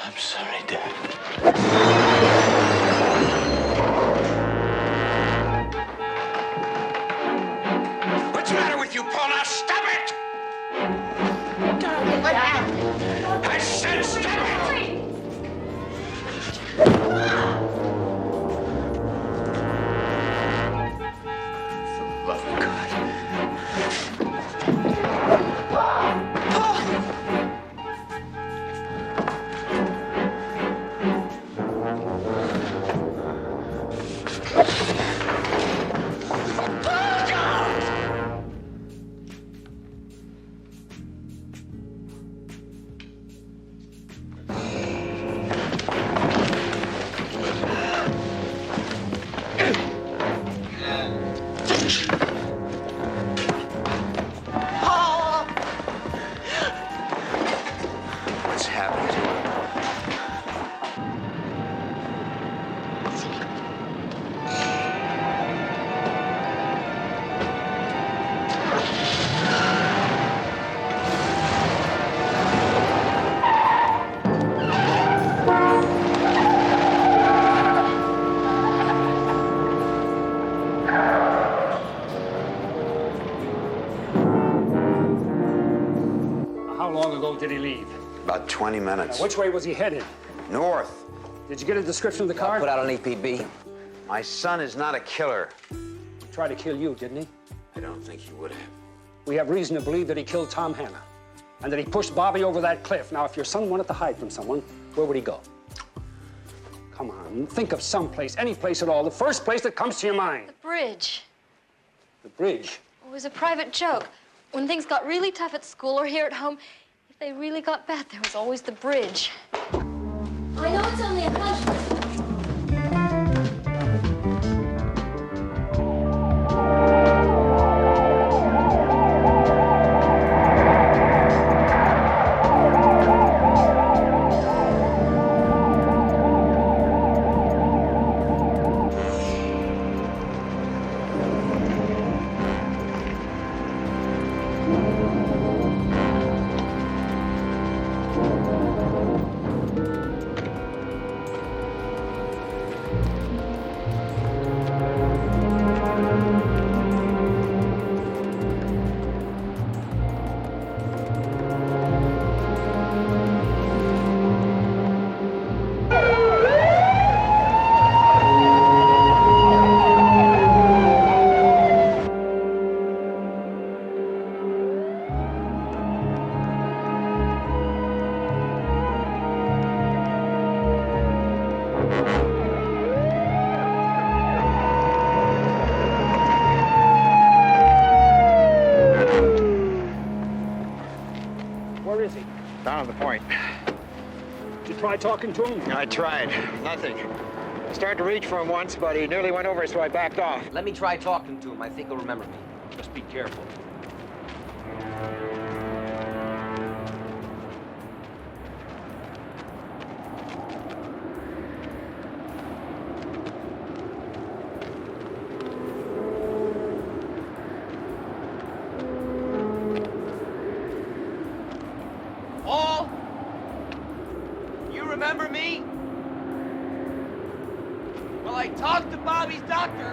I'm sorry, Dad. What's the matter with you, Paul? Now stop it! Darling, what happened? I said stop it! For the love of God. What's happened to him? How long ago did he leave? About 20 minutes. Which way was he headed? North. Did you get a description of the car? Put out an EPB. My son is not a killer. He tried to kill you, didn't he? I don't think he would have. We have reason to believe that he killed Tom Hanna and that he pushed Bobby over that cliff. Now, if your son wanted to hide from someone, where would he go? Come on, think of some place, any place at all, the first place that comes to your mind. The bridge. The bridge. It was a private joke. When things got really tough at school or here at home, if they really got bad, there was always the bridge. I know it's only a hunch. Where is he? Down at the point. Did you try talking to him? I tried. Nothing. I started to reach for him once, but he nearly went over, so I backed off. Let me try talking to him. I think he'll remember me. Just be careful. Paul? You remember me? Well, I talked to Bobby's doctor.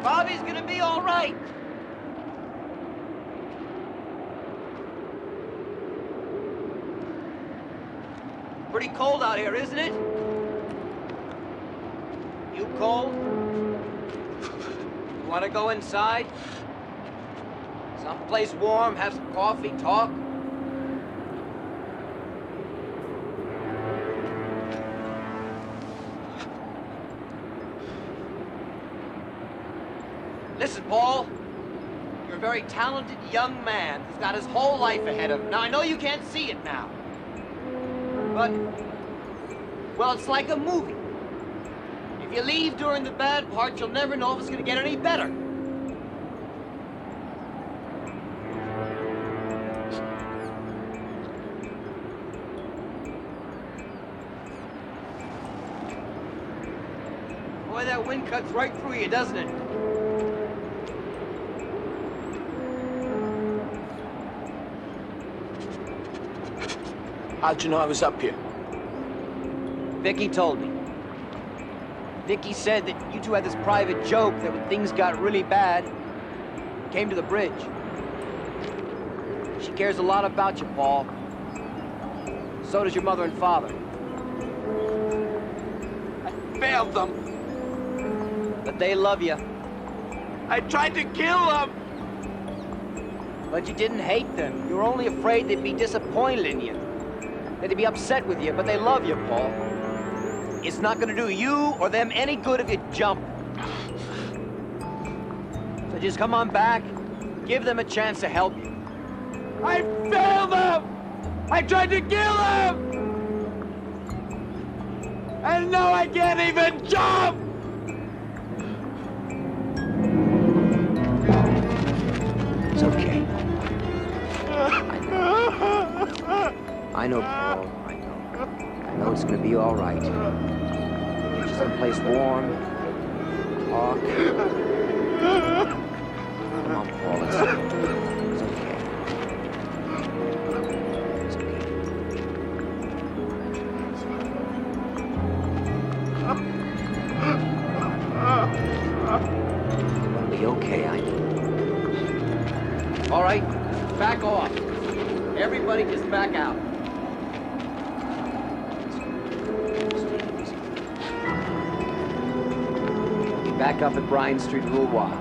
Bobby's gonna be all right. Pretty cold out here, isn't it? You cold? You wanna go inside? Someplace warm, have some coffee, talk? Listen, Paul, you're a very talented young man who's got his whole life ahead of him. Now, I know you can't see it now, but, well, it's like a movie. If you leave during the bad part, you'll never know if it's gonna get any better. Boy, that wind cuts right through you, doesn't it? How'd you know I was up here? Vicky told me. Vicky said that you two had this private joke that when things got really bad, you came to the bridge. She cares a lot about you, Paul. So does your mother and father. I failed them. But they love you. I tried to kill them. But you didn't hate them. You were only afraid they'd be disappointed in you. That they'd be upset with you, but they love you, Paul. It's not gonna do you or them any good if you jump. So just come on back, give them a chance to help you. I failed them! I tried to kill them! And now I can't even jump! It's okay. I know, Paul. I know it's gonna be all right. Get you someplace warm. Talk. Come on, Paul. It's okay. It's okay. It'll be okay, I know. All right, back off. Everybody just back out. Be back up at Bryan Street in a little while.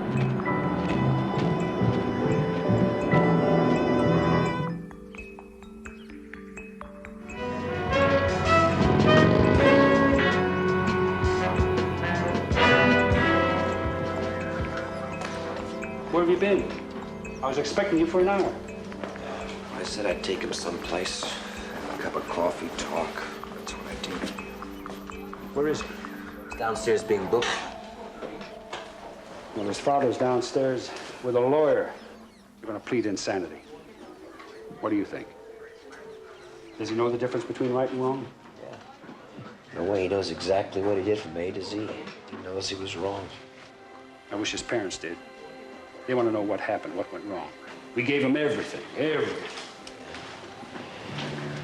Where have you been? I was expecting you for an hour. I said I'd take him someplace. Have a cup of coffee, talk. That's what I did. Where is he? He's downstairs being booked. Well, his father's downstairs with a lawyer. You're going to plead insanity. What do you think? Does he know the difference between right and wrong? No way, he knows exactly what he did from A to Z. He knows he was wrong. I wish his parents did. They want to know what happened, what went wrong. We gave him everything, everything.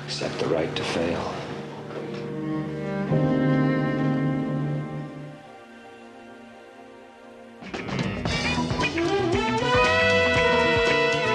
Except the right to fail.